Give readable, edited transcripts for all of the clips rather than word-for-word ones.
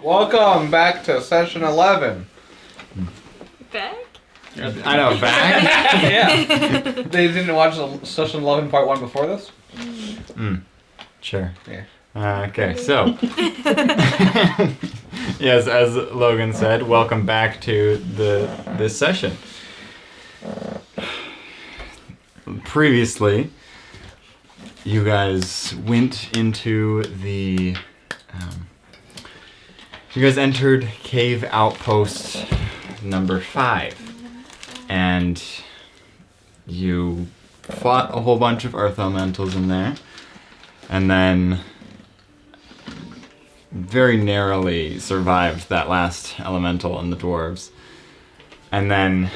Welcome back to session 11. Back? I know, back? Yeah. They didn't watch the session 11 part 1 before this? Sure. Yeah. Okay, so. Yes, as Logan said, welcome back to this session. Previously, you guys went into the... you guys entered Cave Outpost number 5. And you fought a whole bunch of Earth Elementals in there. And then very narrowly survived that last elemental and the dwarves. And then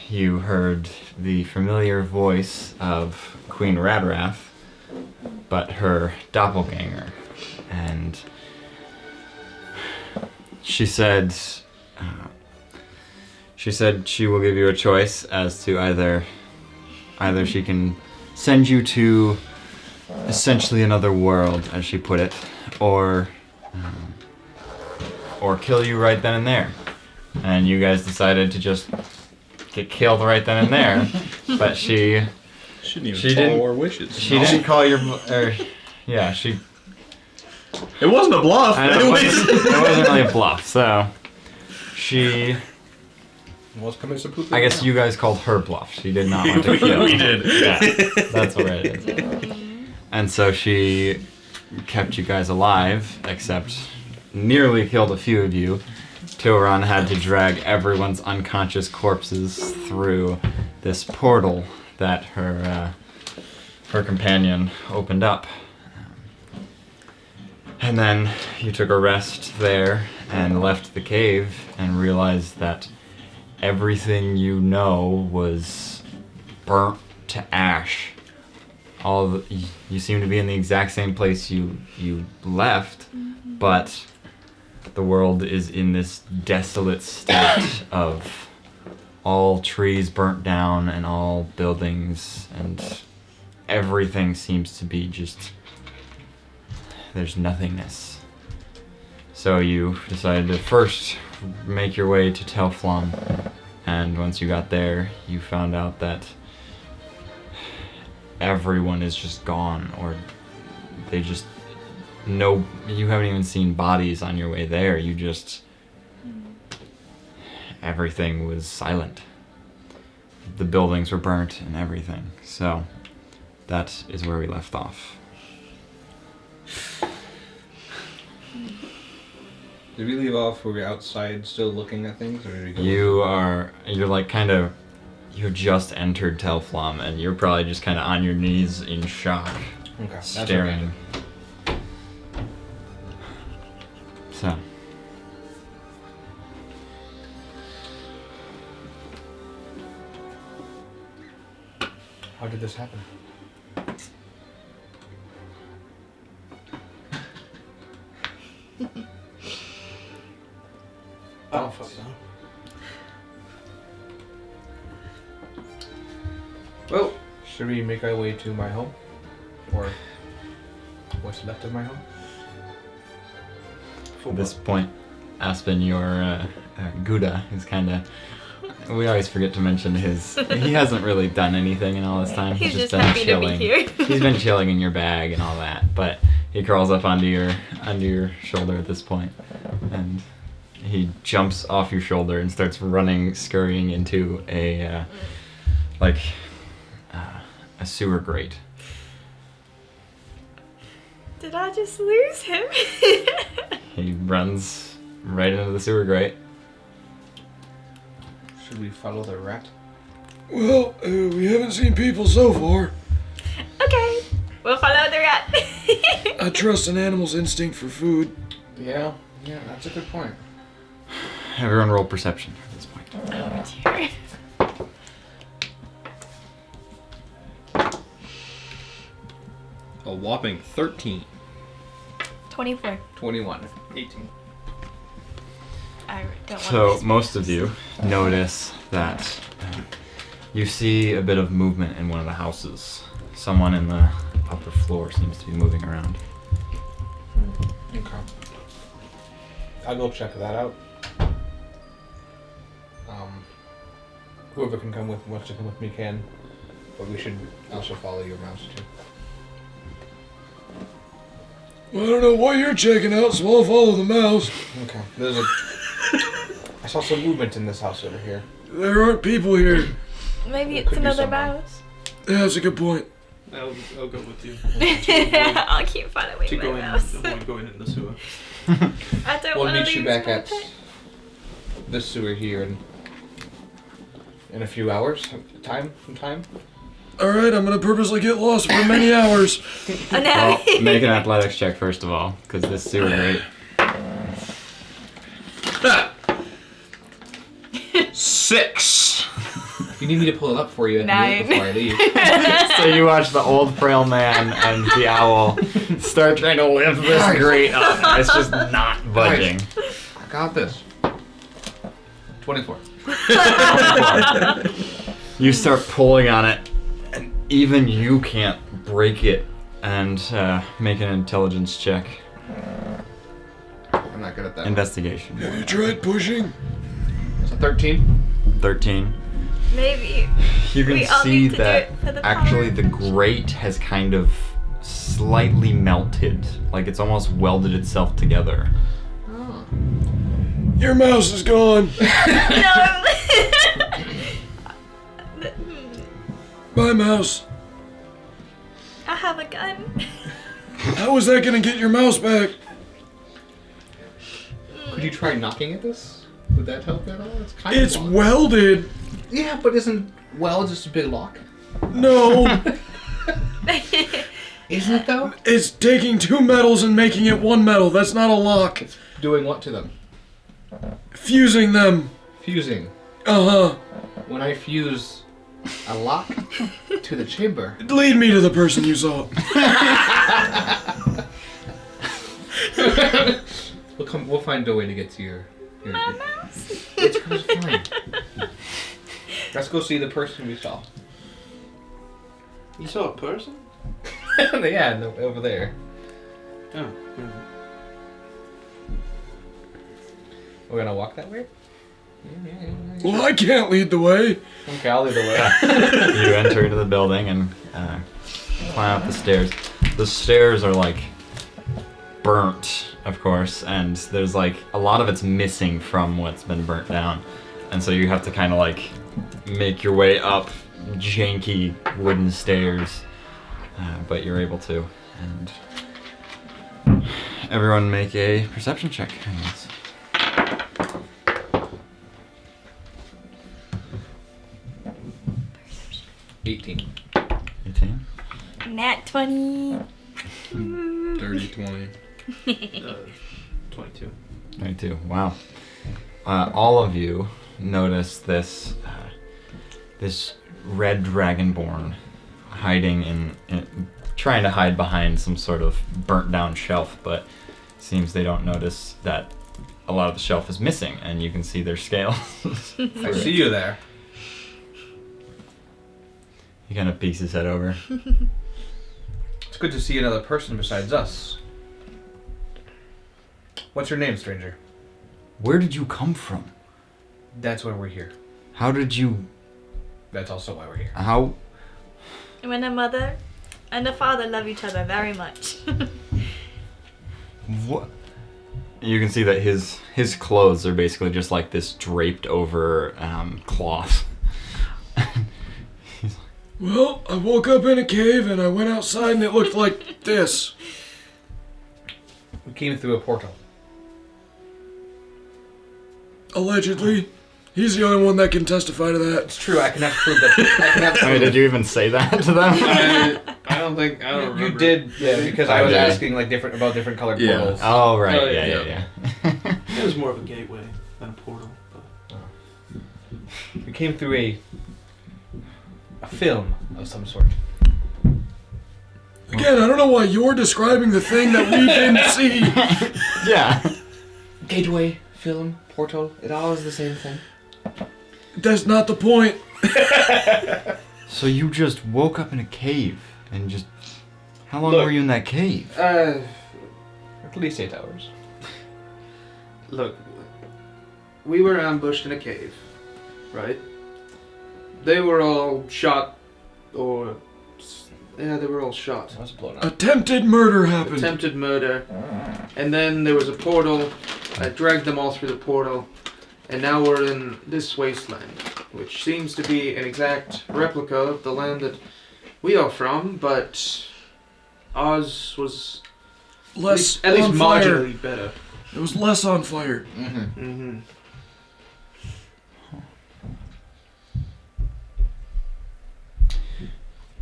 you heard the familiar voice of Queen Radrath, but her doppelganger. And she said she will give you a choice as to either she can send you to essentially another world, as she put it, or kill you right then and there. And you guys decided to just get killed right then and there. But she didn't our wishes. She didn't call your she. It wasn't a bluff. It wasn't really a bluff. So she. I guess you guys called her bluff. She did not want to kill. We did. Yeah, that's what it is. And so she kept you guys alive, except nearly killed a few of you. Tilron had to drag everyone's unconscious corpses through this portal that her companion opened up. And then you took a rest there and left the cave and realized that everything you know was burnt to ash. You seem to be in the exact same place you left, but the world is in this desolate state of all trees burnt down and all buildings, and everything seems to be just, there's nothingness. So you decided to first make your way to Telflamm, and once you got there, you found out that everyone is just gone, or they just you haven't even seen bodies on your way there. You just, everything was silent. The buildings were burnt and everything. So that is where we left off. Did we leave off where we're outside still looking at things, or did we go? You're like kind of, you just entered Telflamm, and you're probably just kind of on your knees in shock, Okay, staring. So. How did this happen? Oh, fuck no. Well, should we make our way to my home? Or what's left of my home? At this point, Aspen, your Gouda is kind of... We always forget to mention he hasn't really done anything in all this time. He's just been happy chilling. to be here. He's been chilling in your bag and all that, but he crawls up onto your shoulder at this point, and he jumps off your shoulder and starts running, scurrying into a sewer grate. Did I just lose him? He runs right into the sewer grate. Should we follow the rat? Well, we haven't seen people so far. Okay, we'll follow the rat. I trust an animal's instinct for food. Yeah, that's a good point. Everyone roll perception at this point. Oh dear. A whopping 13. 24. 21. 18. I don't want So this most of you notice that you see a bit of movement in one of the houses. Someone in the upper floor seems to be moving around. Okay. I'll go check that out. Whoever can come with wants to come with me can, but we should also follow your mouse too. Well, I don't know what you're checking out, so I'll follow the mouse. Okay. I saw some movement in this house over here. There aren't people here. Maybe It it's could be another someone. mouse. Yeah, that's a good point. I'll go with you. I'll keep following To my go in, mouse. avoid going in the sewer. I don't We'll want to meet you lose back my at pet. this sewer here in a few hours. Time? Alright, I'm gonna purposely get lost for many hours. Oh no. Well, make an athletics check first of all, because this sewer grate. 6. If you need me to pull it up for you, I can do it 9. before I leave. So you watch the old frail man and the owl start trying to lift this grate up. It's just not budging. I got this. 24. You start pulling on it, and even you can't break it. And make an intelligence check. I'm not good at that. Investigation. Have you tried pushing? It's a 13. 13. Maybe. You can We all see need to do that it for the actually power. the grate has kind of slightly melted. Like it's almost welded itself together. Oh. Your mouse is gone. No. Bye, mouse. I have a gun. How is that gonna get your mouse back? Could you try knocking at this? Would that help at all? It's kind It's of locked. welded. Yeah, but isn't weld just a big lock? No. Isn't it though? It's taking 2 metals and making it 1 metal. That's not a lock. Doing what to them? Fusing them. Fusing. Uh-huh. When I fuse a lock to the chamber. Lead me to the person you saw. We'll find a way to get to your My mouse. It's fine. Let's go see the person we saw. You saw a person? Yeah, no, over there. Oh. mhm. We're gonna walk that way? Well, I can't lead the way. Okay, I'll lead the way. You enter into the building and climb up the stairs. The stairs are like burnt, of course, and there's like a lot of it's missing from what's been burnt down. And so you have to kind of like make your way up janky wooden stairs, but you're able to. And everyone make a perception check, I guess. 18. 18? Nat 20. Dirty 20. 22. 22. Wow. All of you notice this this red dragonborn hiding in trying to hide behind some sort of burnt down shelf, but it seems they don't notice that a lot of the shelf is missing, and you can see their scales. I see you there. He kind of peeks his head over. It's good to see another person besides us. What's your name, stranger? Where did you come from? That's why we're here. How did you... That's also why we're here. How... When a mother and a father love each other very much. What? You can see that his clothes are basically just like this draped over cloth. Well, I woke up in a cave and I went outside and it looked like this. We came through a portal. Allegedly. He's the only one that can testify to that. It's true, I can have proof that. I can have I mean, did you even say that to them? I don't remember. You did, yeah, because I was Okay. asking like different colored Yeah. portals. Oh, right, Oh, yeah, yeah. yeah. It was more of a gateway than a portal. But We came through a film of some sort. Again, I don't know why you're describing the thing that we didn't see. Yeah. Gateway, film, portal, it all is the same thing. That's not the point. So you just woke up in a cave and just... How long Look. were you in that cave? At least 8 hours. Look, we were ambushed in a cave, right? They were all shot, or... Yeah, they were all shot. I was blown up. Attempted murder happened. Attempted murder. And then there was a portal. I dragged them all through the portal. And now we're in this wasteland, which seems to be an exact replica of the land that we are from, but ours was Less at least on fire. marginally better. It was less on fire. Mm-hmm. Mm-hmm.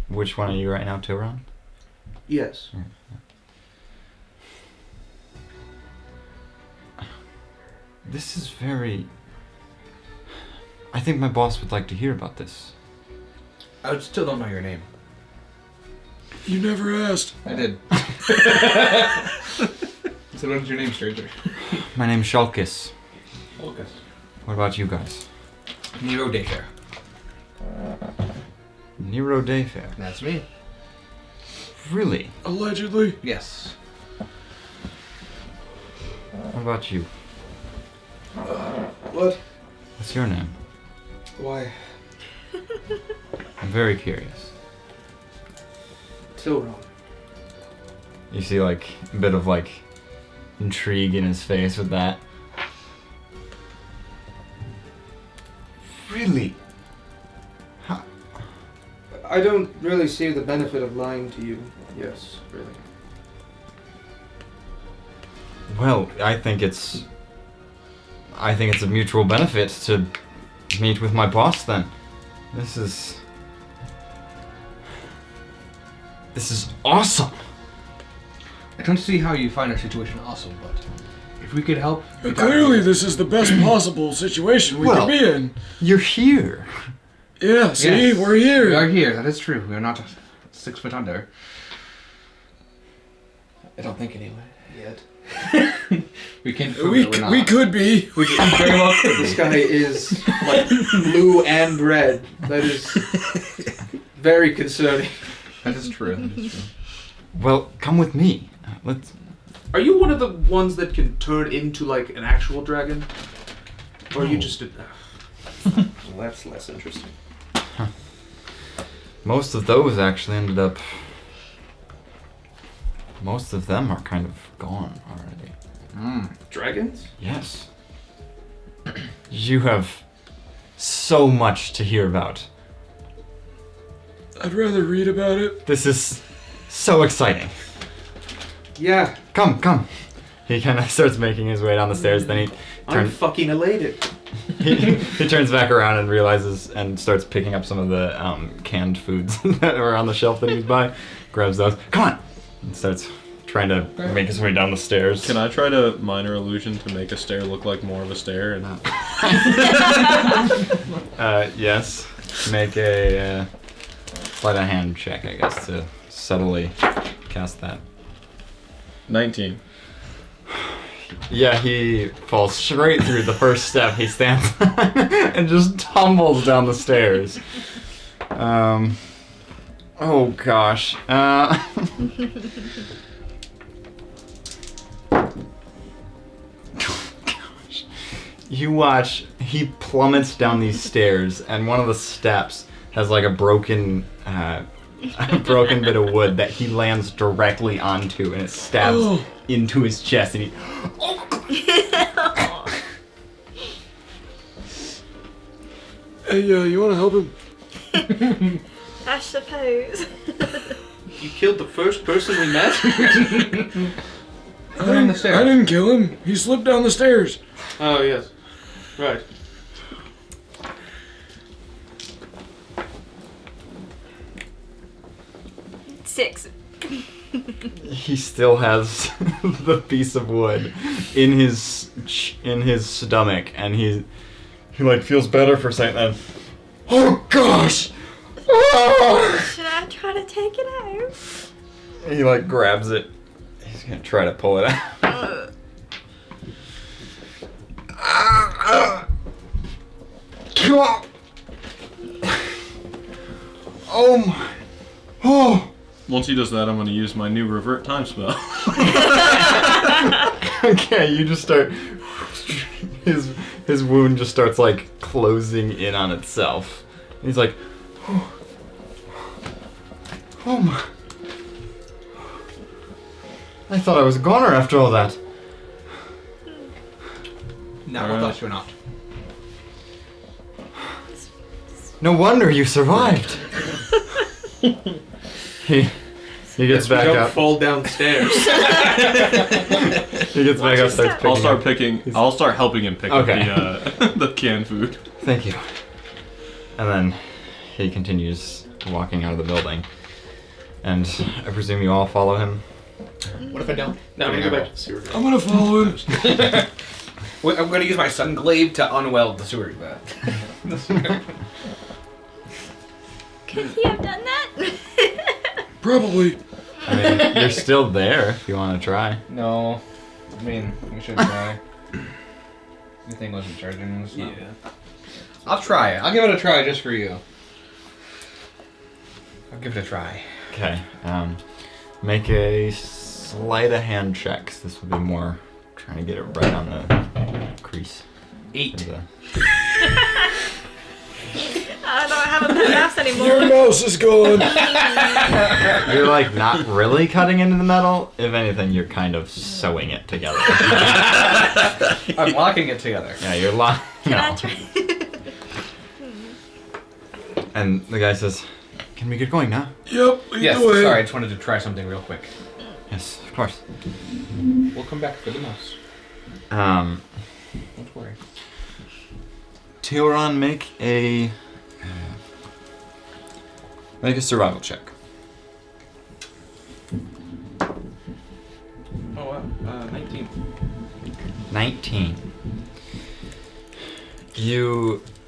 Which one are you right now, Tiburon? Yes. This is very... I think my boss would like to hear about this. I still don't know your name. You never asked. I did. So what is your name, stranger? My name's Shulkis. Lucas. What about you guys? Nero Dayfair. Nero Dayfair. That's me. Really? Allegedly. Yes. What about you? What? What's your name? Why? I'm very curious. Still wrong. You see, like, a bit of, like, intrigue in his face with that. Really? How? I don't really see the benefit of lying to you. Yes, really. Well, I think it's a mutual benefit to meet with my boss then. This is awesome. I don't see how you find our situation awesome, but if we could help... Clearly, this is the best possible situation we Well- could be in. You're here. Yeah, see, Yes. we're here. We are here, that is true. We are not 6 foot under. I don't think anyway, yet. We can prove that we're not. We could be. We can very well could The be. sky is like blue and red. That is very concerning. That is true. That is true. Well, come with me. Let's. Are you one of the ones that can turn into like an actual dragon? Or are you No. just a... Well, that's less interesting. Most of those actually ended up. Most of them are kind of gone already. Dragons? Yes. You have so much to hear about. I'd rather read about it. This is so exciting. Yeah, Come. He kind of starts making his way down the stairs. Then I'm turn, fucking elated. he turns back around and realizes and starts picking up some of the canned foods that were on the shelf that he was by. Grabs those. Come on. And starts trying to make his way down the stairs. Can I try to minor illusion to make a stair look like more of a stair? And Yes. Make a sleight of hand check, I guess, to subtly cast that. 19. Yeah, he falls straight through the first step. He stands and just tumbles down the stairs. Oh gosh. Gosh. You watch, he plummets down these stairs, and one of the steps has like a broken bit of wood that he lands directly onto, and it stabs into his chest, and he. Hey, you want to help him? I suppose. You killed the first person we met? Go down the stairs. I didn't kill him. He slipped down the stairs. Oh, yes. Right. Six. He still has the piece of wood in his stomach, and he like feels better for a second. Then, oh gosh! Oh! Should I try to take it out? He like grabs it. He's gonna try to pull it out. Come on! Oh my! Oh! Once he does that, I'm going to use my new revert time spell. Okay, you just start. His wound just starts like closing in on itself. He's like, oh my. I thought I was a goner after all that. No, I thought you were not. No wonder you survived. He gets back Don't up. fall downstairs. He gets back up, starts picking I'll start helping him pick Okay. up the canned food. Thank you. And then he continues walking out of the building. And I presume you all follow him? What if I don't? Now I'm gonna go back to the sewer. I'm gonna follow him. Wait, I'm gonna use my sun glaive to unweld the sewer. The sewer. Could he have done that? Probably. I mean, you're still there if you want to try. No, I mean we should try. The thing wasn't charging. So. Yeah. I'll try it. I'll give it a try just for you. I'll give it a try. Okay. Make a sleight of hand check. This would be more trying to get it right on the crease. 8. I don't have a pet mouse Your anymore. mouse is gone. You're like not really cutting into the metal. If anything, you're kind of sewing it together. I'm locking it together. Yeah, you're locking. Can I try? And the guy says, "Can we get going now?" Yep. Yes. Either way. Sorry, I just wanted to try something real quick. Yes, of course. We'll come back for the mouse. Um, Don't worry. Teoran, make a survival check. Oh wow. 19. 19.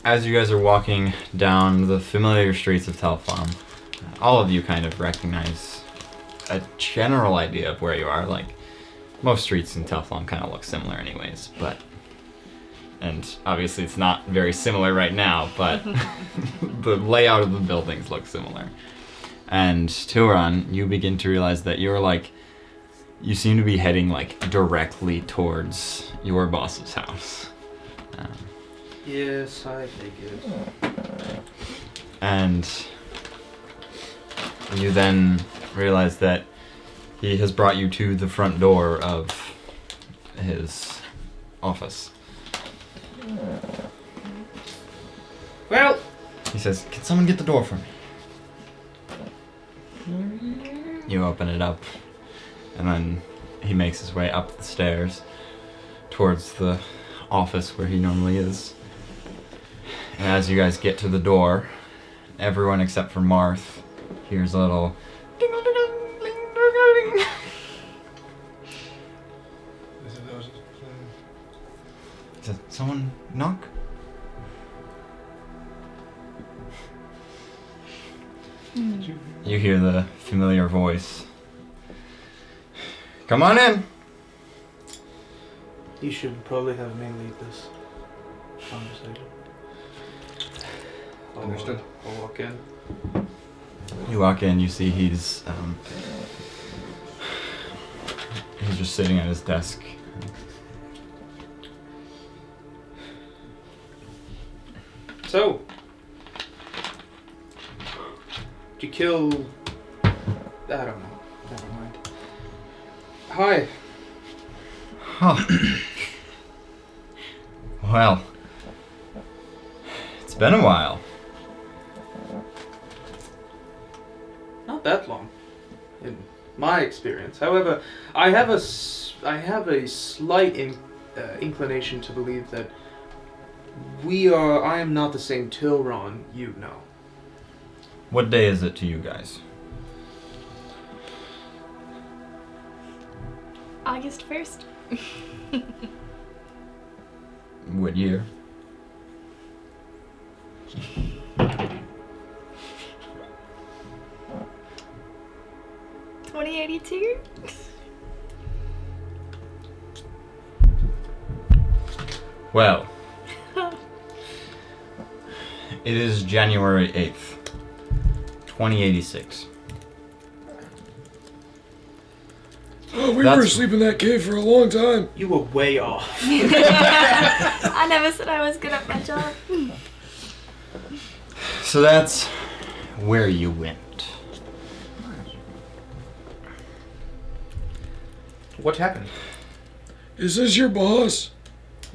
As you guys are walking down the familiar streets of Telflamm, all of you kind of recognize a general idea of where you are. Like, most streets in Telflamm kind of look similar anyways, and obviously it's not very similar right now, but the layout of the buildings looks similar. And Turan, you begin to realize that you seem to be heading like directly towards your boss's house. Yes, I figured. And you then realize that he has brought you to the front door of his office. Well, He says, "Can someone get the door for me?" You open it up, and then he makes his way up the stairs towards the office where he normally is. And as you guys get to the door, everyone except for Marth hears a little ding-a-ding-a-ding-ding-ding. He says, "Someone knock?" You hear the familiar voice. "Come on in." you should probably have me lead this conversation. Understood. I'll walk in. You walk in, you see he's just sitting at his desk. So, did you kill? I don't know. Never mind. Hi. Huh. Well, it's been a while. Not that long, in my experience. However, I have a slight inclination to believe that I am not the same Tilron you know. What day is it to you guys? August 1st. What year? $2082? Well, it is January 8th, 2086. Oh, we were That's- asleep in that cave for a long time. You were way off. I never said I was good at my job. So that's where you went. What happened? Is this your boss?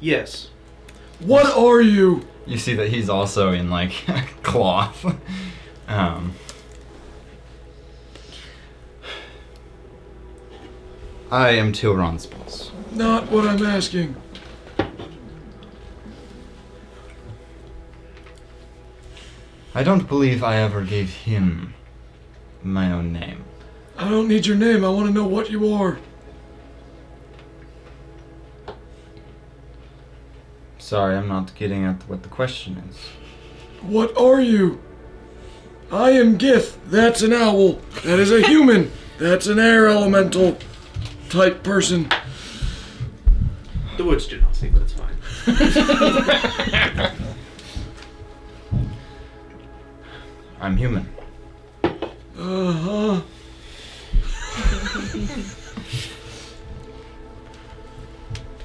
Yes. What are you? You see that he's also in like cloth. I am Tilron's boss. Not what I'm asking. I don't believe I ever gave him my own name. I don't need your name. I want to know what you are. Sorry, I'm not getting at what the question is. What are you? I am Gith. That's an owl. That is a human. That's an air elemental type person. The words do not see, but it's fine. I'm human. Uh-huh.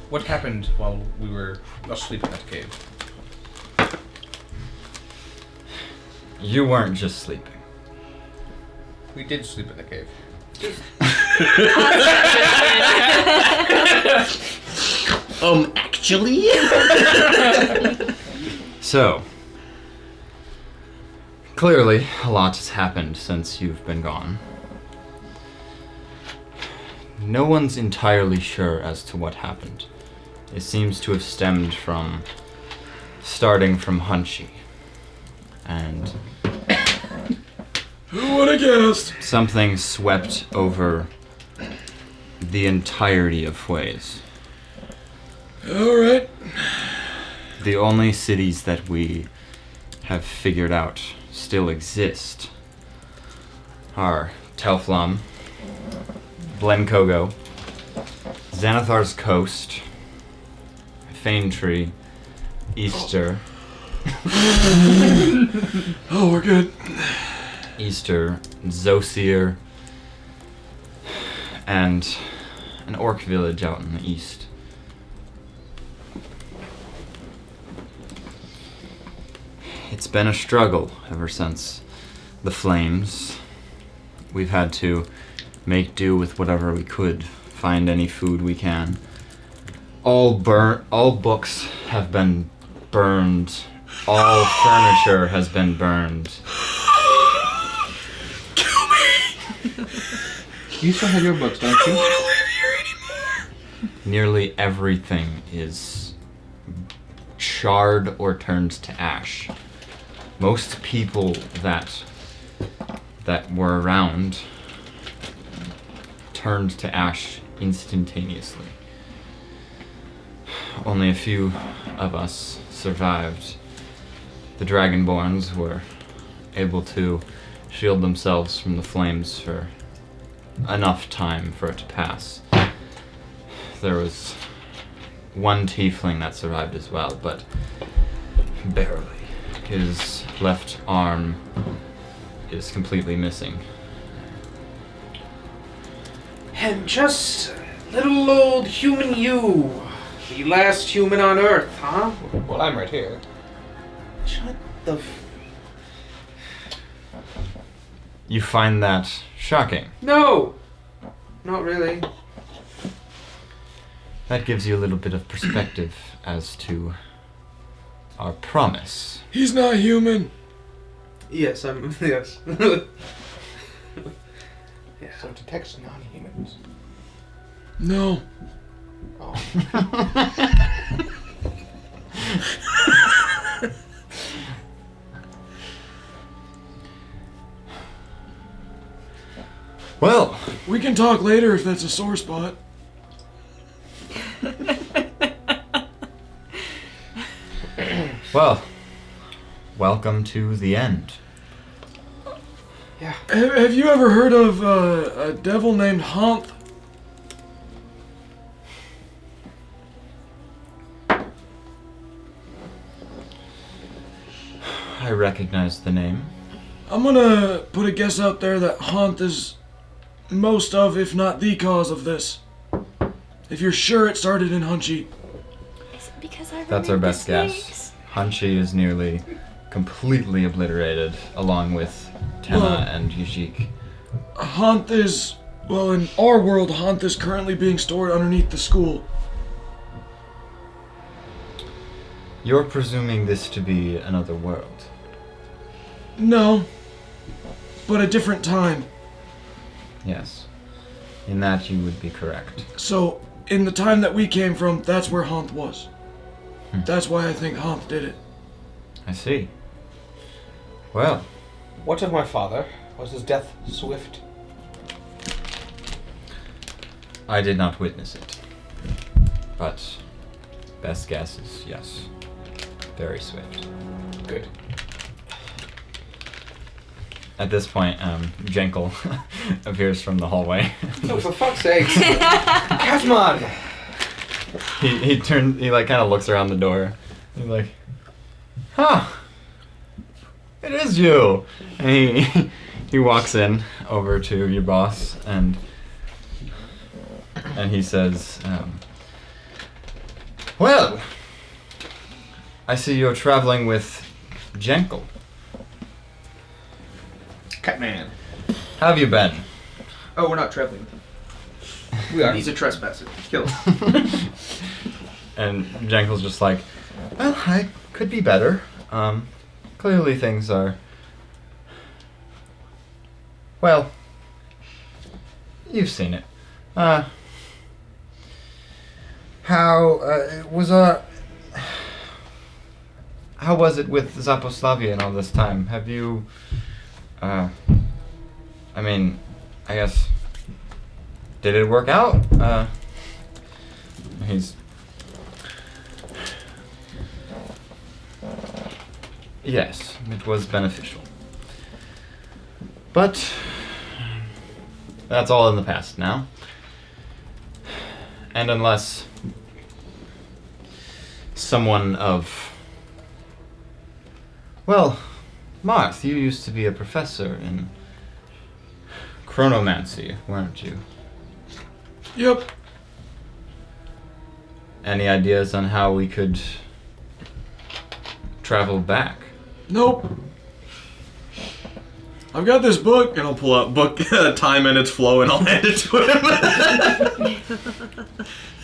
What happened while we were asleep in that cave? You weren't just sleeping. We did sleep in the cave. Actually? So, clearly, a lot has happened since you've been gone. No one's entirely sure as to what happened. It seems to have stemmed from starting from Hunchy. And Who would have guessed? something swept over the entirety of Huays. Alright. The only cities that we have figured out still exist are Telflamm, Blenkogo, Xanathar's Coast, Fane Tree, Easter, Oh, we're good. Zosier, and an orc village out in the east. It's been a struggle ever since the flames. We've had to make do with whatever we could, find any food we can. All books have been burned. All furniture has been burned. You still have your books, don't you? Nearly everything is charred or turned to ash. Most people that were around turned to ash instantaneously. Only a few of us survived. The Dragonborns were able to shield themselves from the flames for enough time for it to pass. There was one tiefling that survived as well, but barely. His left arm is completely missing. And just little old human you. The last human on Earth, huh? Well, I'm right here. Shut the You find that shocking. No! Not really. That gives you a little bit of perspective as to our promise. He's not human. Yes, I'm. Yes. Yeah. So it detects non-humans. No. Oh. Well, We can talk later if that's a sore spot. well, welcome to the end. Yeah. Have you ever heard of a devil named Honth? I recognize the name. I'm gonna put a guess out there that Honth is most of, if not the cause of this. If you're sure it started in Hunchy. Is it because I That's our remember best snakes? guess. Hunchy is nearly completely obliterated, along with Tenna Well- and Yujik. Hanth is, well, in our world, Hanth is currently being stored underneath the school. You're presuming this to be another world. No, but a different time. Yes. In that you would be correct. So, in the time that we came from, that's where Hanth was. That's why I think Hanth did it. I see. Well, What of my father? Was his death swift? I did not witness it. But best guess is yes. Very swift. Good. At this point, Jenkel appears from the hallway. Oh, for fuck's sake! Catman! he like kind of looks around the door. He's like, huh, it is you. And he walks in over to your boss and he says, well, I see you're traveling with Jenkel. Catman. How have you been? Oh, we're not traveling with him. We are. He's a trespasser. Kill him. And Jenkel's just like, well, I could be better. Clearly things are... Well, you've seen it. How was it with Zaposlavia and all this time? Have you, I mean, I guess, did it work out? He's... Yes, it was beneficial. But that's all in the past now. And unless someone of... Well, Marth, you used to be a professor in chronomancy, weren't you? Yep. Any ideas on how we could travel back? Nope. I've got this book, and I'll pull out book time and its flow, and I'll hand it to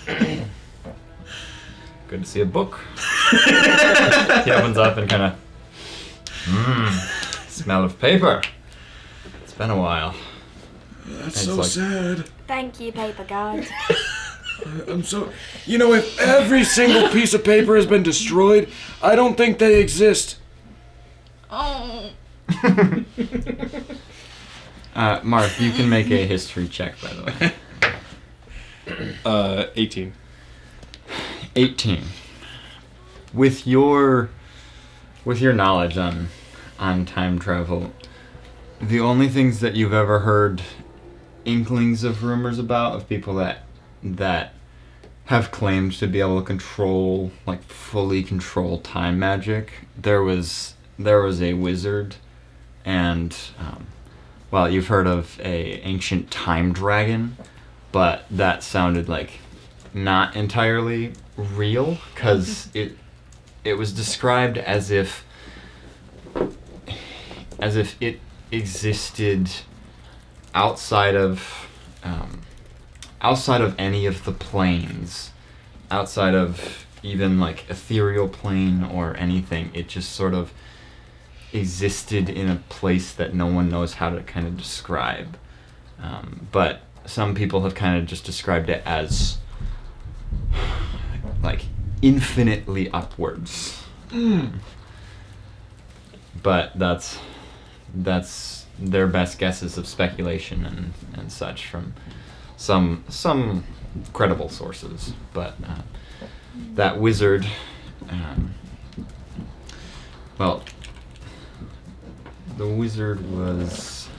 him. Good to see a book. He opens up and kind of... smell of paper. It's been a while. That's It's so like- sad. Thank you, paper god. I'm so... You know, if every single piece of paper has been destroyed, I don't think they exist. Oh. Mark, you can make a history check, by the way. 18. 18. With your knowledge on time travel, the only things that you've ever heard inklings of rumors about of people that have claimed to be able to control, like fully control time magic, there was a wizard, and well, you've heard of a ancient time dragon, but that sounded like not entirely real, because it was described as if it existed outside of any of the planes, outside of even like ethereal plane or anything. It just sort of existed in a place that no one knows how to kind of describe. But some people have kind of just described it as like infinitely upwards. But that's their best guesses of speculation and such from some credible sources. But that wizard, well, the wizard was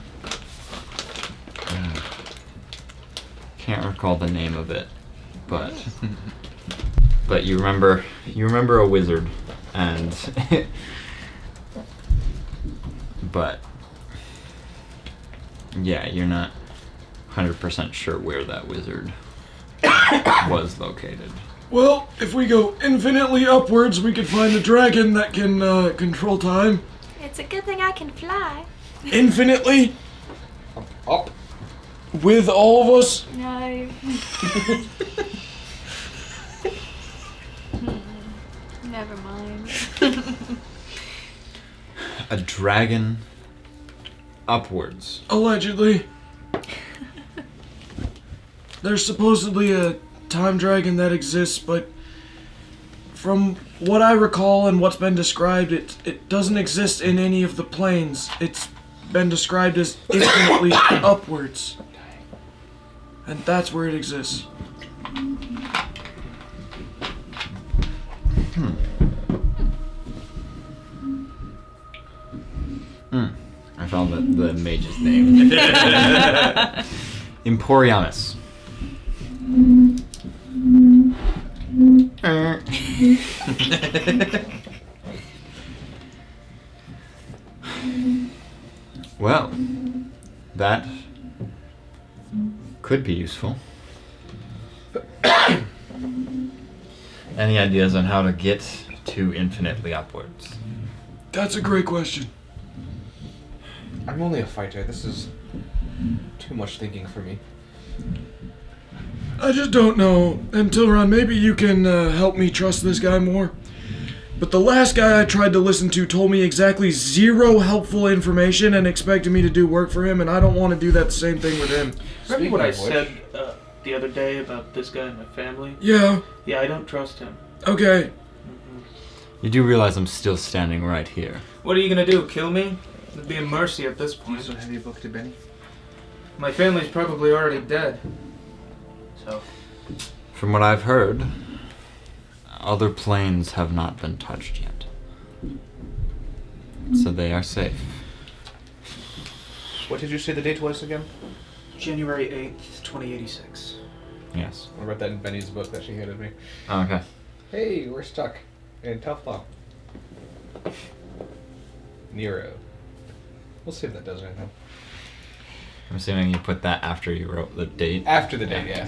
can't recall the name of it, but you remember a wizard, and but yeah, you're not 100% sure where that wizard was located. Well, if we go infinitely upwards, we could find a dragon that can control time. It's a good thing I can fly. Infinitely? Up. With all of us? No. Never mind. A dragon upwards. Allegedly. There's supposedly a time dragon that exists, but from what I recall and what's been described, it doesn't exist in any of the planes. It's been described as infinitely upwards. And that's where it exists. I found the mage's name. Emporianus. Well, that could be useful. Any ideas on how to get to infinitely upwards? That's a great question. I'm only a fighter. This is too much thinking for me. I just don't know. And Tilron, maybe you can help me trust this guy more. But the last guy I tried to listen to told me exactly zero helpful information and expected me to do work for him, and I don't want to do that same thing with him. Remember what I Speaking said of the other day about this guy and my family? Yeah, Yeah, I don't trust him. okay. You do realize I'm still standing right here. What are you gonna do? Kill me? It'd be a mercy at this point. So heavy book to Benny. My family's probably already dead. So, From what I've heard, other planes have not been touched yet. So they are safe. What did you say the date was again? January 8th, 2086. Yes. I read that in Benny's book that she handed me. Oh, okay. Hey, we're stuck in Telflamm. Nero. We'll see if that does anything. I'm assuming you put that after you wrote the date. After the date, yeah.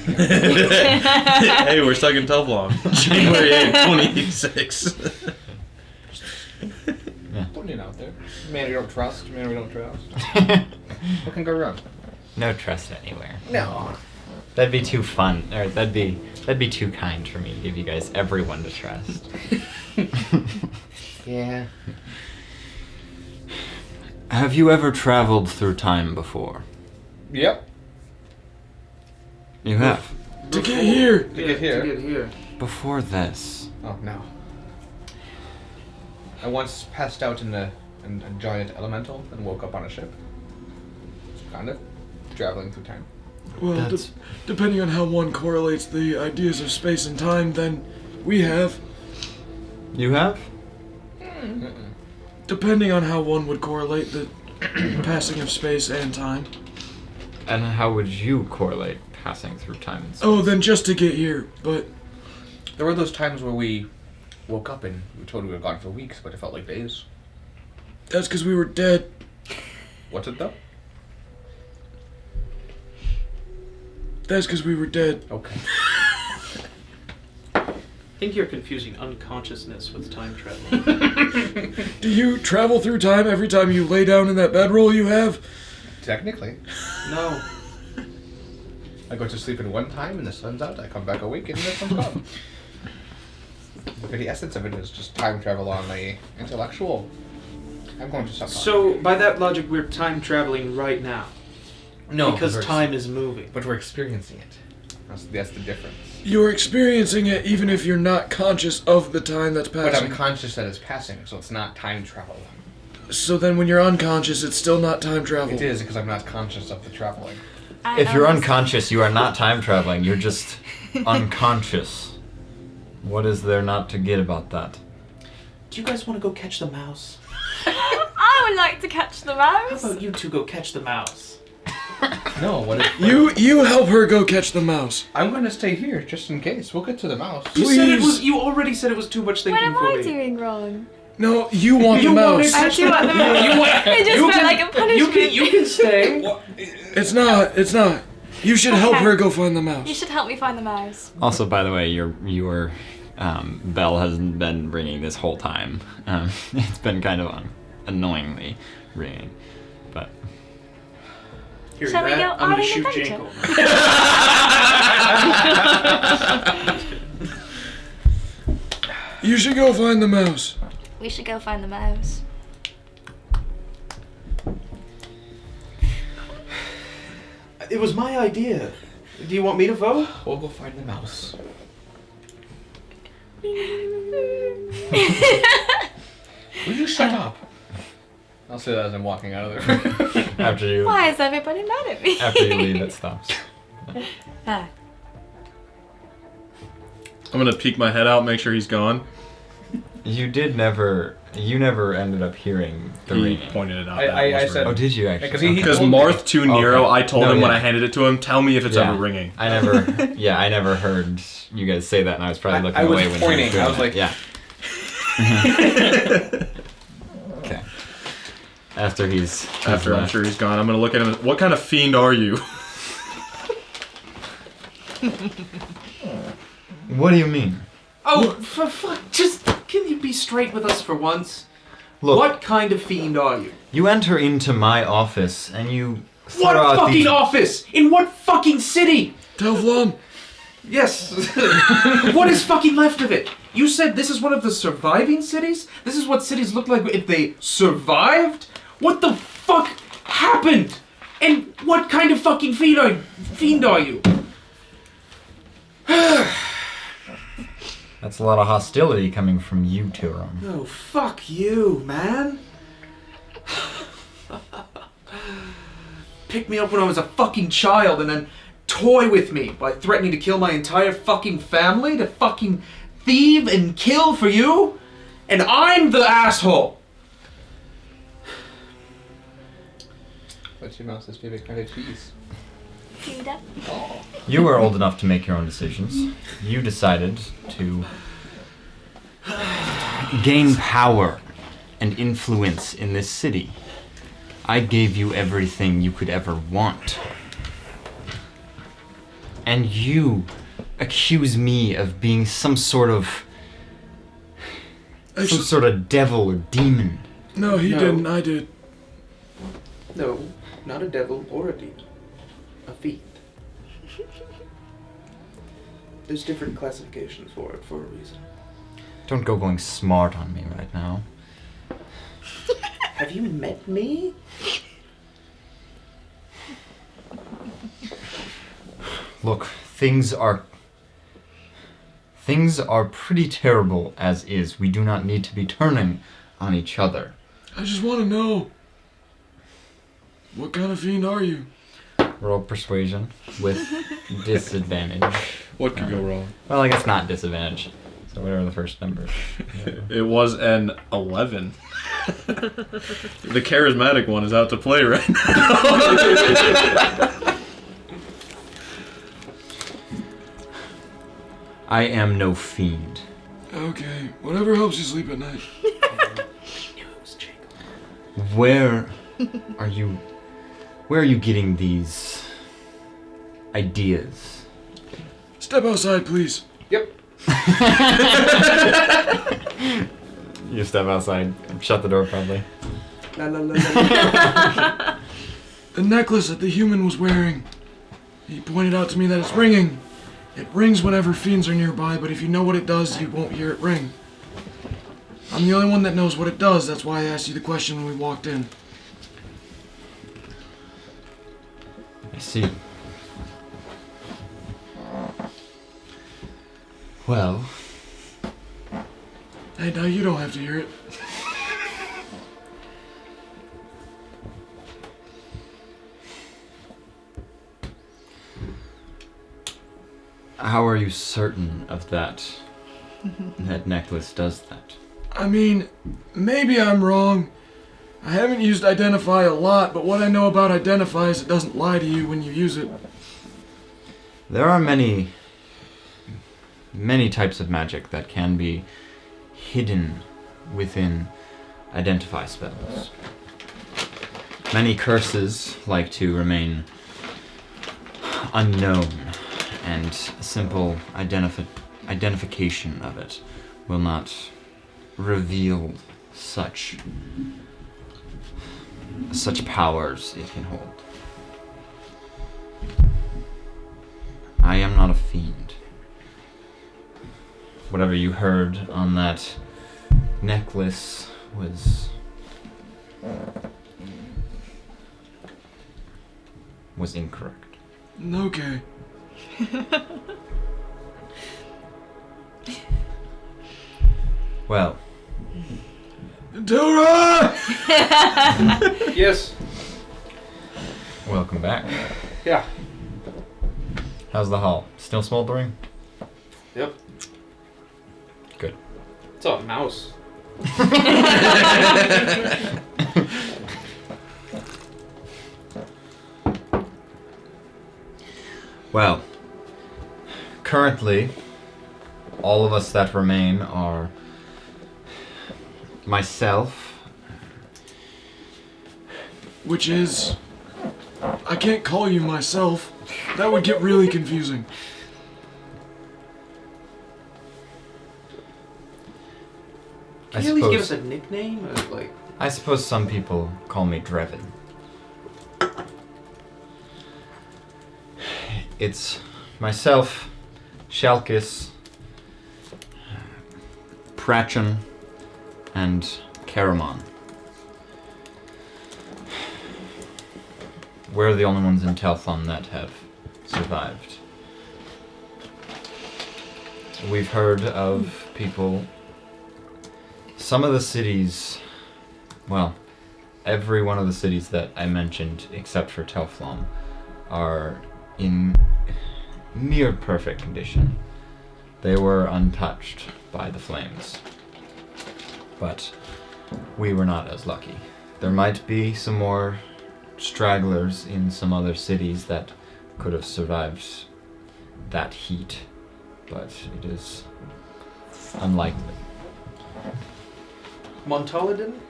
Hey, we're stuck in Telflamm. January 8th, 2086. Putting it out there. Man we don't trust, man we don't trust. What can go wrong? No trust anywhere. No. That'd be too fun, or that'd be too kind for me to give you guys everyone to trust. Yeah. Have you ever traveled through time before? Yep. You have. To get here. To get here. To get here. Before this. Oh no. I once passed out in a giant elemental and woke up on a ship. It's kind of traveling through time. Well, That's- depending on how one correlates the ideas of space and time, then we have. You have? Depending on how one would correlate the passing of space and time. And how would you correlate passing through time and space? Oh, then just to get here, but There were those times where we woke up and we were told we were gone for weeks, but it felt like days. that's because we were dead. What's it though? That's because we were dead. Okay. I think you're confusing unconsciousness with time travel. Do you travel through time every time you lay down in that bedroll you have? Technically. No. I go to sleep in one time and the sun's out, I come back awake and the sun's gone. The very essence of it is just time travel on the intellectual. I'm going to stop. So, by that logic, we're time traveling right now. no, Because we're- time is moving. But we're experiencing it. That's the difference. You're experiencing it even if you're not conscious of the time that's But passing. I'm conscious that it's passing, so it's not time travel. So then when you're unconscious, it's still not time travel. It is because I'm not conscious of the traveling. If you're unconscious, you are not time traveling. You're just unconscious. What is there not to get about that? Do you guys want to go catch the mouse? I would like to catch the How mouse. about you two go catch the mouse? No, what if You help her go catch the mouse. I'm going to stay here just in case. We'll get to the mouse. You said it Please. was. You already said it was too much What thinking am for I me. doing wrong? No, you want You the wanted mouse. I do want the mouse. It just felt like a punishment. You can stay. It's not. You should help Okay. her go find the You mouse. should help me find the mouse. Also, by the way, your bell hasn't been ringing this whole time. It's been kind of annoyingly ringing, but Hear Shall we that? go I'm on gonna an shoot adventure? Janko. You should go find the mouse. We should go find the mouse. It was my idea. Do you want me to vote? We'll go find the mouse. Will you shut up? I'll say that as I'm walking out of there. after you Why is everybody mad at me? after you leave, it stops. Ah. I'm gonna peek my head out, make sure he's gone. You never ended up hearing the He ringing. pointed it out. I said- Oh, did you actually? Because he Because told me. Marth to Nero, Okay. I told No, him when yeah. I handed it to him, tell me if it's Yeah. ever ringing. I never heard you guys say that, and I was probably looking I was away when pointing, you were doing I was it. like- yeah. Okay. After he's After I'm left. sure he's gone, I'm gonna look at him. What kind of fiend are you? What do you mean? Oh, for fuck! Just can you be straight with us for once? Look, What kind of fiend are you? you enter into my office and you throw What out fucking these... office? In what fucking city? Telflamm, Yes. What is fucking left of it? You said this is one of the surviving cities? This is what cities look like if they survived? What the fuck happened? And what kind of fucking fiend are you? That's a lot of hostility coming from you, Tyron. Oh, fuck you, man. Pick me up when I was a fucking child and then toy with me by threatening to kill my entire fucking family to fucking thieve and kill for you? And I'm the asshole! What's your mouse's favorite kind of cheese? Gouda. You were old enough to make your own decisions. You decided to gain power and influence in this city. I gave you everything you could ever want. And you accuse me of being some sort of devil or demon. No, he No. didn't. I did. No, not a devil or a demon. A fiend. There's different classifications for it for a reason. Don't go going smart on me right now. Have you met me? Look, things are pretty terrible as is. We do not need to be turning on each other. I just want to know. What kind of fiend are you? Roll persuasion with disadvantage. What could go wrong? Well, I guess not disadvantage. So whatever the first number. It was an 11. The charismatic one is out to play right now. I am no fiend. Okay, whatever helps you sleep at night. Where are you getting these ideas? Step outside, please. Yep. You step outside, shut the door probably. La la la la. The necklace that the human was wearing. He pointed out to me that it's ringing. It rings whenever fiends are nearby, but if you know what it does, you won't hear it ring. I'm the only one that knows what it does. That's why I asked you the question when we walked in. I see. Well, Hey, now you don't have to hear it. how are you certain of that? That necklace does that. I mean, maybe I'm wrong. I haven't used Identify a lot, but what I know about Identify is it doesn't lie to you when you use it. There are many types of magic that can be hidden within identify spells. Many curses like to remain unknown, and a simple identification of it will not reveal such powers it can hold. I am not a fiend. Whatever you heard on that necklace was incorrect. Okay. Well, Dora! Yes. welcome back. Yeah. How's the hall? Still smoldering? Yep. Good. It's a mouse. Well, currently, all of us that remain are myself. Which is... I can't call you myself. That would get really confusing. Can you at least give us a nickname? Or like... I suppose some people call me Drevin. It's myself, Shalkis, Pratchon, and Karamon. We're the only ones in Telflamm that have survived. We've heard of people... Some of the cities... Well, every one of the cities that I mentioned, except for Telflamm, are in near perfect condition. They were untouched by the flames. But we were not as lucky. There might be some more stragglers in some other cities that could have survived that heat, but it is unlikely. Montala didn't?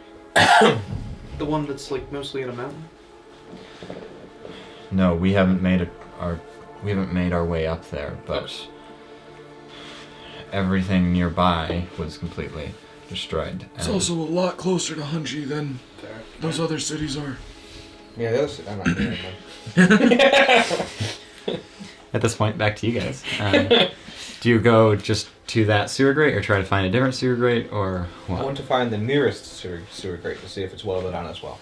The one that's like mostly in a mountain? No, we haven't made our way up there, but everything nearby was completely destroyed. It's also a lot closer to Hunji than those other cities are. Yeah, the other I'm not doing that. At this point, back to you guys. Do you go just to that sewer grate, or try to find a different sewer grate, or what? I want to find the nearest sewer grate to see if it's welded on as well.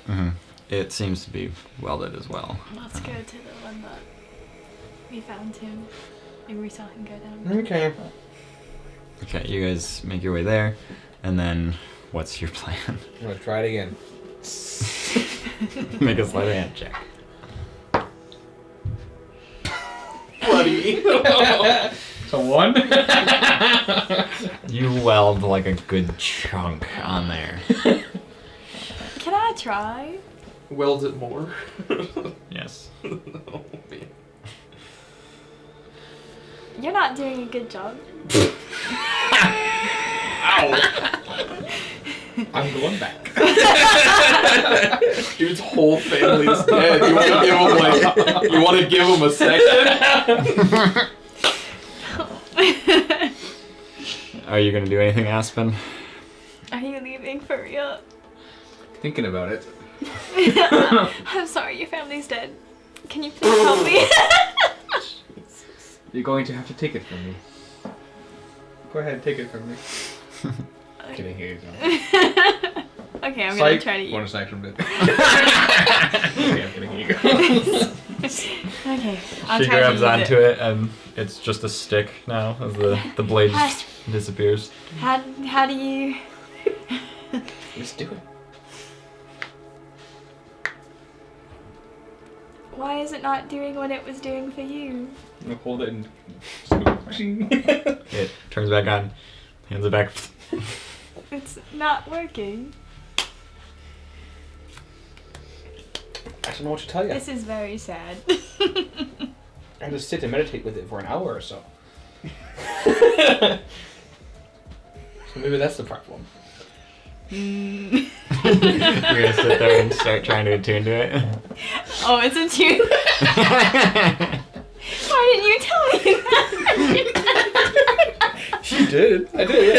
Mm-hmm. It seems to be welded as well. Let's go to the one that we found him. Maybe we saw him go down. Okay. Okay, you guys make your way there, and then what's your plan? I'm gonna try it again. Make a sleight of hand check. Bloody. So 1? You weld like a good chunk on there. Can I try? Welds it more. Yes. Oh, man. You're not doing a good job. I'm going back. Dude's whole family's dead. You want to give him a second? Are you gonna do anything, Aspen? Are you leaving for real? Thinking about it. I'm sorry, your family's dead. Can you please help me? You're going to have to take it from me. Go ahead, take it from me. Kidding, here you go. Okay, I'm Psych. gonna try to eat. Bonus action bit. Okay, I'm kidding, here you go. Okay, I'll She try grabs to use onto it, and it's just a stick now as the blade just disappears. How do you... Let's do it. Why is it not doing what it was doing for you? I'm gonna hold it and... It turns back on, hands it back. It's not working. I don't know what to tell you. This is very sad. I just sit and meditate with it for an hour or so. So maybe that's the problem. You're gonna sit there and start trying to attune to it. Oh, it's a tune. Why didn't you tell me that? She did. I did,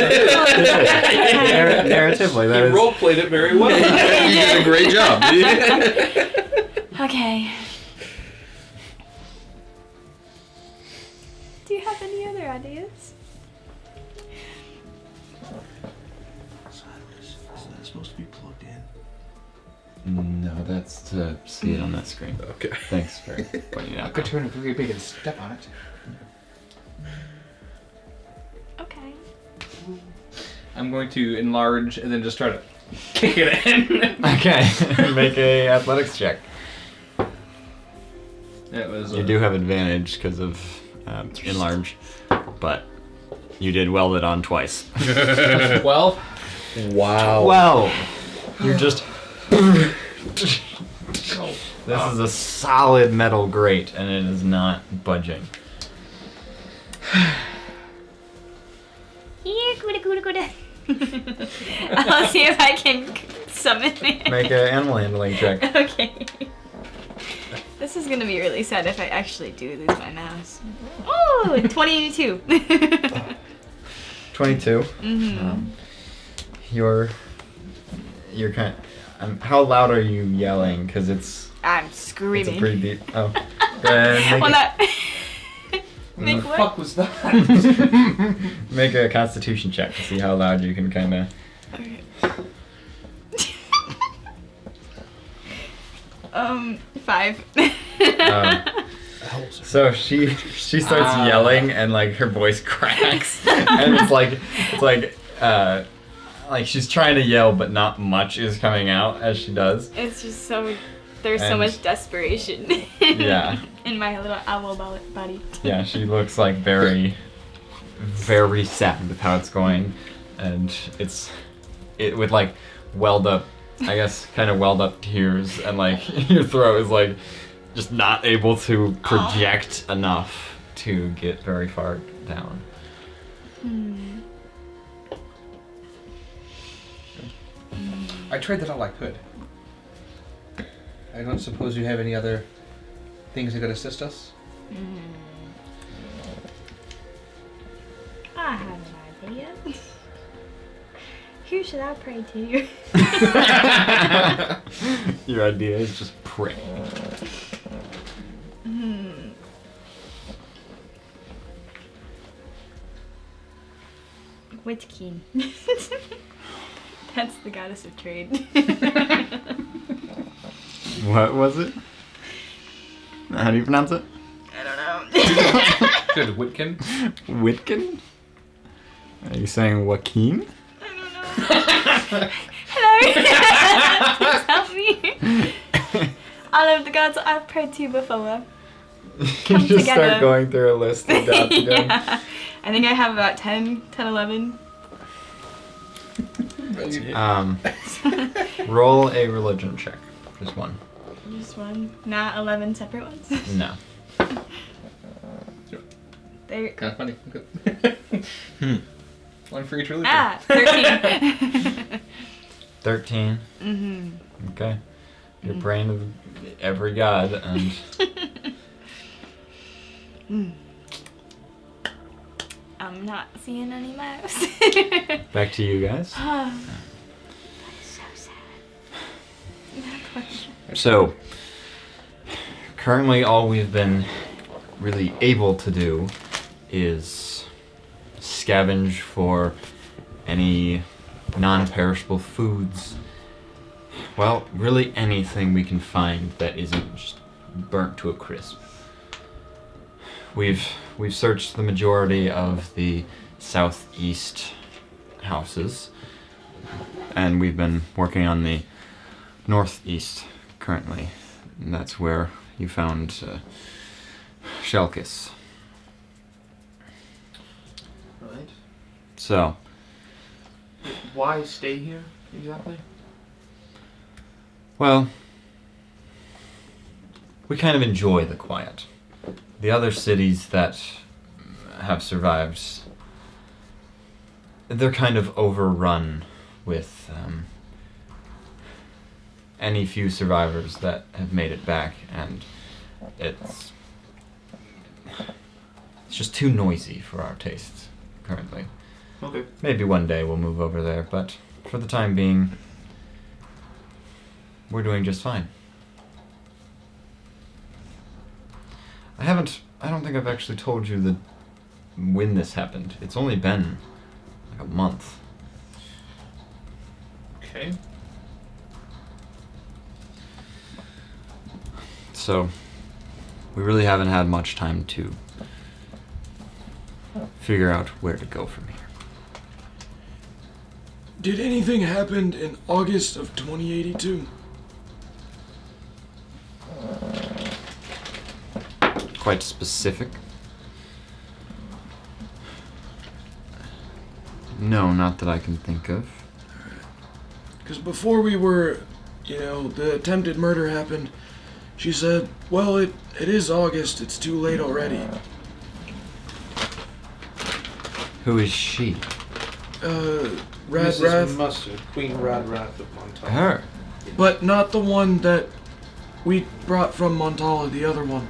yeah. Narratively, that You is. role played it very well. You did a great job. Okay. Do you have any other ideas? Isn't that supposed to be plugged in? No, that's to see it on that screen. Okay. Thanks for pointing it I out. could turn it really big and step on it. Okay. I'm going to enlarge and then just try to kick it in. Okay, make a athletics check. It was. You do have advantage because of enlarge, but you did weld it on twice. 12. Wow. Well, you're just. This is a solid metal grate, and it is not budging. I'll see if I can summon it. Make an animal handling check. Okay. This is gonna be really sad if I actually do lose my mouse. Oh, 22. 22. Mm-hmm. You're kind. How loud are you yelling? Because it's I'm screaming. it's a pretty deep. Oh, go ahead. Well, Make, that. What Make the what? fuck was that? make a Constitution check to see how loud you can kind of. Okay. 5. So she starts yelling and like her voice cracks and it's like she's trying to yell but not much is coming out as she does. It's just so. There's so And- much desperation. Yeah. In my little owl body. Yeah, she looks like very, very sad with how it's going, and it would like weld up, I guess, kind of weld up tears, and like your throat is like just not able to project enough to get very far down. I tried that all I could. I don't suppose you have any other things that could assist us? I have an idea. Who should I pray to? Your idea is just pray. Witkin. That's the goddess of trade. What was it? How do you pronounce it? I don't know. Good, Whitkin. Whitkin? Are you saying Joaquin? I don't know. Hello. Please help me. All of the gods I've prayed to before. You Come just together. start going through a list of gods again. Yeah. I think I have about 10, 11. Roll a religion check. Just one. Just one. Not 11 separate ones. No. There. Kind of funny. Good. One for each religion. Ah, 13. 13. Mm-hmm. Okay. You're praying to every god and I'm not seeing any mouse. back to you guys. That is so sad. So, currently all we've been really able to do is scavenge for any non-perishable foods. Well, really anything we can find that isn't just burnt to a crisp. We've searched the majority of the southeast houses, and we've been working on the northeast currently, and that's where you found Shelkis. Right. So, Why stay here exactly? well, we kind of enjoy the quiet. The other cities that have survived, they're kind of overrun with any few survivors that have made it back, and it's just too noisy for our tastes currently. Okay. Maybe one day we'll move over there, but for the time being, we're doing just fine. I don't think I've actually told you when this happened. It's only been like a month. Okay. So, we really haven't had much time to figure out where to go from here. Did anything happen in August of 2082? Quite specific? No, not that I can think of. Because before we were, the attempted murder happened, she said, well, it is August, it's too late already. Who is she? Mrs. Radrath, Mustard, Queen Radrath of Montana. Her. but not the one that we brought from Montala, the other one.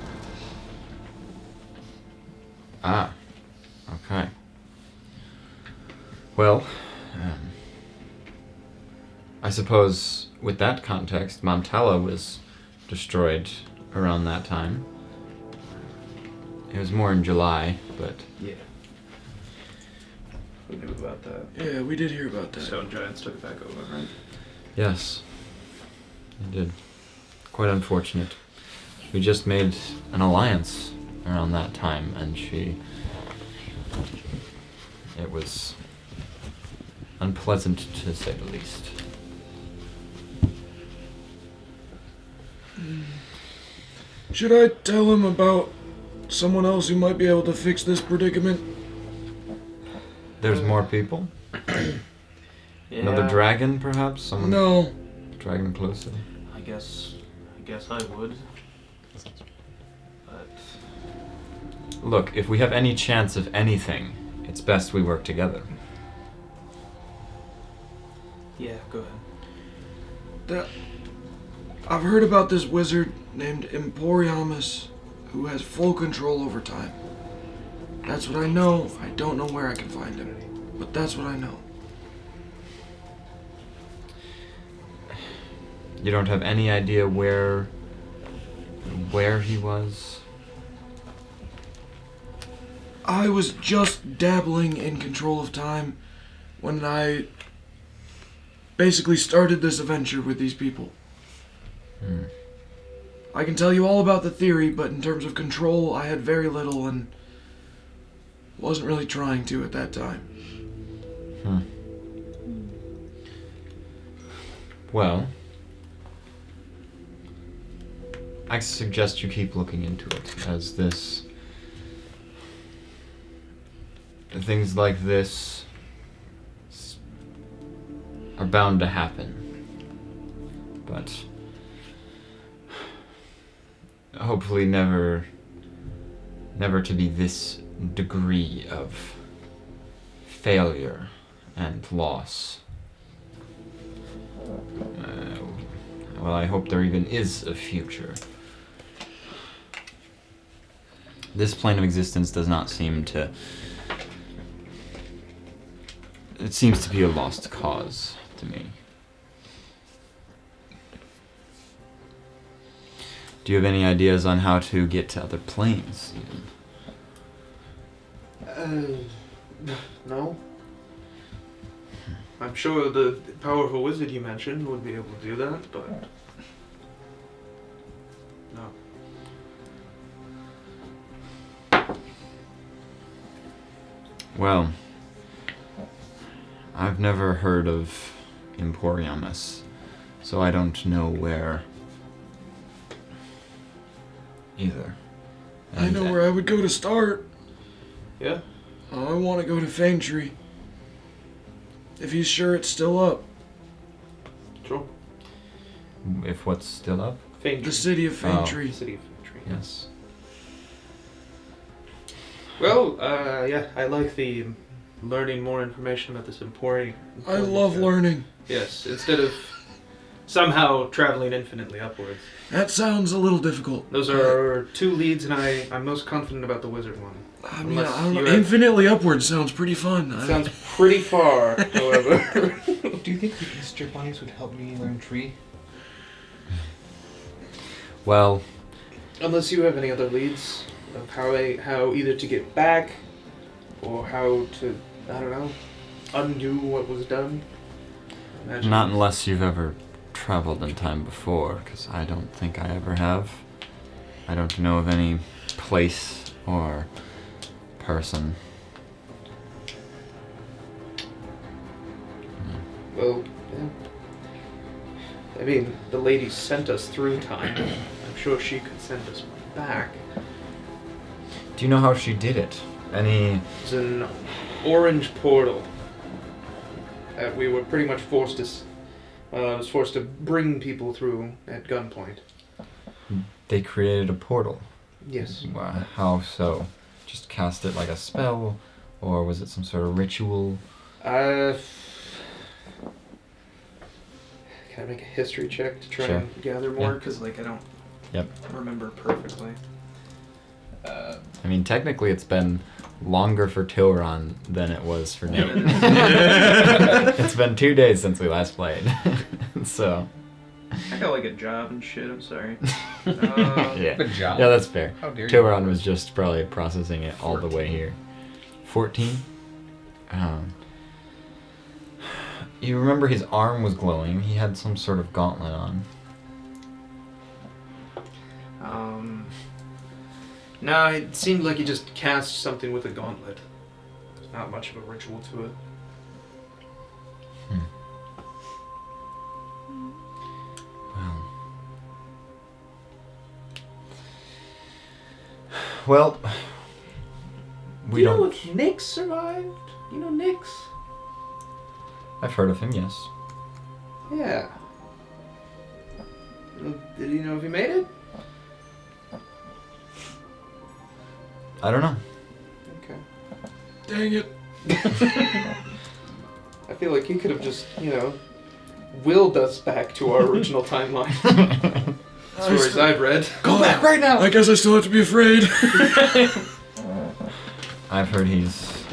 Ah. Okay. Well, I suppose with that context, Montala was destroyed around that time. It was more in July, but Yeah. We knew about that. Yeah, we did hear about that. Stone Giants took it back over, right? yes, it did. Quite unfortunate. We just made an alliance around that time, and it was unpleasant to say the least. Should I tell him about someone else who might be able to fix this predicament? There's more people? Yeah. Another dragon, perhaps? Someone No. dragon closer? I guess I would. But Look, if we have any chance of anything, it's best we work together. yeah, go ahead. I've heard about this wizard named Emporiamus who has full control over time. That's what I know. I don't know where I can find him, but that's what I know. You don't have any idea where he was? I was just dabbling in control of time when I basically started this adventure with these people. I can tell you all about the theory, but in terms of control, I had very little and wasn't really trying to at that time. Well, I suggest you keep looking into it, as things like this are bound to happen. But hopefully never to be this degree of failure and loss. Well, I hope there even is a future. This plane of existence does not seem to... It seems to be a lost cause to me. Do you have any ideas on how to get to other planes, even? No. I'm sure the powerful wizard you mentioned would be able to do that, but no. Well, I've never heard of Emporiamus, so I don't know where either. I know where I would go to start. Yeah? I want to go to Fang Tree. If he's sure it's still up. Sure. If what's still up? Fang The city of Fang Oh. Tree. City of Fang Tree. Yes. Well, yeah, I like the learning more information about this Emporium. I love learning. Yes, instead of Somehow traveling infinitely upwards. That sounds a little difficult. Those are 2 leads, and I'm most confident about the wizard one. I mean, Unless I don't know. you have- Infinitely upward sounds pretty fun. Sounds pretty far, however. Do you think the Easter bunnies would help me learn tree? Well, Unless you have any other leads of how either to get back or how to, I don't know, undo what was done. Imagine. not unless you've ever traveled in time before, because I don't think I ever have. I don't know of any place or person. Well, yeah. I mean, the lady sent us through time. I'm sure she could send us back. Do you know how she did it? Any... It's an orange portal that we were pretty much forced to. I was forced to bring people through at gunpoint. They created a portal. Yes. Wow, how so? Just cast it like a spell? Or was it some sort of ritual? Can I make a history check to try Sure. and gather more? Because I don't remember perfectly. I mean, technically it's been longer for Tilron than it was for Nate. It's been 2 days since we last played. So... I got like a job and shit, I'm sorry. yeah. Good job. Yeah, that's fair. How dare you. Tilron was just probably processing it all the way here. 14? You remember his arm was glowing. He had some sort of gauntlet on. No, it seemed like he just cast something with a gauntlet. There's not much of a ritual to it. Well, we Do you know don't... if Nyx survived? You know Nyx? I've heard of him, yes. Yeah. Did you know if he made it? I don't know. Okay. Dang it. I feel like he could have just, willed us back to our original timeline. Stories I've read. Go back right now! I guess I still have to be afraid. I've heard he's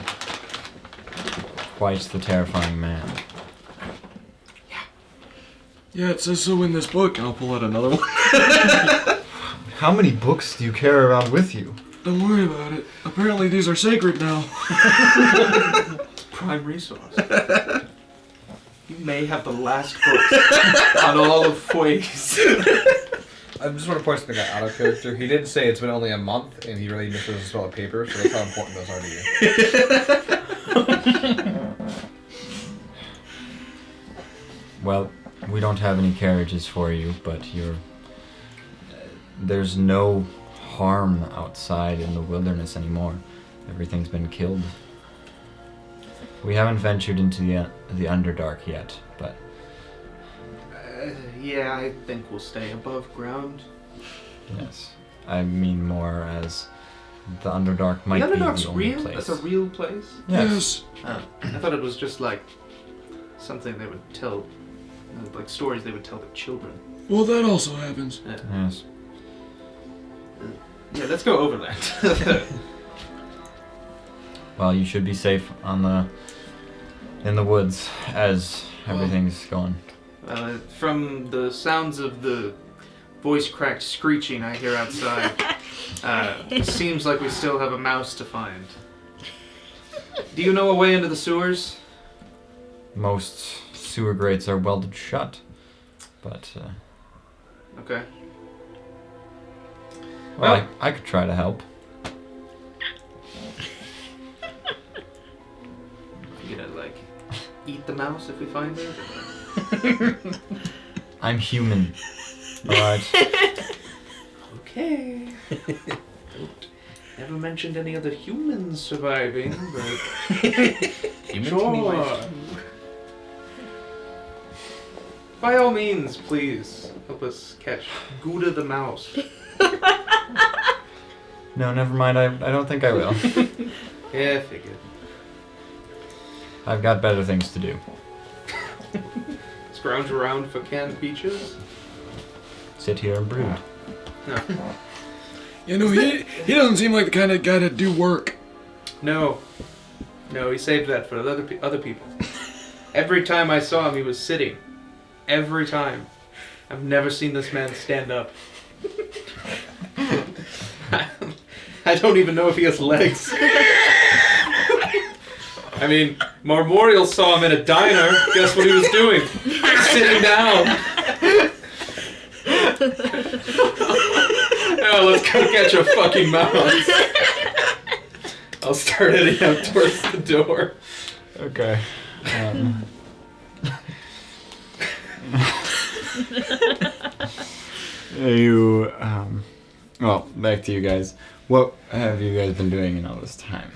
quite the terrifying man. Yeah, it says so in this book, and I'll pull out another one. How many books do you carry around with you? Don't worry about it. Apparently these are sacred now. Prime resource. You may have the last book on all of Fways. I just want to point something out of character. He did say it's been only a month, and he really misses the smell of paper, so that's how important those are to you. Well, we don't have any carriages for you, but there's no harm outside in the wilderness anymore. Everything's been killed. We haven't ventured into the Underdark yet, but... Yeah, I think we'll stay above ground. Yes. I mean more as the Underdark might The be Underdark's the only real? place. That's a real place? Yes. Oh, I thought it was just like something they would tell, like stories they would tell their children. Well, that also happens. Yes. Yeah, let's go over that. Well, you should be safe in the woods as everything's going. From the sounds of the voice-cracked screeching I hear outside, it seems like we still have a mouse to find. Do you know a way into the sewers? Most sewer grates are welded shut, but Okay. well, I could try to help. You gonna like eat the mouse if we find it? I'm human. Alright. Okay. Never mentioned any other humans surviving, but sure. By all means, please help us catch Gouda the mouse. No, never mind. I don't think I will. Yeah, I figured. I've got better things to do. Scrounge around for canned peaches? Sit here and brood. No. You know, he doesn't seem like the kind of guy to do work. No. No, he saved that for other people. Every time I saw him, he was sitting. Every time. I've never seen this man stand up. I don't even know if he has legs. I mean, Memorial saw him in a diner. Guess what he was doing? Sitting down. Oh, let's go catch a fucking mouse. I'll start heading out towards the door. Okay. Well, back to you guys. What have you guys been doing in all this time?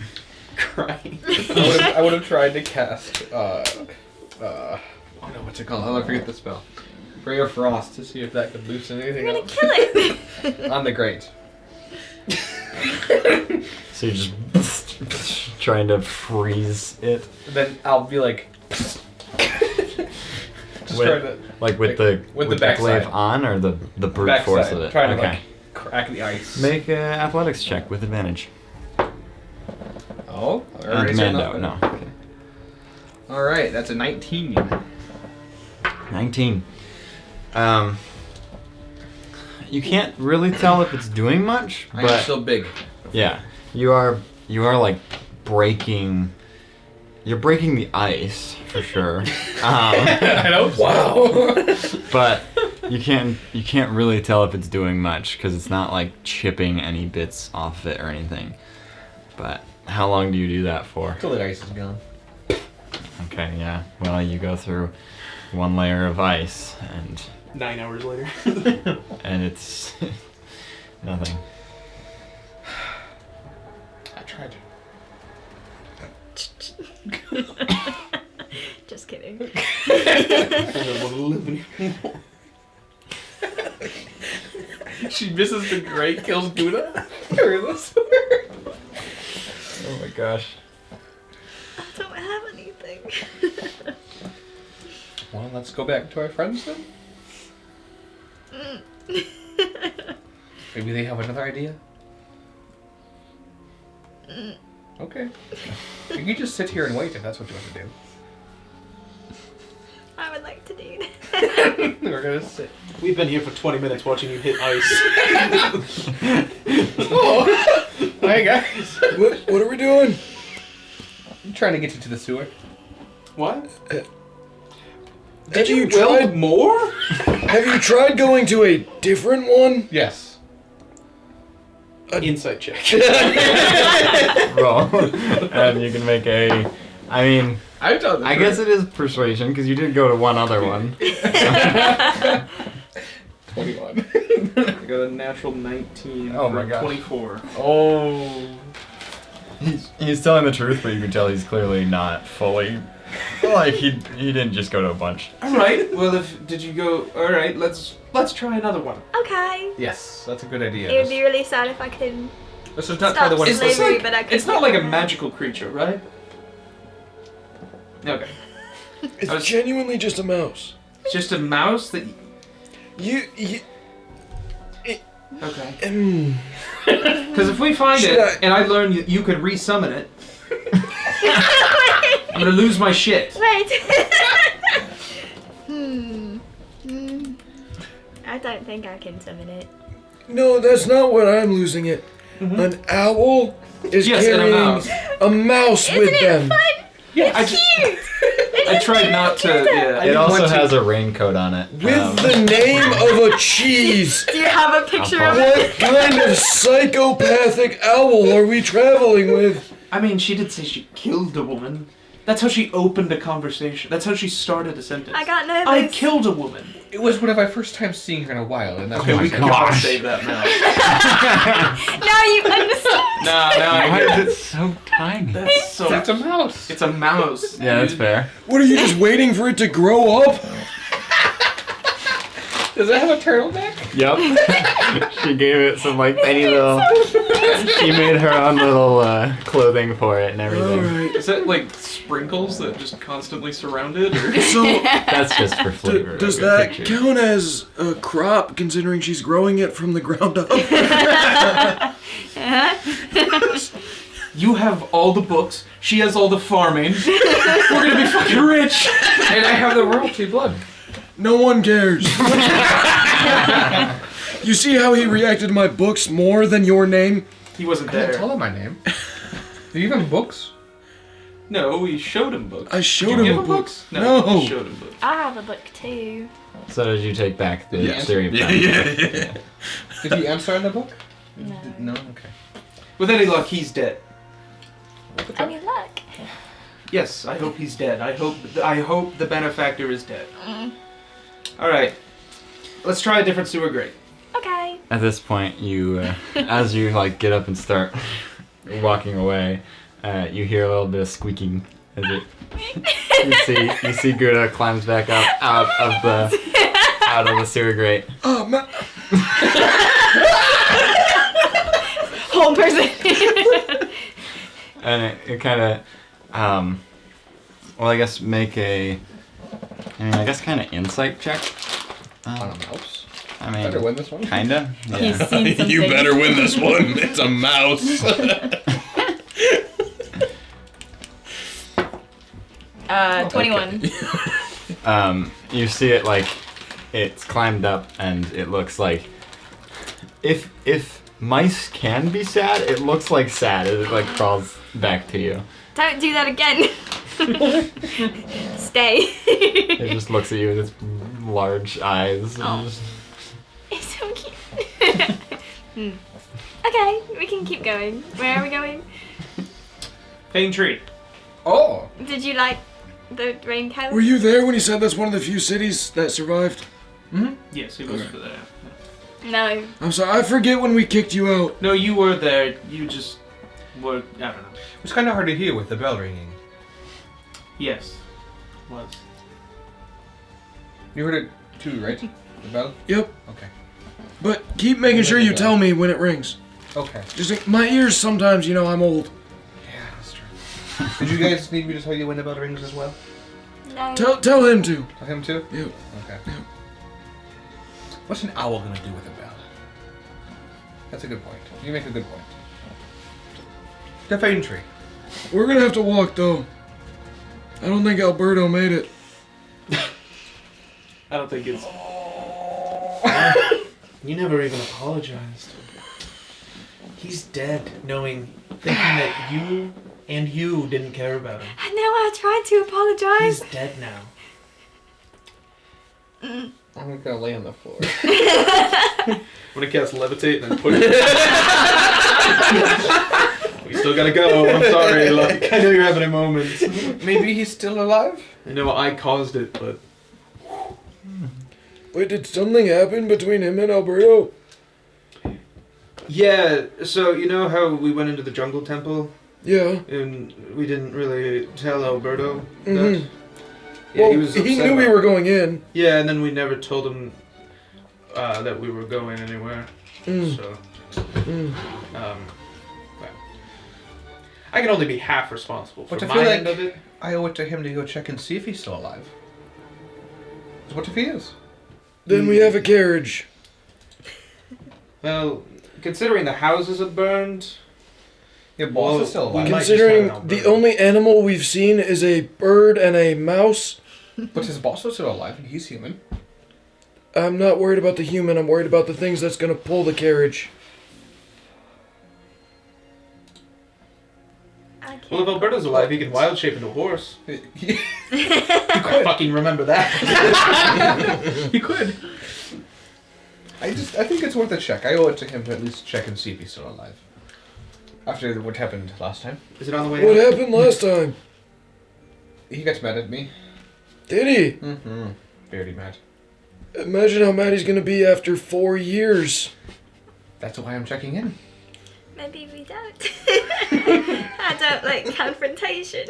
Crying. I would have tried to cast, oh no, what's it called? I'll forget the spell. Ray of Frost to see if that could loosen anything You're gonna up. kill it. On the grate. So you're just trying to freeze it? Then I'll be like, just trying to, Like with the backside. glaive on, or the brute backside, force of it? trying to Okay. like crack the ice. Make an athletics check with advantage. Oh, On command out, no. Okay. All right, that's a 19. 19. You can't really tell if it's doing much, I'm but still big. yeah, you are like breaking. You're breaking the ice for sure. I know. Wow. But you can't really tell if it's doing much because it's not like chipping any bits off it or anything. But how long do you do that for? Till the ice is gone. Okay, yeah. Well, you go through one layer of ice and 9 hours later. it's nothing. I tried. Just kidding. I don't want to live anymore. She misses the grate, kills Gouda. Oh my gosh. I don't have anything. Well, let's go back to our friends then. Maybe they have another idea. Okay. You can just sit here and wait if that's what you want to do. I would like to do that. We're gonna sit. We've been here for 20 minutes watching you hit ice. Oh, hi guys. What are we doing? I'm trying to get you to the sewer. What? Have you Weld tried? more? Have you tried going to a different one? Yes. Insight check. Roll. And you can make a. I mean, I've done this. I guess it is persuasion because you did go to one other one. 21. I got a natural 19 Oh for my gosh. 24. Oh. He's telling the truth, but you can tell he's clearly not fully. Like he didn't just go to a bunch. All right. Well, did you go? All right. Let's try another one. Okay. Yes, that's a good idea. It would be really sad if I could Let's just not try the stop one. Is this slavery, like- but I could. It's not like a magical creature, right? Okay. It's I was- genuinely just a mouse. It's just a mouse that. You Okay. mm, Because if we find Should it I- and I learn you could resummon it, I'm gonna lose my shit. Wait. I don't think I can summon it. no, that's not what I'm losing it. An owl is Yes, and a carrying mouse. a mouse Isn't with it them. fun? Yeah, I It's just cute. I tried not to. Yeah. It also want to- has a raincoat on it. With the name of a cheese. Do you have a picture of I'll it? What kind of psychopathic owl are we traveling with? I mean, she did say she killed a woman. That's how she opened a conversation. That's how she started a sentence. I got nervous. I killed a woman. It was one of my first times seeing her in a while, and that's Okay, why we I gotta gosh. save that mouse. Now you understand. Now I Why get is it. it so tiny? That's so. It's a mouse. It's a mouse. Yeah, that's dude. fair. What are you just waiting for it to grow up? Does it have a turtleneck? Yep. She gave it some like tiny little. She made her own little clothing for it and everything. Alright. Is that like sprinkles that just constantly surround it? Or? So, That's just for flavor. does Good that picture. count as a crop, considering she's growing it from the ground up? You have all the books. She has all the farming. We're gonna be fucking rich. And I have the royalty blood. No one cares. You see how he reacted to my books more than your name? He wasn't I didn't tell there. him my name. Do you have books? No, we showed him books. I showed Did him you give a him book. books? No. we showed him books. I have a book too. So did you take back the Yes. theory of Yeah, time? yeah. Did he answer in the book? No. No? Okay. With any luck, he's dead. Any luck? Yes, I hope he's dead. I hope the benefactor is dead. All right, let's try a different sewer grate. Okay. At this point, you, as you like get up and start walking away, you hear a little bit of squeaking as it. You see Gouda climbs back up out of the sewer grate. Oh, man. Whole person. And it kind of, well, I guess make kind of insight check. On a mouse. I Better mean, win this one. kinda. He's Yeah. seen something. You better win this one. It's a mouse. 21. You see it like it's climbed up, and it looks like if mice can be sad, it looks like sad as it like crawls back to you. Don't do that again. Stay. It just looks at you with its large eyes. and Oh. just- It's so cute. Okay, we can keep going. Where are we going? Fane tree. Oh! Did you like the raincoat? Were you there when he said that's one of the few cities that survived? Yes, he was for that. No. I'm sorry, I forget when we kicked you out. No, you were there. You just were. I don't know. It was kind of hard to hear with the bell ringing. Yes, was. You heard it too, right? The bell? Yep, Okay. but keep making sure you tell me when it rings. Okay. Just like, my ears sometimes, you know, I'm old. Yeah, that's true. Did you guys need me to tell you when the bell rings as well? No. Tell him to. Tell him too? Yep. Okay. What's an owl gonna do with a bell? That's a good point. You make a good point. The fane tree. We're gonna have to walk though. I don't think Alberto made it. I don't think it's. You never even apologized. He's dead, thinking that you and you didn't care about him. I know I tried to apologize. He's dead now. I'm gonna lay on the floor. I'm gonna cast levitate and then put it. We still gotta go. I'm sorry. Like, I know you're having a moment. Maybe he's still alive? I know I caused it, but Wait, did something happen between him and Alberto? Yeah, so you know how we went into the jungle temple Yeah. and we didn't really tell Alberto that? Mhm. Yeah, Well, he was he upset knew we about were going in. Yeah, and then we never told him that we were going anywhere. Mm. So, Mm. well, I can only be half responsible for But I my feel end like- of it. I owe it to him to go check and see if he's still alive. So what if he is? Then we have a carriage. Well, considering the houses have burned, Your boss Well, is still we alive. might just Considering have an the Alberto. only animal we've seen is a bird and a mouse, But his boss is still alive and he's human. I'm not worried about the human, I'm worried about the things that's gonna pull the carriage. I can't. well, if Alberto's alive, he can wild shape into a horse. He I fucking remember that. he could. I think it's worth a check. I owe it to him to at least check and see if he's still alive. After what happened last time. Is it on the way What out? happened last time? He gets mad at me. Did he? Mm-hmm. Very mad. Imagine how mad he's gonna be after 4 years. That's why I'm checking in. Maybe we don't. I don't like confrontation.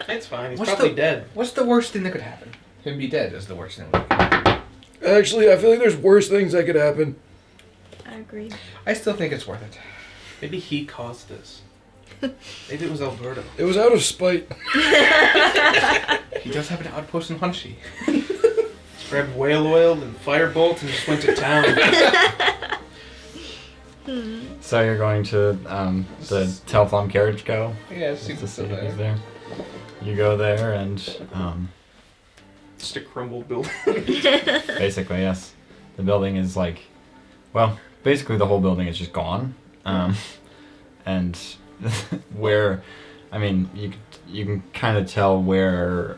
It's fine. He's What's probably the- dead. What's the worst thing that could happen? Him be dead is the worst thing that could happen. Actually, I feel like there's worse things that could happen. I agree. I still think it's worth it. Maybe he caused this. Maybe it was Alberto. It was out of spite. He does have an outpost in Hunchy. Just grabbed whale oil and firebolt and just went to town. So you're going to the Telflamm carriage go? Yeah, see To what's see if there. he's there. You go there and Just a crumbled building. basically, yes. The building is like, well, basically the whole building is just gone. And where, I mean, you can kind of tell where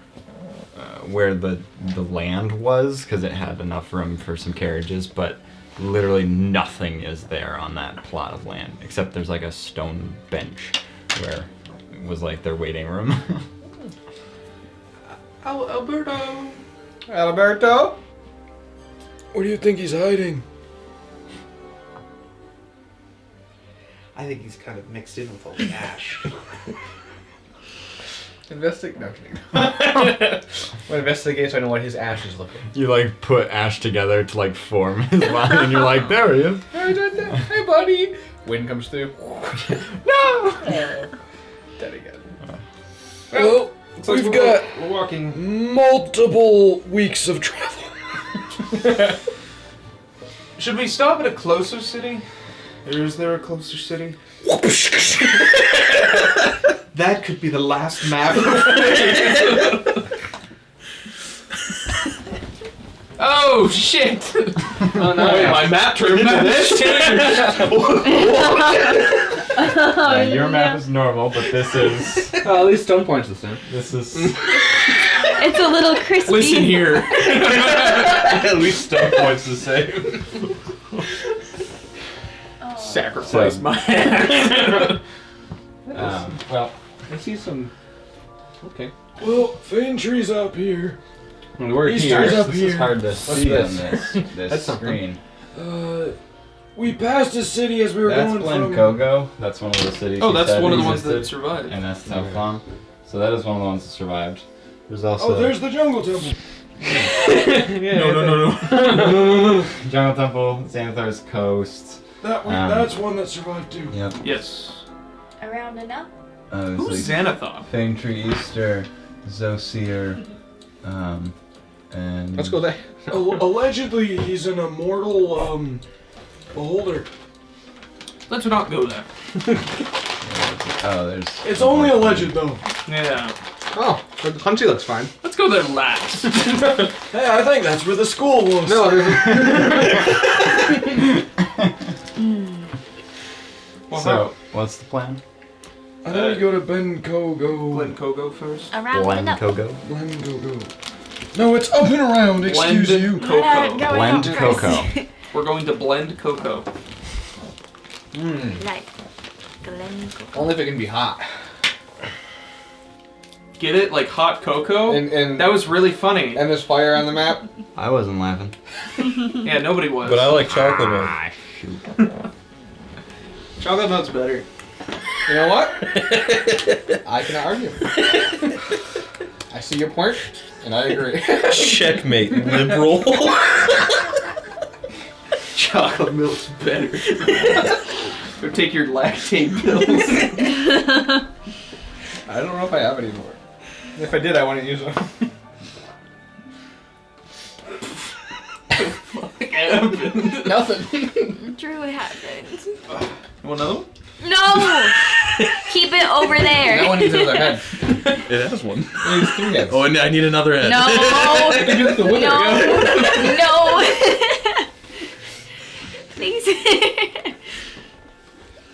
the land was because it had enough room for some carriages, but literally nothing is there on that plot of land except there's like a stone bench where it was like their waiting room. Alberto. Alberto? Where do you think he's hiding? I think he's kind of mixed in with all the ash. Investigate. No, I'm kidding. When investigate, so I know what his ash is looking. You like put ash together to like form his line, and you're like, there he is. Hey, buddy. Wind comes through. No. Dead again. Well, we've got We're walking. multiple weeks of travel. Should we stop at a closer city? Or is there a closer city? That could be the last map. Oh shit! Oh no, my map turned into this. Your map is normal, but this is Well, at least stone point's the same. this is. It's a little crispy. Listen here. At least stone point's the same. Sacrifice So- my ass. Well, I see some. Okay. Well, Fane Tree's up here. We're Easter's up this here. is hard to see this? on this That's something. screen. We passed a city as we were That's going Glen from. Kogo. That's one of the cities. Oh, you that's said one of the ones that existed, survived. and that's Telflamm. So that is one of the ones that survived. There's also Oh, there's the jungle temple. No. Jungle Temple, Xanathar's Coast. That's one that survived too. Yep. Yes. Around enough? Who's Xanathar? Fame Tree Easter, Zosir, and Let's go there. Allegedly, he's an immortal beholder. Let's not go there. Oh, there's. It's only alleged though. Yeah. Oh, but Hunchy looks fine. Let's go there last. Hey, I think that's where the school was. No, So, what's the plan? I think we go to Ben Kogo. Glen Kogo first. Around Blend enough. Cocoa. Glen Kogo. No, it's up and around. Excuse Blend you. Cocoa. Blend Cocoa. We're going to blend cocoa. Like Glen Coco. only if it can be hot. Get it? Like hot cocoa? And That was really funny. and there's fire on the map. I wasn't laughing. Yeah, nobody was. But I like chocolate milk. Ah, shoot. Chocolate milk's better. You know what? I can argue. I see your point, and I agree. Checkmate, liberal. Chocolate milk's better. Go take your lactate pills. I don't know if I have any more. If I did, I wouldn't use them. Nothing. Drew happened. You want another one? No! Keep it over That there. one needs another head. It has one. It needs 3 heads. Oh, and I need another head. No! Just the winner. No! Please.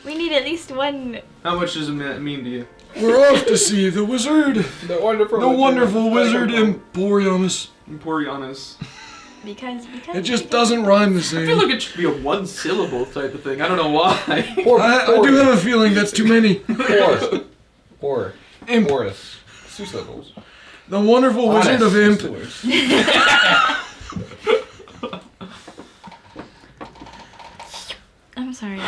We need at least one. How much does it mean to you? We're off to see the wizard. The wonderful, The wonderful wizard Emporiumus. Emporianus. Because It just doesn't rhyme the I feel same. like it should be a one syllable type of thing. I don't know why. I do have a feeling that's too many. Or. Imp. Boris. 2 syllables. The wonderful wizard of Imp. I'm sorry.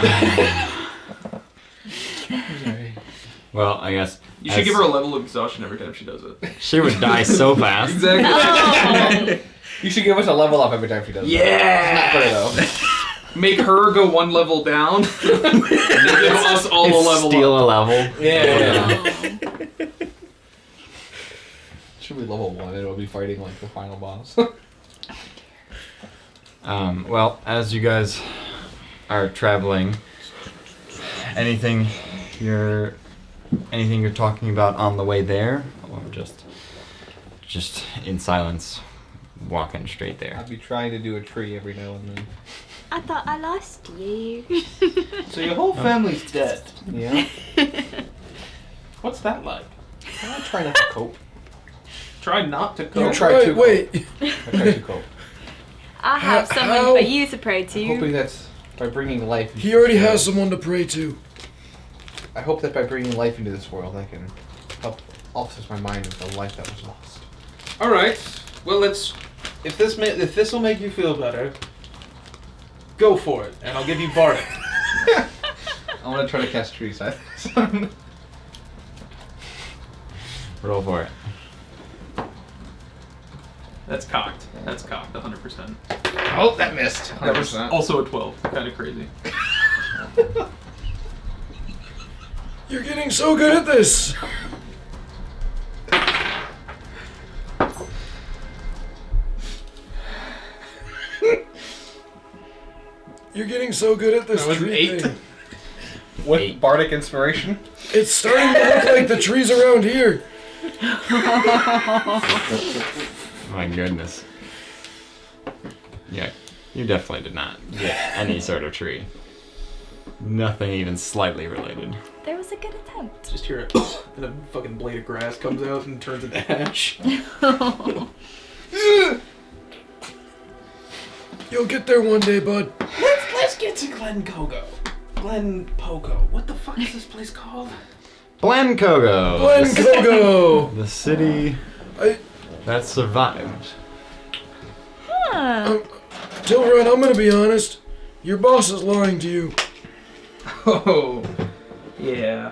Well, I guess You should give her a level of exhaustion every time she does it. she would die so fast. Exactly. Oh. You should give us a level up every time she does that. Yeah! It's not fair, Make her go one level down. Give us all a level Steal up. a level. though. Yeah. Should be level 1 and it'll be fighting like the final boss. Well, as you guys are traveling, anything you're talking about on the way there, or just in silence, walking straight there? I'd be trying to do a tree every now and then. I thought I lost you. So your whole family's dead. Yeah. What's that like? I try not to cope. Try not to You cope. try to Wait. I try to cope. I have How- someone how- for you to pray I'm hoping to. that's by bringing life. Into He already this world. has someone to pray to. I hope that by bringing life into this world, I can help offset my mind with the life that was lost. All right. Well, let's. If this will make you feel better, go for it, and I'll give you bardic. I want to try to cast tree side. Roll for it. That's cocked. That's cocked. 100%. Oh, that missed. That was 100%. also a 12. Kind of crazy. You're getting so good at this. You're getting so good at this That was an tree 8. thing. With bardic inspiration. It's starting to look like the trees around here. My goodness. Yeah, you definitely did not get any sort of tree. Nothing even slightly related. There was a good attempt. Just hear it, and a fucking blade of grass comes out and turns into ash. You'll get there one day, bud. Let's get to Glen Pogo. What the fuck is this place called? Blancogo! Glen Kogo. The city I, that survived. Huh. Tilrun, I'm gonna be honest. Your boss is lying to you. Oh, yeah.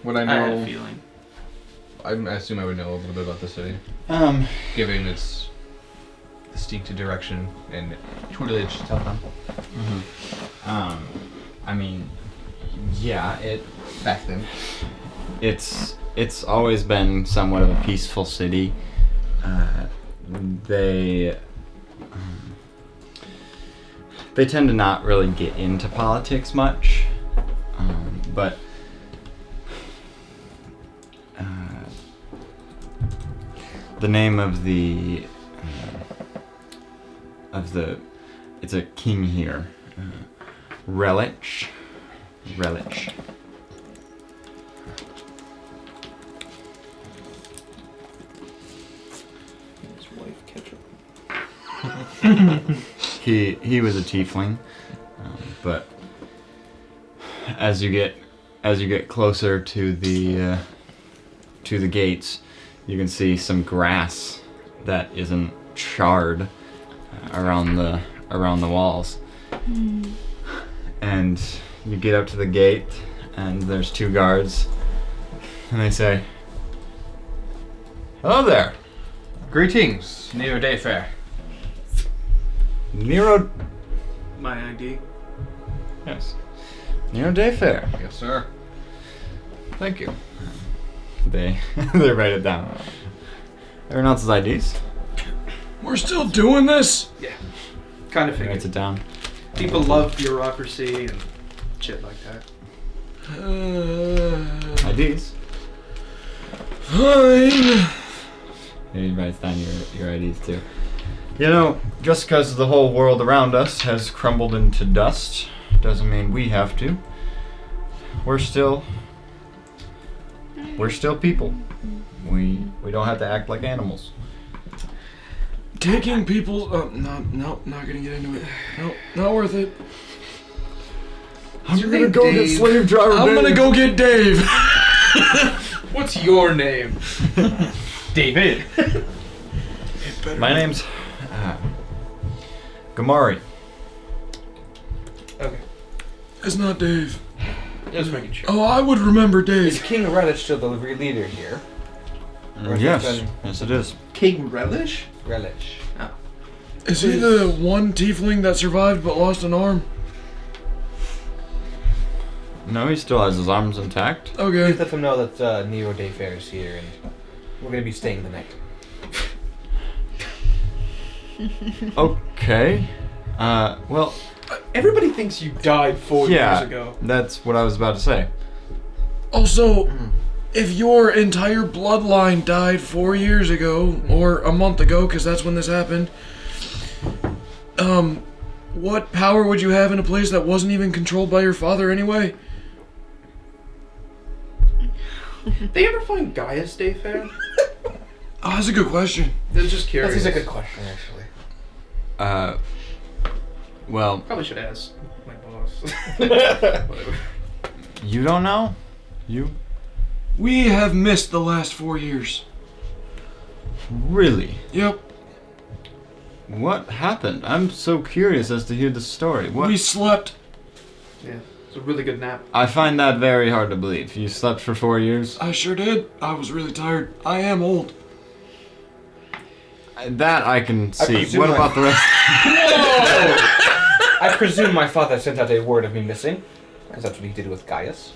Would I I had a know? feeling. I assume I would know a little bit about the city, Um, given its distinct direction and tutelage to Telflamm. I mean, yeah, Back then. it's always been somewhat of a peaceful city. They tend to not really get into politics much, but the name of the it's a king here, Relich. His wife ketchup. He was a tiefling, but as you get closer to the gates, you can see some grass that isn't charred around the walls. And you get up to the gate, and there's 2 guards, and they say, "Hello there, Greetings, Neo Day Fair. Nero." My ID. Yes, Nero Dayfair. Yes, sir. Thank you. They they write it down. Everyone else's IDs. We're still doing this? Kind of Writes figured. it down. People love bureaucracy and shit like that. IDs. Fine. He writes down your IDs too. You know, just because the whole world around us has crumbled into dust, doesn't mean we have to. We're still people. We don't have to act like animals. Taking people's... not gonna get into it. No, not worth it. You're gonna go get slave driver. I'm gonna go get Dave. What's your name? David. My name's Gamari. Okay. It's not Dave. Just making sure. Oh, I would remember Is Dave. King Redditch still the leader here? Or is Yes, it yes it is. King Relish? Relish? Is he the one tiefling that survived but lost an arm? No, he still has his arms intact. Okay. Please let them know that Nero Dayfair is here and we're going to be staying the night. Okay. Well, Everybody thinks you died 4 yeah, years ago. that's what I was about to say. Also, if your entire bloodline died 4 years ago, or a month ago, because that's when this happened, what power would you have in a place that wasn't even controlled by your father anyway? They ever find Gaius Dayfair? Oh, that's a good question. They're just curious. That is a good question, actually. Well, Probably should ask my boss. Whatever. you don't know? You We have missed the last 4 years. really? Yep. What happened? I'm so curious as to hear the story. What? We slept. Yeah, it's a really good nap. I find that very hard to believe. You slept for 4 years? I sure did. I was really tired. I am old. That I can see. presume What I- about the rest? I presume my father sent out a word of me missing, because that's what he did with Gaius.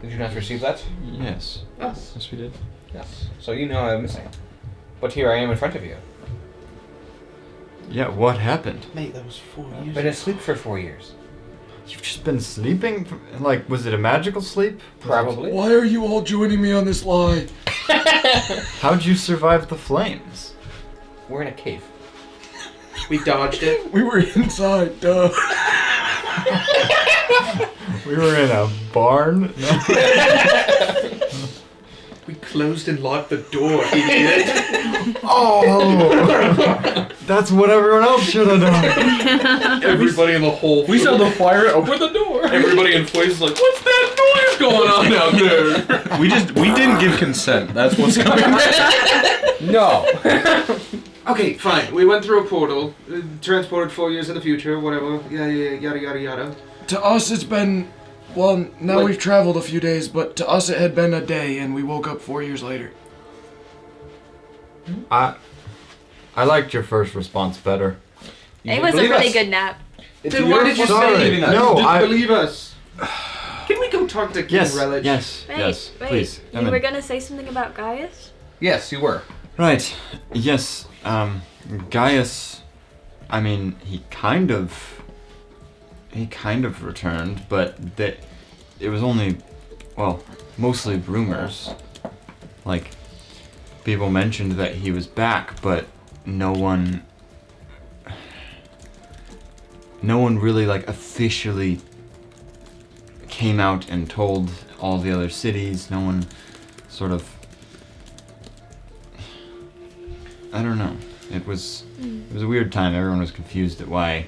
Did you not receive that? Yes. Yes. Yes, we did. Yes. So you know I'm missing. But here I am in front of you. Yeah, what happened? Mate, that was 4 I've years been asleep for 4 years. You've just been sleeping? Like, was it a magical sleep? Probably. Why are you all joining me on this lie? How'd you survive the flames? We're in a cave. We dodged it. We were inside, duh. We were in a barn? We closed and locked the door, idiot. Oh! That's what everyone else should have done. Everybody in the whole. We saw the fire, open the door. Everybody in place is like, what's that noise going on out there? We didn't give consent. That's what's coming. No! Okay, fine. We went through a portal, transported 4 years in the future, whatever. Yeah, yada yada yada. To us, it's been. Well, now Like- we've traveled a few days, but to us, it had been a day, and we woke up 4 years later. I liked your first response better. It was a really good nap. Then why did you Sorry. say No, didn't I- believe us? Can we go talk to King Yes, Relish? yes, Wait, yes. wait. Please, You come were in. gonna say something about Gaius? Yes, you were. Right. Yes. Gaius. I mean, he kind of returned, but it was only, well, mostly rumors. Like, people mentioned that he was back, but no one really like officially came out and told all the other cities. No one sort of. I don't know. It was a weird time. Everyone was confused at why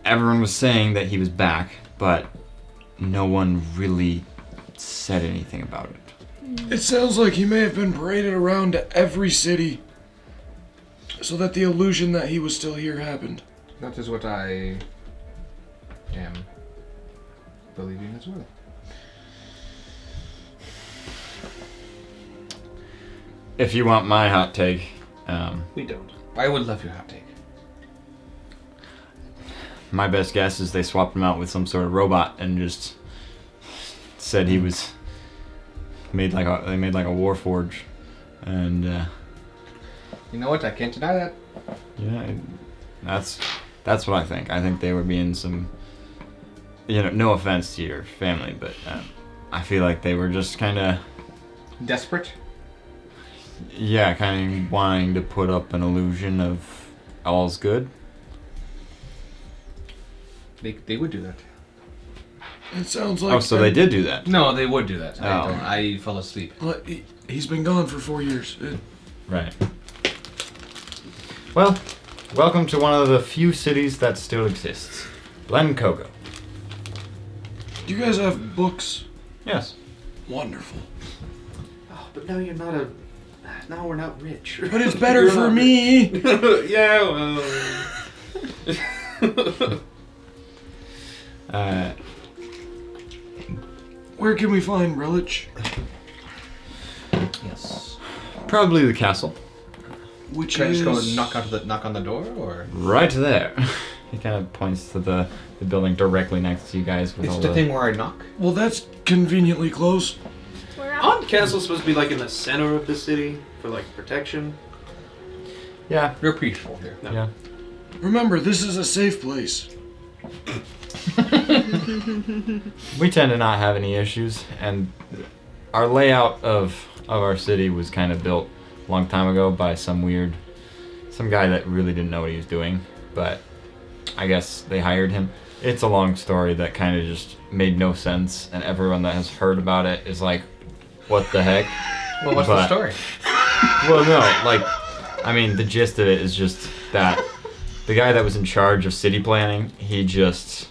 everyone was saying that he was back, but no one really said anything about it. It sounds like he may have been paraded around to every city, so that the illusion that he was still here happened. That is what I am believing as well. If you want my hot take, We don't. I would love your hot take. my best guess is they swapped him out with some sort of robot and just said he was made like a warforge, and You know what? I can't deny that. yeah, that's what I think. I think they were being some, no offense to your family, but I feel like they were just kind of, Desperate? yeah, kind of wanting to put up an illusion of all's good. They would do that. It sounds like. Oh, so they did do that. No, they would do that. Oh. I fell asleep. Like, he's been gone for 4 years. Right. Well, welcome to one of the few cities that still exists, Glencogo. Do you guys have books? Yes. Wonderful. Oh, but now you're not a. Now we're not rich. But it's better for me. Yeah, well. Where can we find Relish? Yes. Probably the castle. Which Can I just go is... and knock on the door, or? Right there. He kind of points to the building directly next to you guys with It's all the thing where I knock. Well, that's conveniently close. We're up. Aren't castles supposed to be like in the center of the city for like protection? Yeah. You're peaceful here. No. Yeah. Remember, this is a safe place. We tend to not have any issues, and our layout of our city was kind of built a long time ago by some guy that really didn't know what he was doing, but I guess they hired him. It's a long story that kind of just made no sense, and everyone that has heard about it is like, what the heck? Well, what's the But- story? Well, no, like, I mean, the gist of it is just that the guy that was in charge of city planning, he just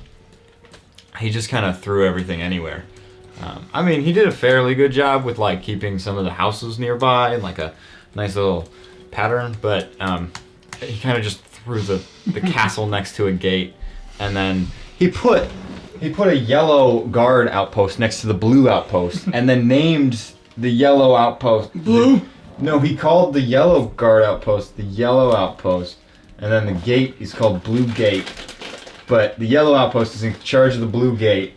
kind of threw everything anywhere. I mean, he did a fairly good job with like keeping some of the houses nearby and like a nice little pattern, but he kind of just threw the castle next to a gate, and then he put a yellow guard outpost next to the blue outpost, and then named the yellow outpost Blue? No, he called the yellow guard outpost the yellow outpost, and then the gate is called Blue Gate. But the yellow outpost is in charge of the blue gate.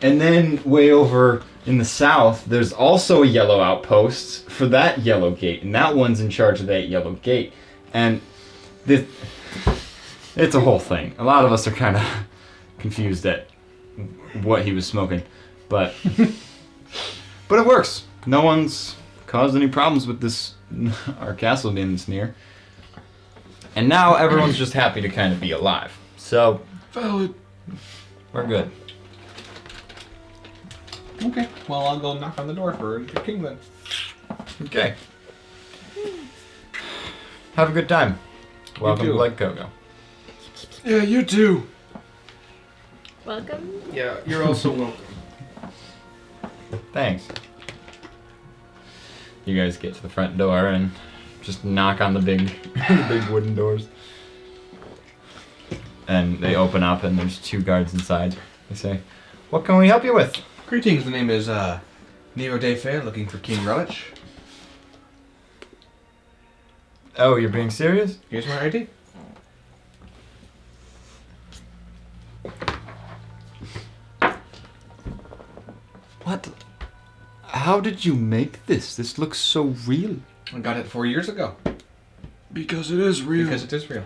And then way over in the south, there's also a yellow outpost for that yellow gate, and that one's in charge of that yellow gate. And it's a whole thing. A lot of us are kind of confused at what he was smoking, but it works. No one's caused any problems with this our castle being this near. And now everyone's just happy to kind of be alive. So Valid. we're good. Okay. Well, I'll go knock on the door for the king then. Okay. Have a good time. Welcome to too. Lake Coco. Yeah, you too. Welcome. Yeah, you're also welcome. Thanks. You guys get to the front door and just knock on the big, the big wooden doors. And they open up and there's two guards inside. They say, "What can we help you with?" Greetings. The name is Nero Day Fair, looking for King Relish. Oh, you're being serious? Here's my ID. What? How did you make this? This looks so real. I got it 4 years ago. Because it is real. Because it is real.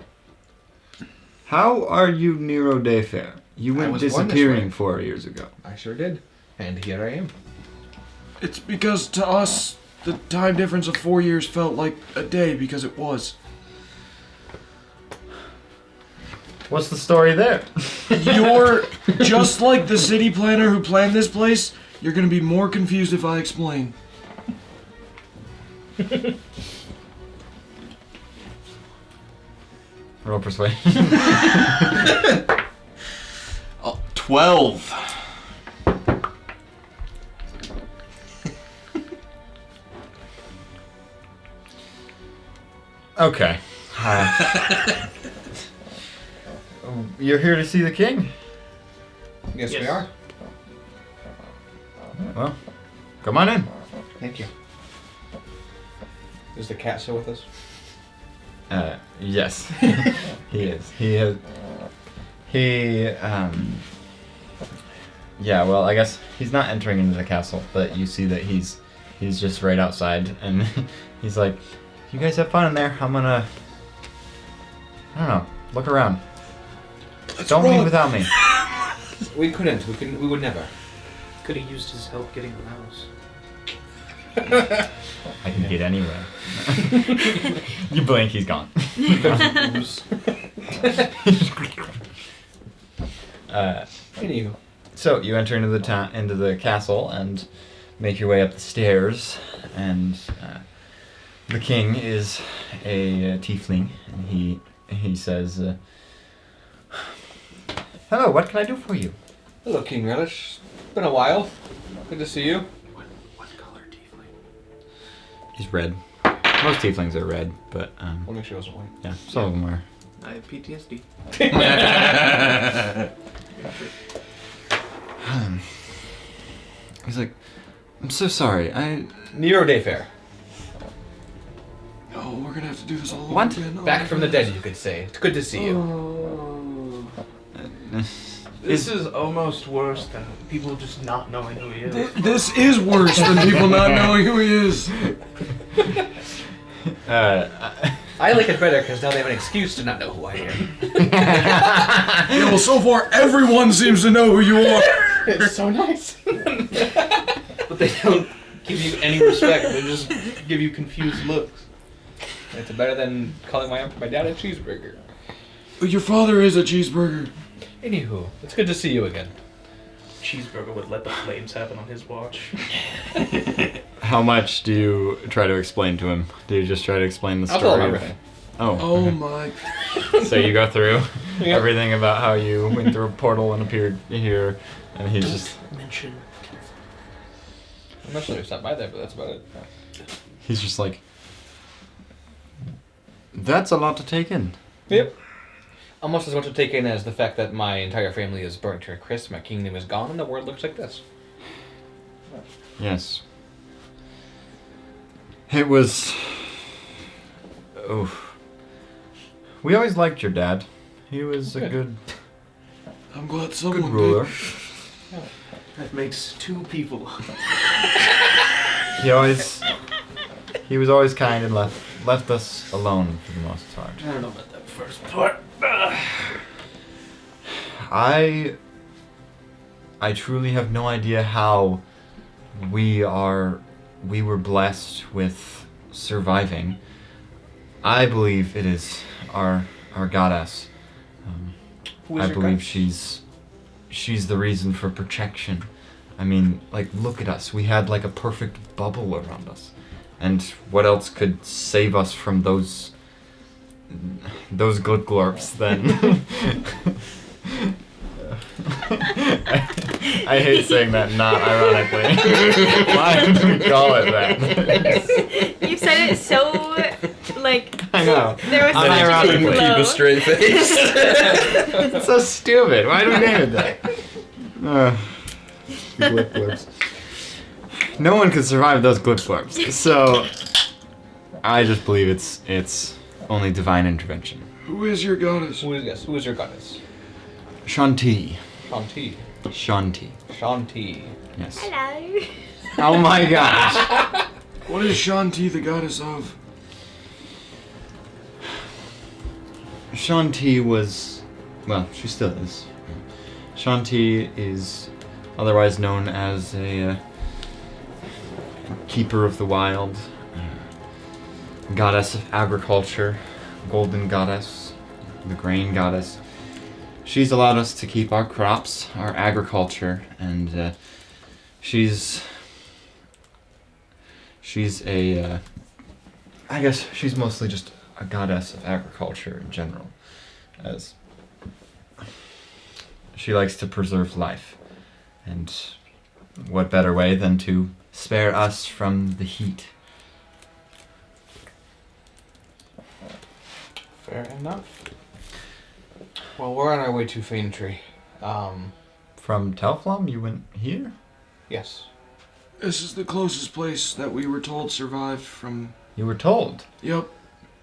How are you Nero Day Fair? You I went was born this disappearing way. 4 years ago. I sure did. And here I am. It's because to us, the time difference of 4 years felt like a day because it was. What's the story there? You're just like the city planner who planned this place. You're gonna be more confused if I explain. Roll persuasion. 12. Okay. You're here to see the king? Yes, we Yes. are. Well, come on in. Thank you. Is the cat still with us? Yes. He is. Yeah, well, I guess he's not entering into the castle, but you see that he's just right outside, and he's like, "You guys have fun in there. I'm gonna, I don't know, look around. Don't leave without me." We couldn't. We would never. Could have used his help getting a mouse. I can get anywhere. You blink, he's gone. Anywho. So you enter into the castle and make your way up the stairs, and the king is a tiefling, and he says, "Hello, what can I do for you?" Hello, King Relish. Been a while. Good to see you. What color tiefling? He's red. Most tieflings are red, but We'll make sure it wasn't white. yeah, some of them are. I have PTSD. He's like, "I'm so sorry. Nero Day Fair. gonna have to do this all What? over again. Oh Back my from the goodness. dead, you could say. It's good to see you. This is almost worse than people just not knowing who he is. This is worse than people not knowing who he is. I like it better because now they have an excuse to not know who I am. Yeah, well, so far everyone seems to know who you are. It's so nice. But they don't give you any respect. They just give you confused looks. It's better than calling my dad a cheeseburger. Your father is a cheeseburger. Anywho, it's good to see you again. Cheeseburger would let the flames happen on his watch. How much do you try to explain to him? Do you just try to explain the I'll story? tell him everything. Oh. Oh okay. my. So you go through Yep. everything about how you went through a portal and appeared here, and he's just Mention. I'm not sure they stopped by there, but that's about it. he's just like, that's a lot to take in. Yep. Almost as much to take in as the fact that my entire family is burnt to a crisp, my kingdom is gone, and the world looks like this. Yes. It was. Oh. We always liked your dad. He was a Good. good I'm glad someone ruler. That makes two people. He was always kind and left us alone for the most part. I don't know about that first part. I truly have no idea how we were blessed with surviving. I believe it is our goddess. Who is I your believe goddess? she's the reason for protection. I mean, like, look at us. We had like a perfect bubble around us. And what else could save us from those glorps then? I hate saying that not ironically. Why would we call it that? You said it so, like, I know. there was such a Unironically. big Keep flow. straight face. It's so stupid. Why do we name it that? Glip glorps. No one could survive those glip glorps. So I just believe it's only divine intervention. Who is your goddess? Who is your goddess? Shanti. Shanti. Shanti. Shanti. Yes. Hello. Oh my gosh. What is Shanti the goddess of? Shanti was, well, she still is. Shanti is otherwise known as a keeper of the wild, goddess of agriculture, golden goddess, the grain goddess. She's allowed us to keep our crops, our agriculture, and she's a, I guess she's mostly just a goddess of agriculture in general, as she likes to preserve life. And what better way than to spare us from the heat? Fair enough. Well, we're on our way to Faintree. From Telflamm, you went here? Yes. This is the closest place that we were told survived from. You were told. Yep,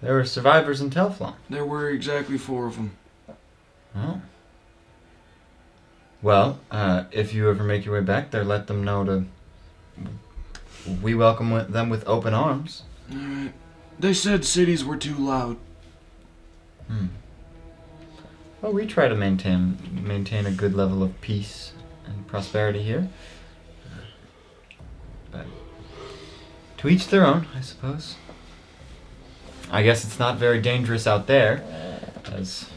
There were survivors in Telflamm. there were exactly 4 of them. Oh. Well, if you ever make your way back there, let them know to... We welcome them with open arms. Alright. They said cities were too loud. Well, we try to maintain a good level of peace and prosperity here. But to each their own, I suppose. I guess it's not very dangerous out there, as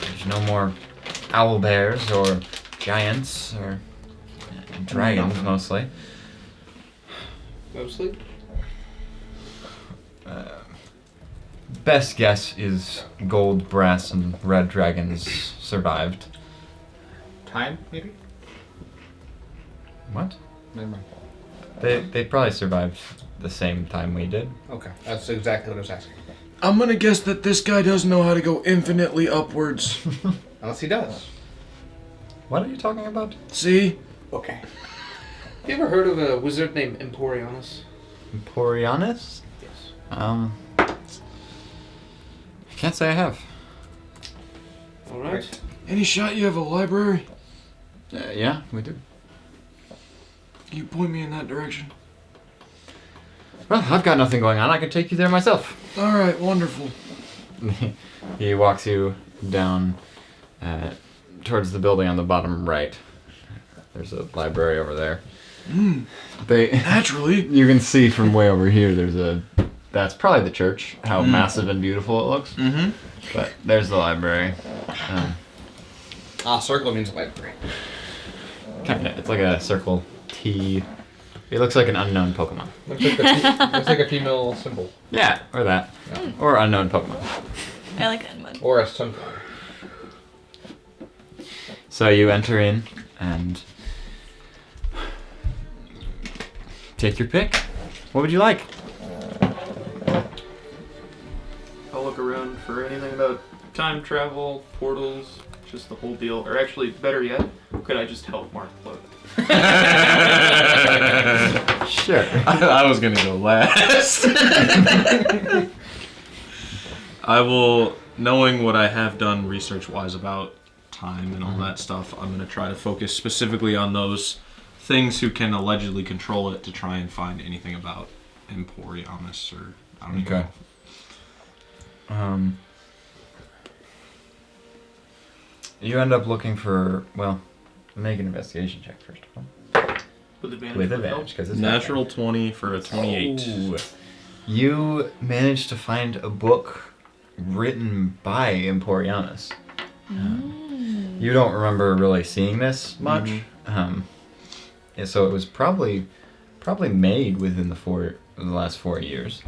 there's no more owl bears or giants or dragons, mostly. Mostly? Best guess is gold, brass, and red dragons survived. Time, maybe? What? Never mind. They probably survived the same time we did. Okay, that's exactly what I was asking. I'm gonna guess that this guy doesn't know how to go infinitely upwards. Unless he does. What are you talking about? See? Okay. Have you ever heard of a wizard named Emporianus? Emporianus? Yes. Can't say I have. All right. Any shot you have a library? Yeah, we do. Can you point me in that direction? Well, I've got nothing going on. I can take you there myself. All right, wonderful. He walks you down towards the building on the bottom right. There's a library over there. Naturally. You can see from way over here. That's probably the church. How massive and beautiful it looks. Mm-hmm. But there's the library. Circle means library. Kinda. It's like a circle T. It looks like an unknown Pokemon. Looks like a female symbol. Yeah, or that. Or unknown Pokemon. I like that one. Or a sunflower. So you enter in and take your pick. What would you like? I'll look around for anything about time travel, portals, just the whole deal. Or actually, better yet, could I just help Mark float? Sure. I was gonna go last. I will, knowing what I have done research-wise about time and all that stuff, I'm gonna try to focus specifically on those things who can allegedly control it to try and find anything about Emporiamus or I don't even know. You end up looking for, well, make an investigation check first of all. With advantage. With for advantage, because it's Natural 20 for a 28. Ooh. You managed to find a book written by Emporianus. You don't remember really seeing this much. And so it was probably made within the last 4 years.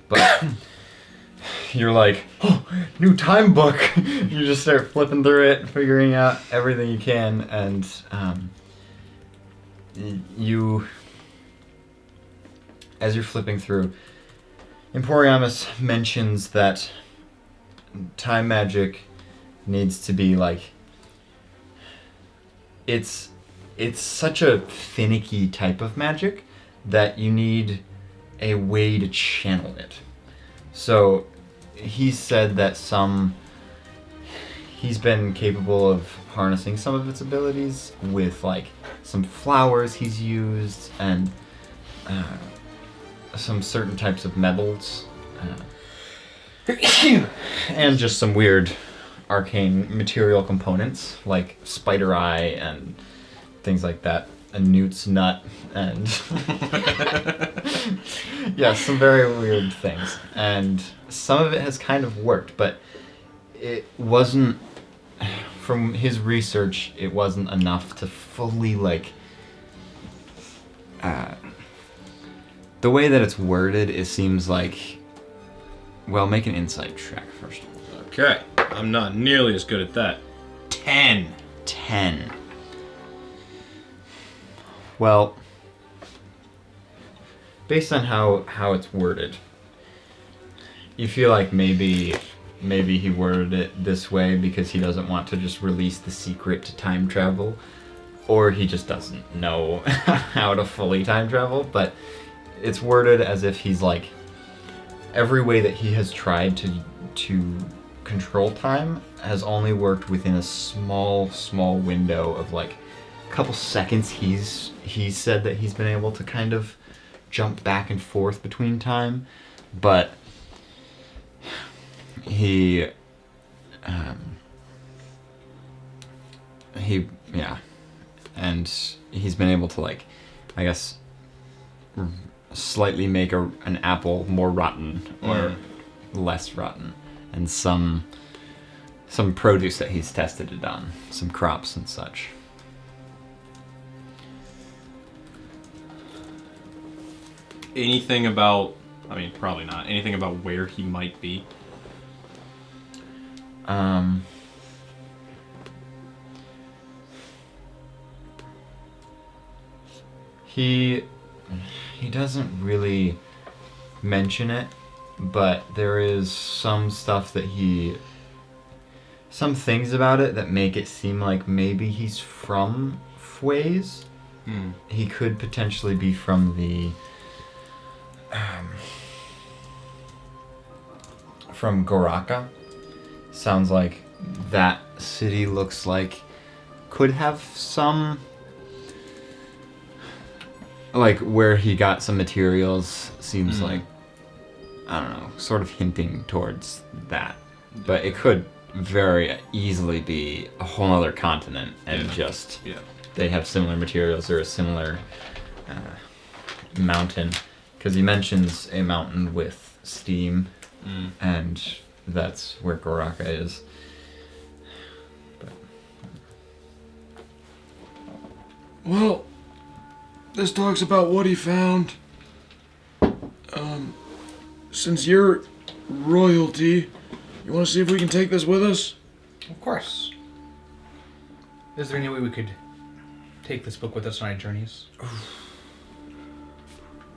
But you're like, oh, new time book. You just start flipping through it, figuring out everything you can, and as you're flipping through, Emporiamus mentions that time magic needs to be like, it's such a finicky type of magic that you need a way to channel it. So he said that he's been capable of harnessing some of its abilities with like some flowers he's used and some certain types of metals and just some weird arcane material components like spider eye and things like that, a newt's nut, and yeah, some very weird things. And some of it has kind of worked, but it wasn't, from his research, it wasn't enough to fully like, the way that it's worded, it seems like, well, make an insight check first. Okay, I'm not nearly as good at that. 10. 10. Well, based on how it's worded, you feel like maybe he worded it this way because he doesn't want to just release the secret to time travel, or he just doesn't know how to fully time travel, but it's worded as if he's like, every way that he has tried to control time has only worked within a small window of like a couple seconds. He's said that he's been able to kind of jump back and forth between time, but he and he's been able to, like, I guess, slightly make an apple more rotten or less rotten, and some produce that he's tested it on, some crops and such. Anything about, I mean, probably not, anything about where he might be? He doesn't really mention it, but there is some stuff that some things about it that make it seem like maybe he's from Fways. He could potentially be from the from Goraka. Sounds like that city looks like could have some, like where he got some materials seems like, I don't know, sort of hinting towards that. But it could very easily be a whole other continent and just they have similar materials or a similar mountain. Because he mentions a mountain with steam, and that's where Goraka is. But. Well, this talks about what he found. Since you're royalty, you want to see if we can take this with us? Of course. Is there any way we could take this book with us on our journeys?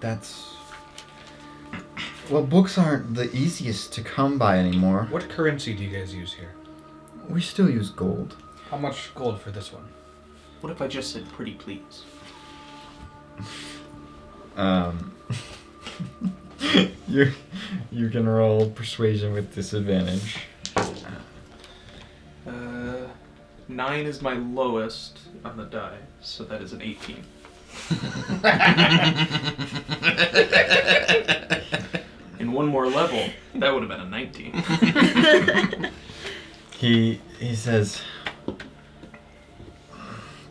That's... Well, books aren't the easiest to come by anymore. What currency do you guys use here? We still use gold. How much gold for this one? What if I just said pretty please? You can roll persuasion with disadvantage. 9 is my lowest on the die, so that is an 18. In one more level, that would have been a 19. He says,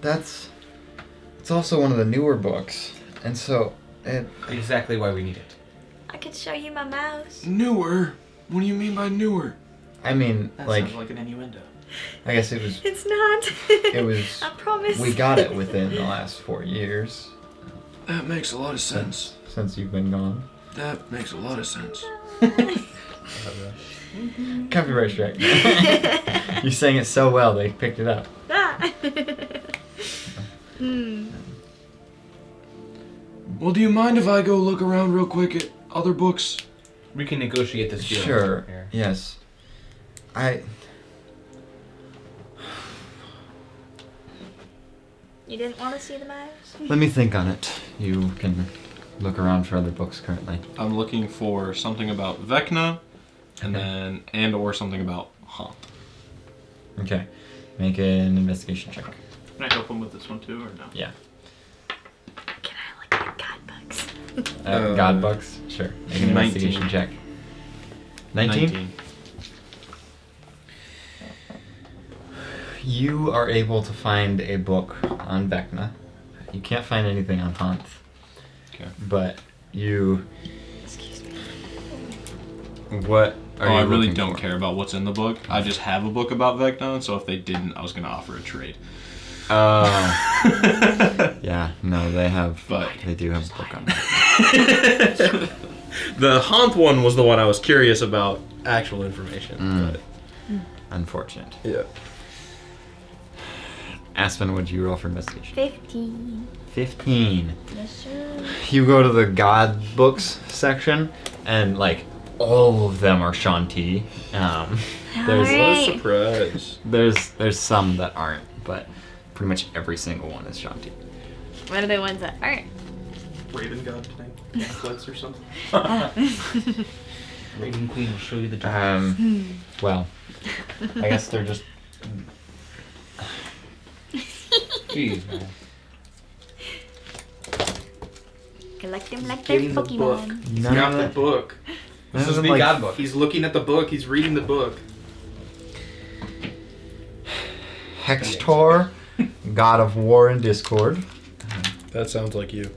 it's also one of the newer books, and so it... Exactly why we need it. I could show you my mouse. Newer? What do you mean by newer? I mean, That like, sounds like an innuendo. I guess it was... It's not. It was... I promise. We got it within the last 4 years. That makes a lot of sense. Since you've been gone. That makes a lot of sense. Copyright strike. You sang it so well, they picked it up. Ah. Well, do you mind if I go look around real quick at other books? We can negotiate this deal. Sure. Here. Yes. You didn't want to see the mouse? Let me think on it. You can look around for other books currently. I'm looking for something about Vecna, and or something about Haunt. Okay. Make an investigation check. Can I help him with this one too, or no? Yeah. Can I look at guidebooks? God books? Sure. Make an 19. investigation check. 19? You are able to find a book on Vecna. You can't find anything on Haunt. Okay. But you... Excuse me. What are you I really looking don't for? care about what's in the book. I just have a book about Vecna, so if they didn't, I was going to offer a trade. Yeah, no, they have... But- They do have a book on that. The Haunt one was the one I was curious about actual information. But Unfortunate. yeah. Aspen, what'd you roll for investigation? 15. 15. Yes, sir. You go to the God books section, and like all of them are Shanti. There's Alright. Surprise. there's some that aren't, but pretty much every single one is Shanti. What are the ones that aren't? Raven God pamphlets or something. Raven Queen will show you the door. Well, I guess they're just Jeez, man. Collect them like they're Getting the book. Pokemon. He's None got of the it. book. This is the God book. He's looking at the book. He's reading the book. Hextor, God of War and Discord. That sounds like you.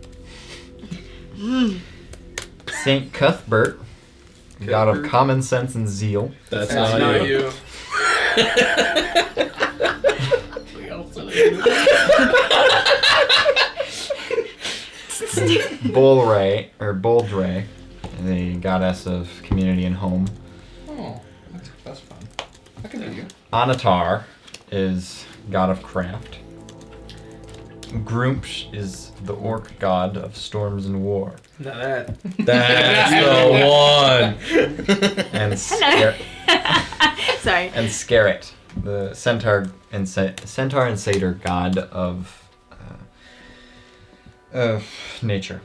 Saint Cuthbert, God of Cuthbert. Common Sense and Zeal. That's That's not you. Bolray, or Boldray, the goddess of community and home. Oh, that's fun. I can do you. Anatar is god of craft. Grumpsh is the orc god of storms and war. Not that. That's the one. And Hello. Sorry. and Scarret, the centaur and satyr god of nature.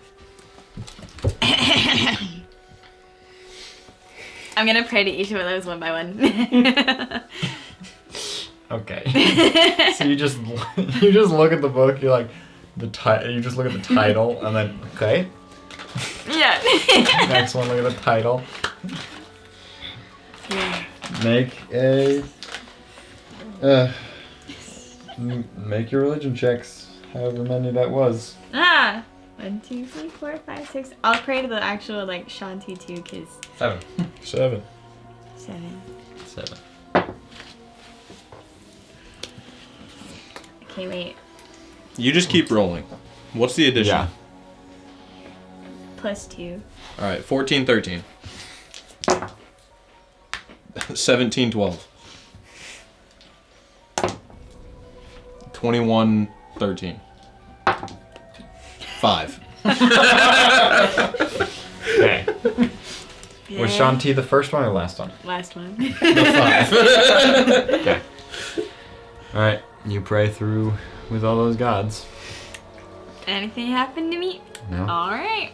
I'm gonna pray to each of those one by one. Okay. So you just look at the book. You're like you just look at the title and then okay. Yeah. Next one. Look at the title. Yeah. Make a. Make your religion checks. However many that was. 1, 2, 3, 4, 5, 6. I'll pray to the actual like Shanti too, cause 7. 7. 7. 7. Okay, wait. You just keep rolling. What's the addition? Yeah. +2. All right, 14, 13. 17, 12. 21, 13. 5. Okay. Was Shanti the first one or last one? Last one. Okay. All right. You pray through with all those gods. Anything happened to me? No. All right.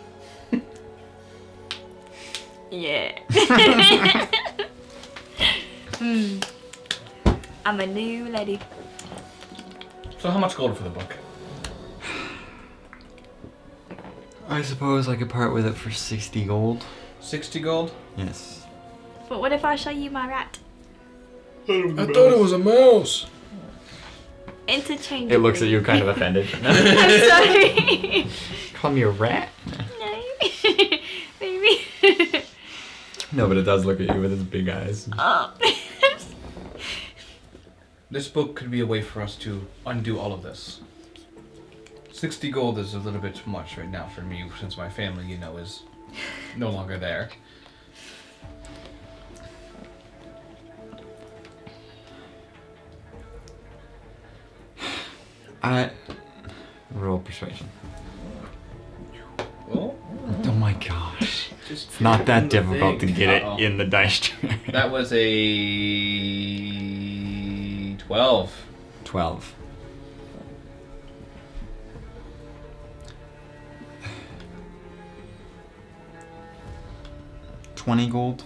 Yeah. I'm a new lady. So how much gold for the book? I suppose I could part with it for 60 gold. 60 gold? Yes. But what if I show you my rat? I thought it was a mouse. Interchangeable. It looks at you kind of offended. I'm sorry. Call me a rat? No. Maybe. No, but it does look at you with its big eyes. Oh. This book could be a way for us to undo all of this. 60 gold is a little bit too much right now for me, since my family, you know, is no longer there. Roll persuasion. Well, Oh my gosh. just It's not that the difficult to thing. get Uh-oh. it in the dice tray. That was a 12. 12. $20 gold.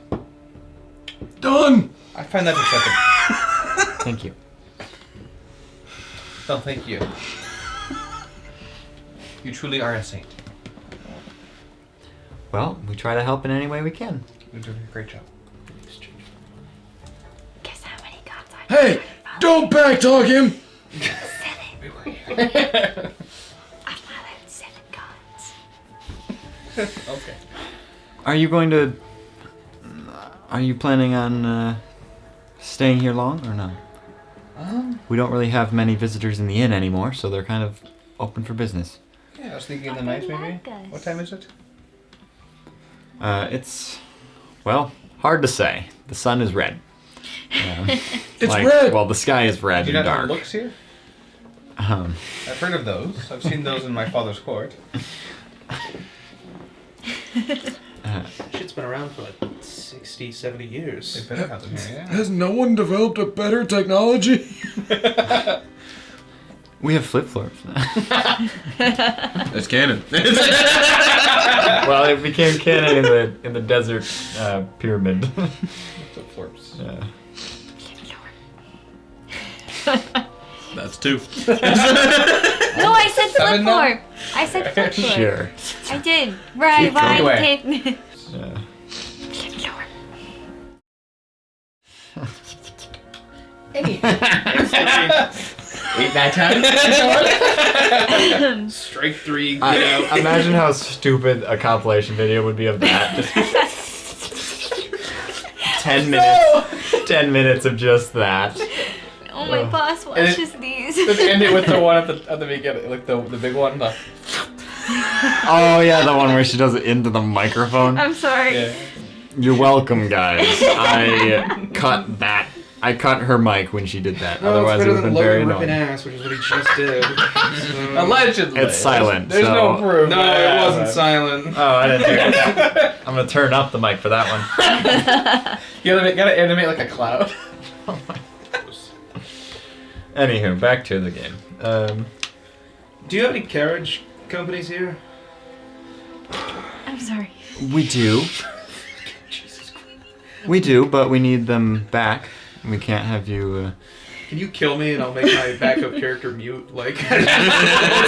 Done. I find that acceptable. Thank you. No, thank you. You truly are a saint. Well, we try to help in any way we can. You're doing a great job. Guess how many gods I Hey, don't backtalk him. 7. We were here. I followed 7 gods. Okay. Are you going to... Are you planning on staying here long or no? We don't really have many visitors in the inn anymore, so they're kind of open for business. Yeah, I was thinking in the night maybe. like us. What time is it? It's, well, hard to say. The sun is red. It's red. Well, the sky is red Do you and not know dark. looks here? Um, I've heard of those. I've seen those in my father's court. Shit's been around for like 60, 70 years. They've been out here, yeah. Has no one developed a better technology? we have flip-flops now. It's canon. Well, it became canon in the desert pyramid. Flip-flops. Yeah. That's 2. No, I said flip 7 now? floor. I said flip floor. Sure. I did. Right, going away. tape. Yeah. Flip floor. Eight, 9 times? Strike 3, get out. Imagine how stupid a compilation video would be of that. Just 10 minutes. 10 minutes of just that. Oh, my boss And it- watches these. Just end it with the one at the beginning, like the big one. The, Oh yeah, the one where she does it into the microphone. I'm sorry. yeah. You're welcome, guys. I cut that. I cut her mic when she did that. No, Otherwise, it's it better would have than been very Logan ripping annoying. ass, which is what he just did. Allegedly. It's silent, There's so- no proof. No, Yeah, it wasn't but- silent. Oh, I didn't do that. I'm gonna turn up the mic for that one. You gotta animate like a cloud. Anywho, back to the game. Do you have any carriage companies here? I'm sorry. We do. We do, but we need them back. We can't have you. Can you kill me and I'll make my backup character mute? Like, what's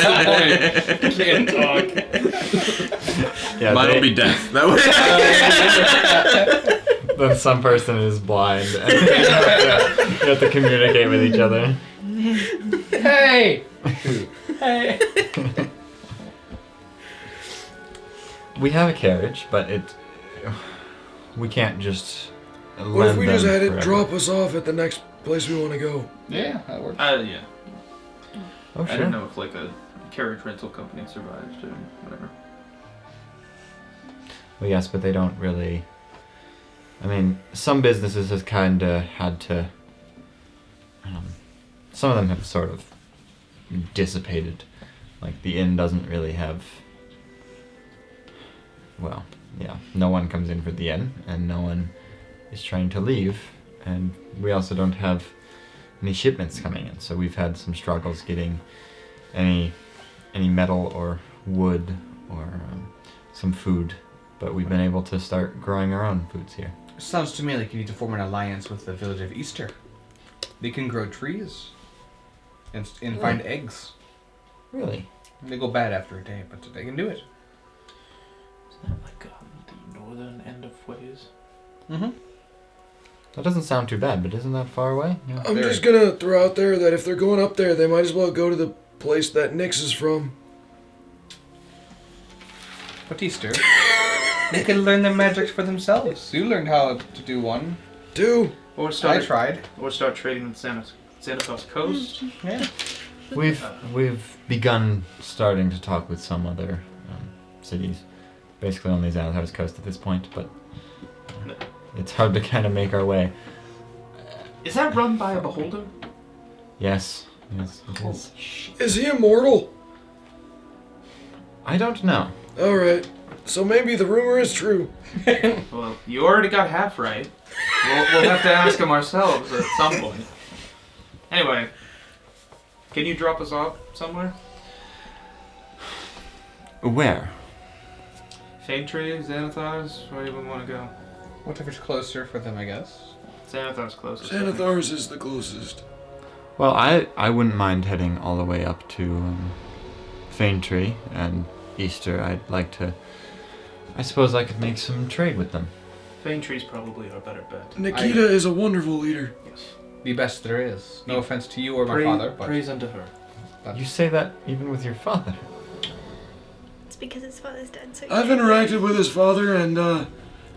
the point? Can't talk. Yeah, Mine'll be death. That way. Then some person is blind, and you have to communicate with each other. Hey! Hey! We have a carriage, but we can't just. What if we just had it forever. drop us off at the next place we want to go? Yeah, that works. Yeah. Oh, I sure. didn't know if like a carriage rental company survived or whatever. Well, yes, but they don't really. I mean, some businesses have kind of had to. Some of them have sort of dissipated. Like the inn doesn't really have. Well, yeah, no one comes in for the inn, and no one is trying to leave, and we also don't have any shipments coming in, so we've had some struggles getting any metal or wood or some food, but we've been able to start growing our own foods here. Sounds to me like you need to form an alliance with the village of Easter. They can grow trees and find eggs. Really? They go bad after a day, but they can do it. Isn't that like the northern end of Ways? Mm-hmm. That doesn't sound too bad, but isn't that far away? Yeah. I'm just gonna throw out there that if they're going up there, they might as well go to the place that Nyx is from. But Easter, they can learn their magics for themselves. You learned how to do one. Or I start tried. Or start trading with Xanathos Coast. Yeah. We've begun starting to talk with some other cities, basically on the Xanathars coast at this point, but it's hard to kind of make our way. Is that run by a beholder? Yes, it is. Is he immortal? I don't know. Alright, so maybe the rumor is true. Well, you already got half right. We'll have to ask him ourselves at some point. Anyway, can you drop us off somewhere? Where? Fame Tree, Xanathars, where do you want to go? Whatever's closer for them, I guess. Xanathar's closest. Xanathars is the closest. Well, I wouldn't mind heading all the way up to Fane Tree and Easter. I'd like to. I suppose I could make some trade with them. Fame Tree's probably our better bet. Nikita is a wonderful leader. Yes. The best there is. No offense to you or my father, but Praise unto her. You say that even with your father. It's because his father's dead, so I've interacted with his father, and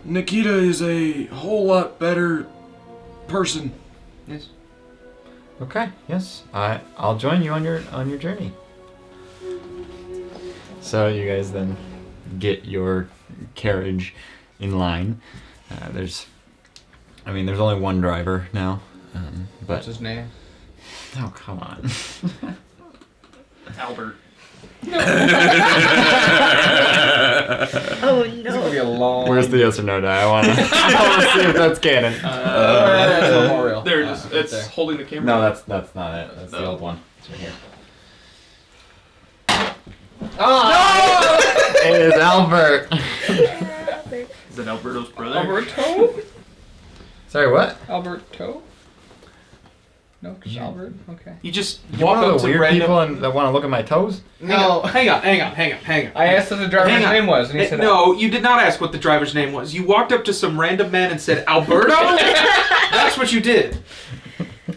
Nikita is a whole lot better person. yes. Okay. Yes. I'll join you on your journey. So you guys then get your carriage in line. There's only one driver now, but What's his name? oh come on. Albert. Oh This is gonna be no. a long. Where's the yes or no die? I wanna see if that's canon. That's memorial. There it is. Right It's there. holding the camera. No, that's not it. That's the No. old one. It's right here. Oh! It is Albert. Is it Alberto's brother? Alberto? Sorry, what? Alberto? No, just Yeah. Albert? Okay. You just You walk one of up the to weird random... people that want to look at my toes? No. Hang on. I asked what the driver's Hang on. name was, and he said, No, you did not ask what the driver's name was. You walked up to some random man and said, Alberto? That's what you did.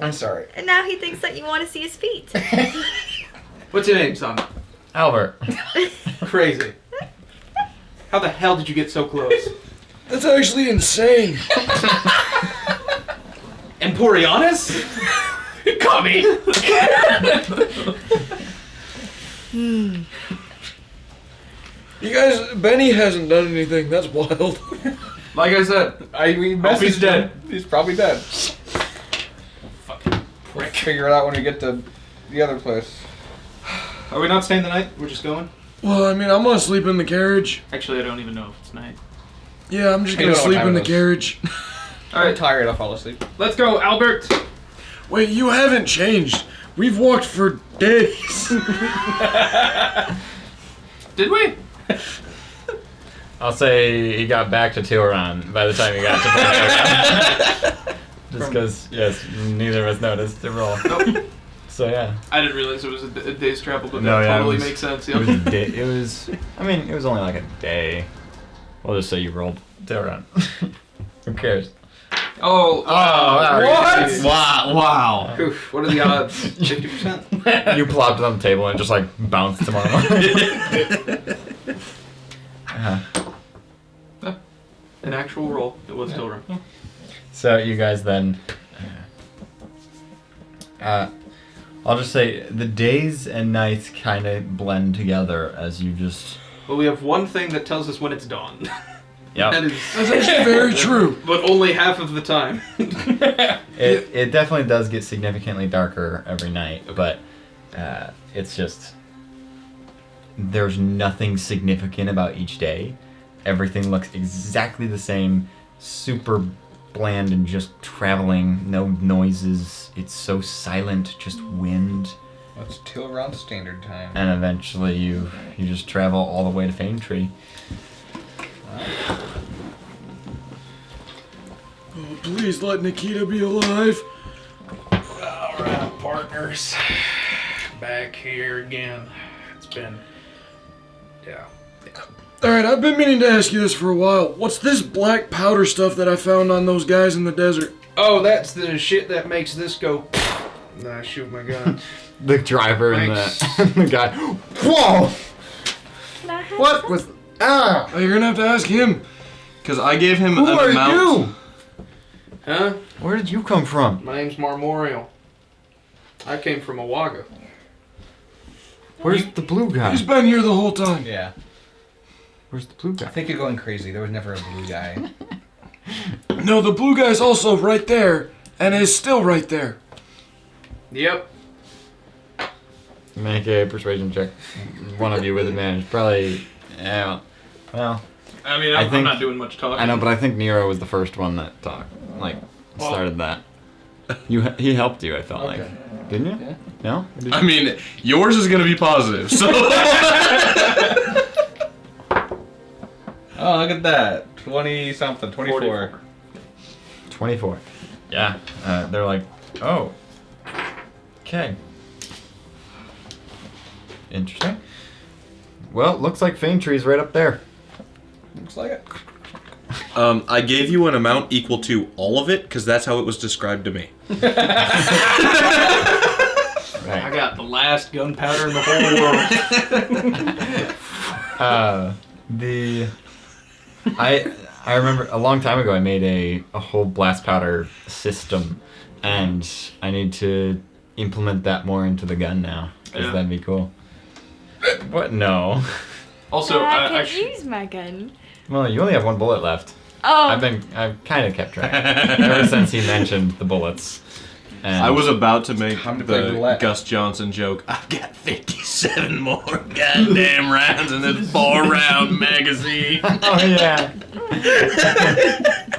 I'm sorry. And now he thinks that you want to see his feet. What's your name, son? Albert. Crazy. How the hell did you get so close? That's actually insane. Emporianus? Come You guys, Benny hasn't done anything. That's wild. Like I said, We Hope he's messaged dead. him. He's probably dead. fucking We'll figure it out when we get to the other place. Are we not staying the night? We're just going? Well, I mean, I'm gonna sleep in the carriage. Actually, I don't even know if it's night. Yeah, I'm just I gonna don't know what sleep time in it the is. carriage. I'm Alright, tired. I'll fall asleep. let's go, Albert! Wait, you haven't changed. We've walked for days. Did we? I'll say he got back to Tilron by the time he got to Backstories. Just because, yes, neither of us noticed the roll. Nope. So yeah. I didn't realize it was a day's travel, but No, that yeah, totally it was- makes sense. It was, a day, it was. I mean, it was only like a day. We'll just say you rolled Tilron. Who cares? Oh, What? Wow. Oof, what are the odds? 50%. You plopped it on the table and just like bounced him on. an actual roll. It was still wrong. So you guys then. I'll just say the days and nights kind of blend together as you just. Well, we have one thing that tells us when it's dawn. Yep. That is, That's actually very true. but only half of the time. It definitely does get significantly darker every night, but it's just there's nothing significant about each day. Everything looks exactly the same, super bland and just traveling, no noises. It's so silent, just wind, That's Tilron Standard Time. and eventually you just travel all the way to Fame Tree. Oh, please let Nikita be alive. Alright, partners. Back here again. It's been. Yeah. Alright, I've been meaning to ask you this for a while. What's this black powder stuff that I found on those guys in the desert? Oh, that's the shit that makes this go. Then I shoot my gun. The driver and Thanks. the guy. Whoa! Can I have What some? was? Ah! Oh, you're gonna have to ask him. Because I gave him Who an are amount. you? Huh? Where did you come from? My name's Marmorial. I came from Awaga. Where's the blue guy? He's been here the whole time. Yeah. Where's the blue I guy? think you're going crazy. There was never a blue guy. No, the blue guy's also right there, and is still right there. Yep. Make a persuasion check. One of you with advantage. Probably. Yeah. Well, I mean, I I'm think- not doing much talking. I know, but I think Nero was the first one that talked. Like, started that. He helped you. I felt Okay. like. Didn't you? Yeah. No. Did you? I mean, yours is going to be positive, so. Oh, look at that. 20 something. 24. 24. Yeah. They're like, oh. Okay. Interesting. Well, looks like Fame Tree's right up there. Looks like it. I gave you an amount equal to all of it, because that's how it was described to me. I got the last gunpowder in the whole world. I remember a long time ago I made a whole blast powder system, and I need to implement that more into the gun now, because Yeah. that'd be cool. What? No. Also, I I can use my gun. Well, you only have one bullet left. Oh. I've kind of kept track ever since he mentioned the bullets. And I was about to make Time to play the roulette. Gus Johnson joke. I've got 57 more goddamn rounds in this 4-round magazine. Oh yeah.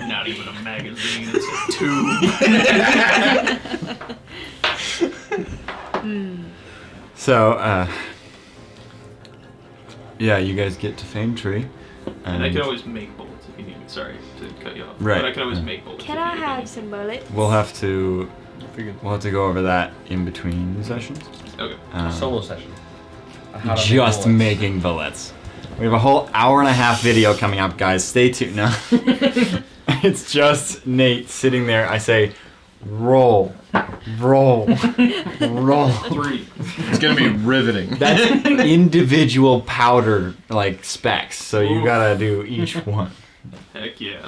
not even a magazine, it's a tube. So, yeah, you guys get to Fame Tree, And I can always make bullets if you need me. Sorry to cut you off. Right. But I can always make bullets. Can if you I need me. have some bullets? we'll have to go over that in between sessions. Okay. Solo session. on how to make Just bullets. making bullets. We have a whole hour-and-a-half video coming up, guys. Stay tuned. No. It's just Nate sitting there. I say, roll, roll, roll. 3. It's gonna be riveting. That's individual powder like specs, so you Oof. gotta do each one. Heck yeah.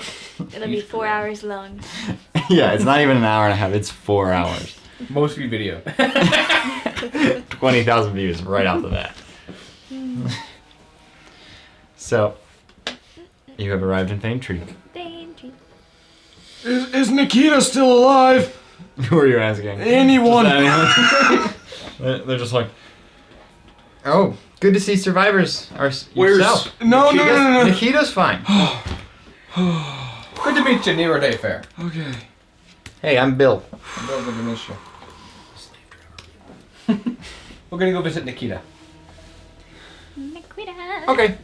It'll be 4 hours long. Yeah, it's not even an hour and a half. It's 4 hours. Most view video. 20,000 views right off the bat. So, you have arrived in Fame Tree. Danger. Is Nikita still alive? Who are you asking? Anyone? They're just like, oh, good to see survivors. Where's yourself. No, no, no, no, no. Nikita's fine. Good to meet you, Nero Day Fair. Okay. Hey, I'm Bill. Well, good to meet you. We're gonna go visit Nikita. Nikita. Okay.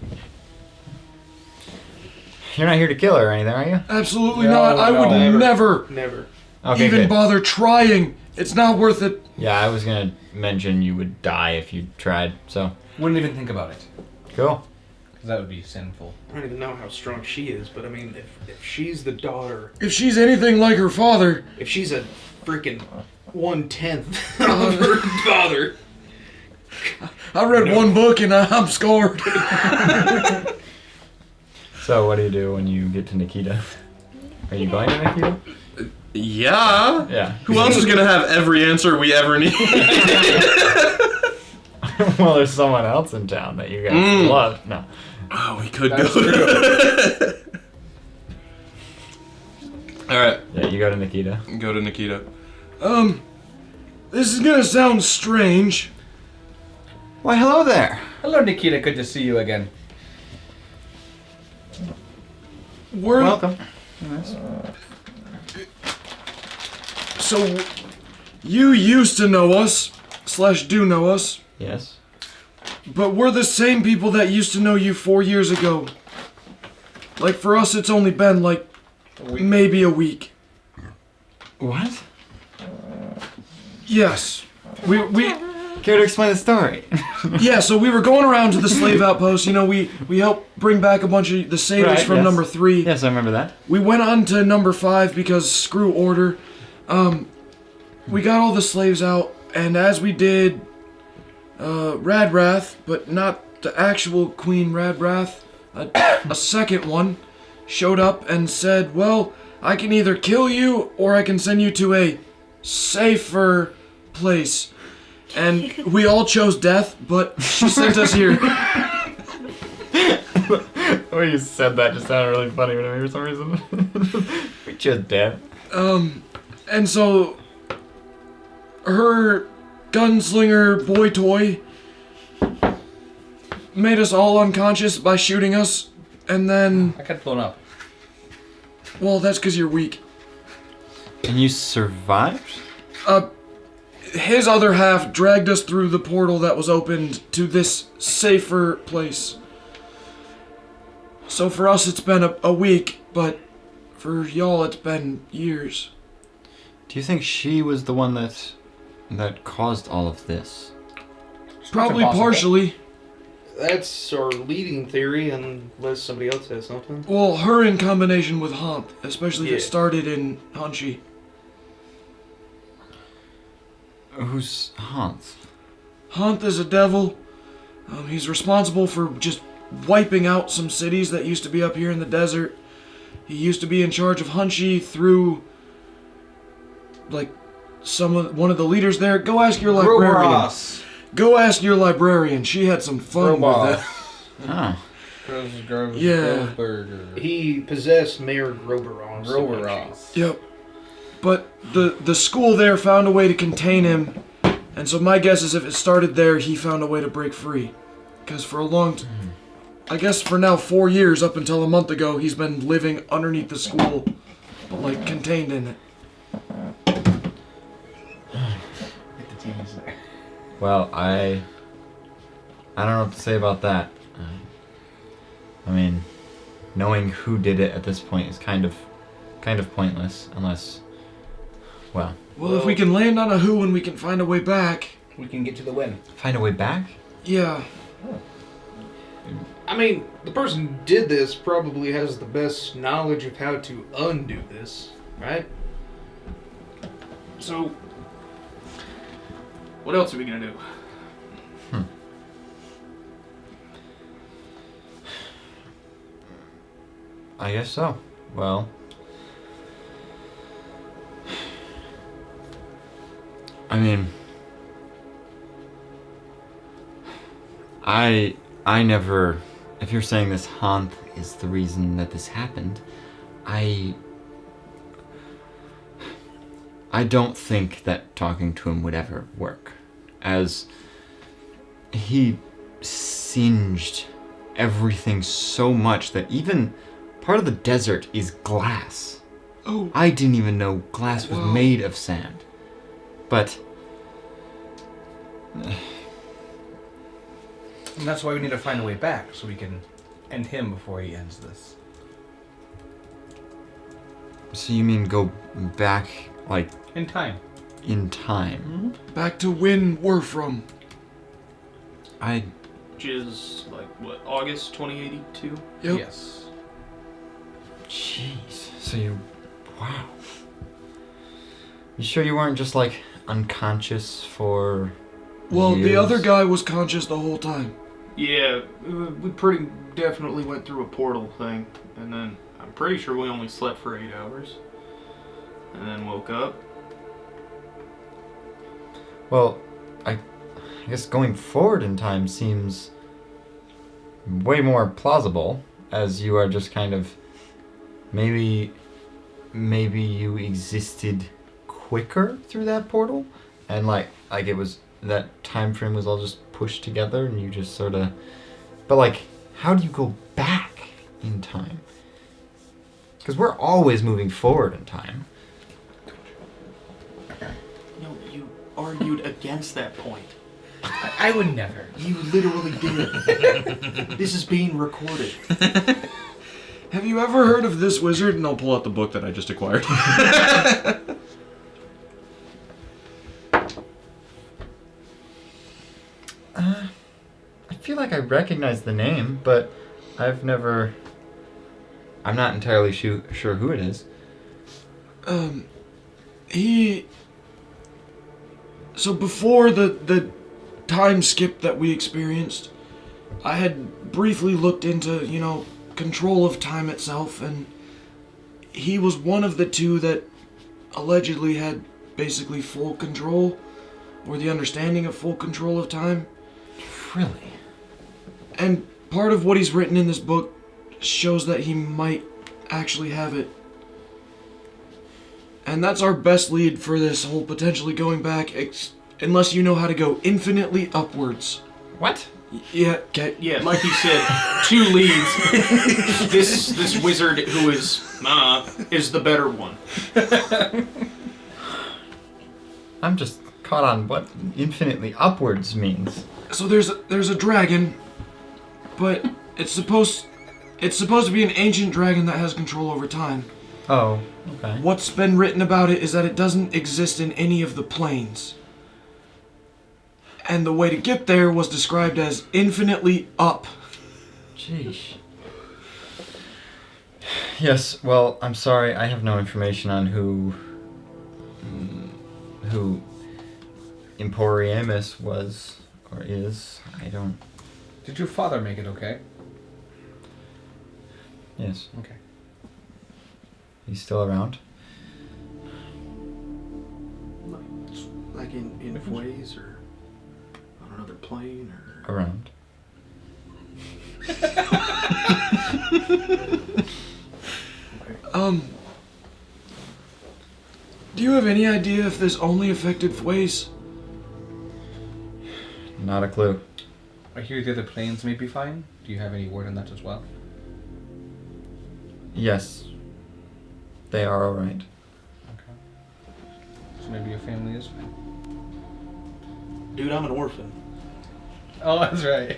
You're not here to kill her or anything, are you? Absolutely No, not. I no, would never Never. Okay, even good. bother trying. It's not worth it. Yeah, I was gonna mention you would die if you tried, so. Wouldn't even think about it. Cool. Because that would be sinful. I don't even know how strong she is, but I mean, if she's the daughter, If she's anything like her father, if she's a freaking 1/10 of her father. I read one book and I'm scored. So, what do you do when you get to Nikita? Are you going to Nikita? Yeah. Yeah. Who else is gonna have every answer we ever need? Well, there's someone else in town that you guys love. No. Oh, we could That's go. All right, Yeah, you go to Nikita. go to Nikita. This is gonna sound strange. Why, hello there. Hello, Nikita. Good to see you again. We're Welcome. so you used to know us / do know us, Yes. but we're the same people that used to know you 4 years ago. Like for us, it's only been like maybe a week. What? Yes. We Care to explain the story? yeah. So we were going around to the slave outpost. You know, we helped bring back a bunch of the sailors Right, from yes. number 3. Yes, I remember that. We went on to number 5 because screw order. We got all the slaves out, and as we did, Radrath, but not the actual Queen Radrath, a second one, showed up and said, well, I can either kill you or I can send you to a safer place. And we all chose death, but she sent us here. The way you said that just sounded really funny to me for some reason. We chose death. And so her gunslinger boy toy made us all unconscious by shooting us, and then, I got blown up. well, that's because you're weak. And you survived? His other half dragged us through the portal that was opened to this safer place. So for us, it's been a week, but for y'all, it's been years. Do you think she was the one that caused all of this? Probably impossible. partially. That's our leading theory, unless somebody else has something. Well, her in combination with Haunt, especially if Yeah. it started in Hanshi. Who's Hans? Haunt is a devil. He's responsible for just wiping out some cities that used to be up here in the desert. He used to be in charge of Hanshi through, like, one of the leaders there. Go ask your librarian. Groveros. Go ask your librarian. She had some fun with that. Oh. Yeah. Groversberger. He possessed Mayor Groberon. Groveros. Yep. But the school there found a way to contain him, and so my guess is if it started there, he found a way to break free. Because for a long time, I guess for now 4 years, up until a month ago, he's been living underneath the school, but like contained in it. Well, I don't know what to say about that. I mean, knowing who did it at this point is kind of pointless, unless, well, Well, if we can land on a who and we can find a way back, We can get to the win. find a way back. yeah. I mean, the person who did this probably has the best knowledge of how to undo this, right? So, what else are we gonna do? I guess so. Well, I mean, I never. If you're saying this Haunt is the reason that this happened, I don't think that talking to him would ever work, as he singed everything so much that even part of the desert is glass. Oh, I didn't even know glass was Wow. made of sand. But And that's why we need to find a way back so we can end him before he ends this. So you mean go back, like, In time. in time? Back to when we're from. I... Which is like what, August 2082? Yep. Yes. Jeez. So you... Wow. You sure you weren't just, like, unconscious for Well, the years? other guy was conscious the whole time. Yeah, we pretty definitely went through a portal thing, and then I'm pretty sure we only slept for 8 hours, and then woke up. Well, I guess going forward in time seems way more plausible, as you are just kind of... Maybe you existed quicker through that portal, and like it was... That time frame was all just pushed together and you just sort of... But like, how do you go back in time? Because we're always moving forward in time. No, you argued against that point. I would never. You literally did. This is being recorded. Have you ever heard of this wizard? And I'll pull out the book that I just acquired. I feel like I recognize the name, but I've never... I'm not entirely sure who it is. He... So before the time skip that we experienced, I had briefly looked into, control of time itself, and he was one of the two that allegedly had basically full control, or the understanding of full control of time. Really? And part of what he's written in this book shows that he might actually have it. And that's our best lead for this whole potentially going back, unless you know how to go infinitely upwards. What? Yeah, okay. Yeah, like you said, 2 leads. This wizard who is the better one. I'm just caught on what infinitely upwards means. So there's a dragon, but it's supposed to be an ancient dragon that has control over time. Oh, okay. What's been written about it is that it doesn't exist in any of the planes. And the way to get there was described as infinitely up. Jeez. Yes, well, I'm sorry, I have no information on who Emporiamus was, or is. I don't... Did your father make it okay? Yes. Okay. He's still around? Like in ways or on another plane or... Around. Do you have any idea if this only affected Fways? Not a clue. I hear the other planes may be fine. Do you have any word on that as well? Yes. They are alright. Okay. So maybe your family is fine. Dude, I'm an orphan. Oh, that's right.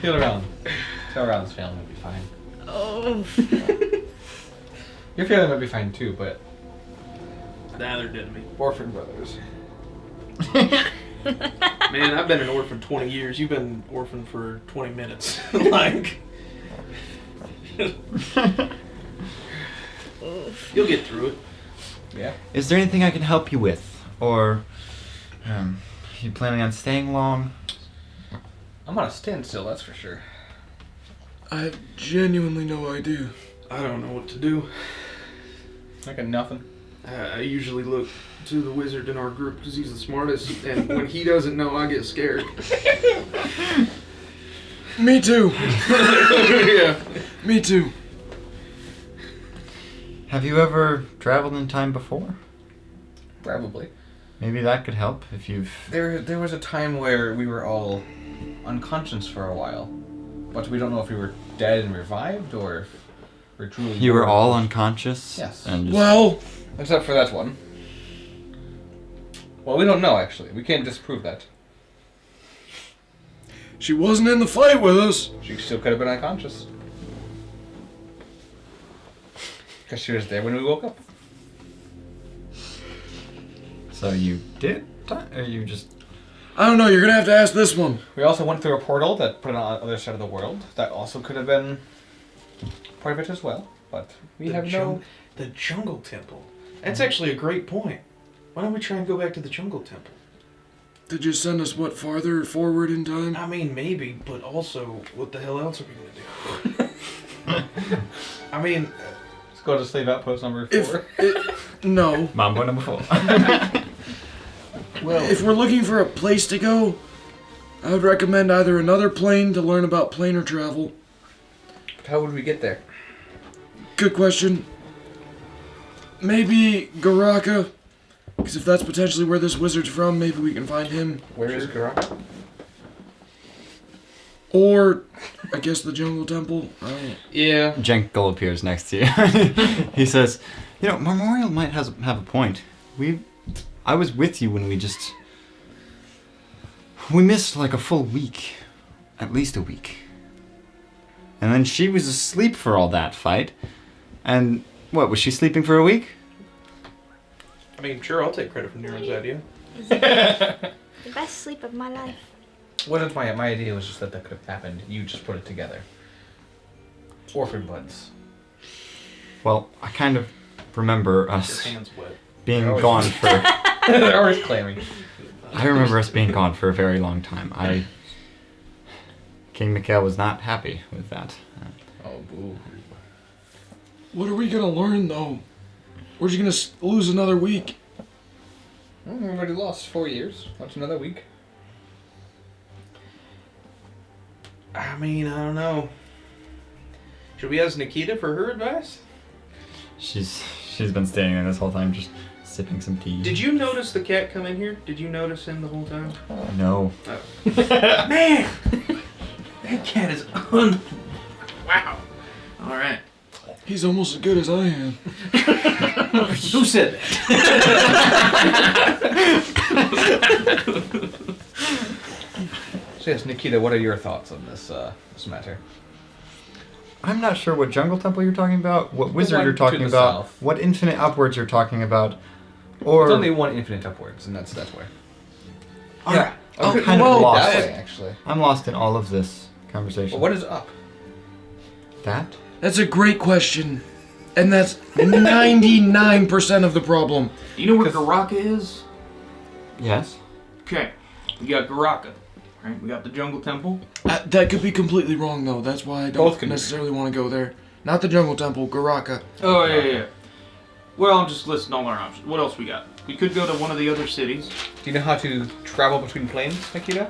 Feel around. Feel around's family will be fine. Oh. Your family might be fine too, but Nah, they're dead to me. orphan brothers. Man, I've been an orphan 20 years. You've been orphan for 20 minutes. Like, you'll get through it. Yeah. Is there anything I can help you with? Or, you planning on staying long? I'm on a standstill, that's for sure. I have genuinely no idea. I don't know what to do. I got nothing. I usually look to the wizard in our group because he's the smartest, and when he doesn't know, I get scared. Me too. Yeah. Me too. Have you ever traveled in time before? Probably. Maybe that could help if you've... There was a time where we were all unconscious for a while, but we don't know if we were dead and revived or if we're truly. You were born. all unconscious? Yes. And just... Well, Except for that one. Well, we don't know actually. We can't disprove that. she wasn't in the fight with us. She still could have been unconscious. Because she was there when we woke up. So you did? Or you just... I don't know, you're gonna have to ask this one. We also went through a portal that put it on the other side of the world. That also could have been part of it as well. But we have no... The jungle temple. That's actually a great point. Why don't we try and go back to the jungle temple? Did you send us, what, farther forward in time? I mean, maybe, but also, what the hell else are we gonna do? I mean, Let's go to sleep outpost number 4. No. Mambo number 4. well, If we're looking for a place to go, I would recommend either another plane to learn about planar travel. How would we get there? Good question. Maybe Garaka, because if that's potentially where this wizard's from, maybe we can find him. Where is Garaka? Or, I guess the jungle temple. I don't know. yeah. Jenkle appears next to you. He says, you know, Memorial might have a point. I was with you when we missed like a full week. At least a week. And then she was asleep for all that fight. And, what, was she sleeping for a week? I mean, sure, I'll take credit for Neron's idea. The best sleep of my life. Wasn't my idea was just that could have happened. You just put it together. Orphan buds. Well, I kind of remember Your us hand's wet. being Always- gone for... They're always claiming. I remember us being gone for a very long time. King Mikhail was not happy with that. Oh, boo. What are we gonna learn, though? We're just gonna lose another week. Well, we already lost 4 years. What's another week? I mean, I don't know. Should we ask Nikita for her advice? She's been standing there this whole time just sipping some tea. Did you notice the cat come in here? Did you notice him the whole time? No. Man! That cat is Wow. Alright. He's almost as good as I am. Who said that? So yes, Nikita, what are your thoughts on this matter? I'm not sure what jungle temple you're talking about, what wizard one you're to talking the about, south. what infinite upwards you're talking about, or... There's only one infinite upwards, and that's where. Yeah. I'm Okay, kind of well, lost. that way, actually. I'm lost in all of this conversation. Well, what is up? That? That's a great question. And that's 99% of the problem. Do you know where Garaka is? Yes. Okay. We got Garaka. Right? We got the jungle temple. That could be completely wrong, though. That's why I Both don't can be. necessarily want to go there. Not the jungle temple, Garaka. Oh, yeah. Well, I'm just listing all our options. What else we got? We could go to one of the other cities. Do you know how to travel between planes, Nikita?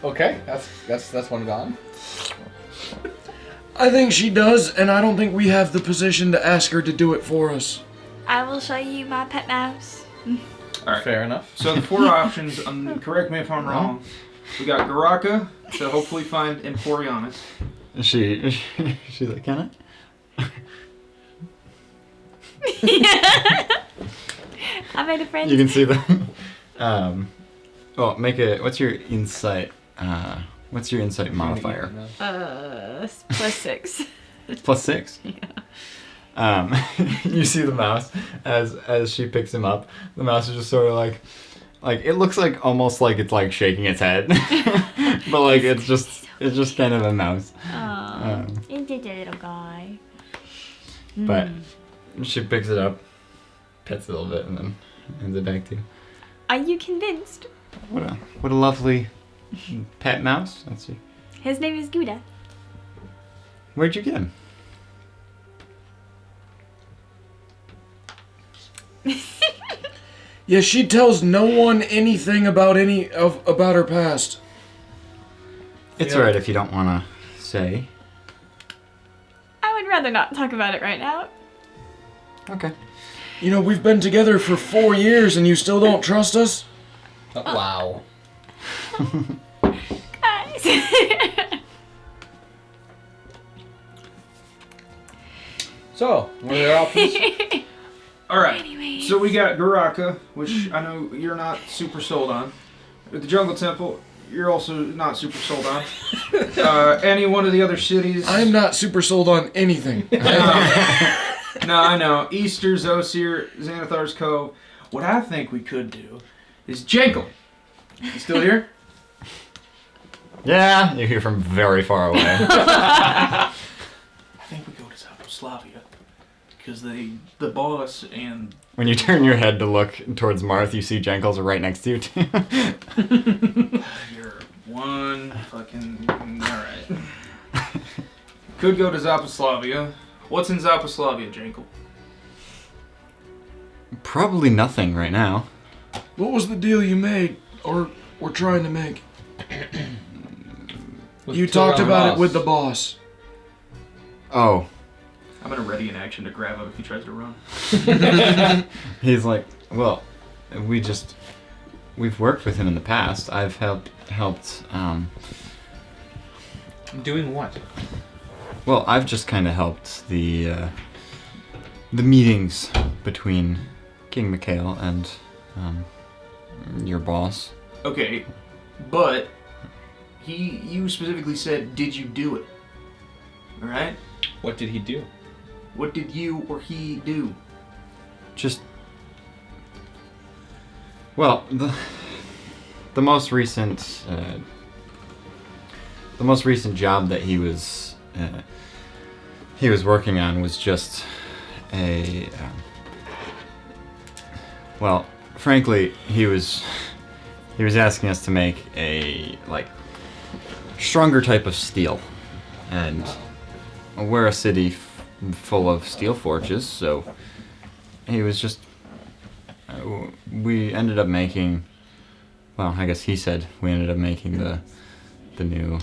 Okay, that's one gone. I think she does, and I don't think we have the position to ask her to do it for us. I will show you my pet mouse. All right. Fair enough. So the 4 options, correct me if I'm wrong. We got Garaka to hopefully find Emporianus. She's like, can I? I made a friend. You can see the... well, what's your insight, modifier? +6. +6? Yeah. You see the mouse as she picks him up. The mouse is just sort of like it looks like almost like it's like shaking its head, but like it's just kind of a mouse. Oh, it's a little guy. But she picks it up, pets it a little bit, and then hands it back to you. Are you convinced? What a lovely pet mouse. Let's see. His name is Gouda. Where'd you get him? Yeah, she tells no one anything about about her past. It's Yeah. alright if you don't want to say. I would rather not talk about it right now. Okay. You know, we've been together for 4 years and you still don't trust us? Wow. Guys. So, what are your options? All right. Anyway. So we got Garaka, which I know you're not super sold on. With the jungle temple, you're also not super sold on. Any one of the other cities? I'm not super sold on anything. No, I know. Easter, Zosir, Xanathar's Cove. What I think we could do is Jekyll. You still here? Yeah, you hear from very far away. I think we go to Zaposlavia because the boss and When you turn your head to look towards Marth, you see Jenkles right next to you too. you're one fucking all right. Could go to Zaposlavia. What's in Zaposlavia, Jekyll? Probably nothing right now. What was the deal you made, or were trying to make? You talked about it with the boss. Oh. I'm gonna ready an action to grab him if he tries to run. He's like, well, we've worked with him in the past. I've helped. Doing what? Well, I've just kind of helped the meetings between King Mikhail and your boss. Okay, but you specifically said, did you do it? All right. What did he do? What did you or he do? Just, well, the most recent job that he was working on was just well, frankly, he was asking us to make a stronger type of steel, and we're a city full of steel forges, so he was just we ended up making, well, I guess he said we ended up making the new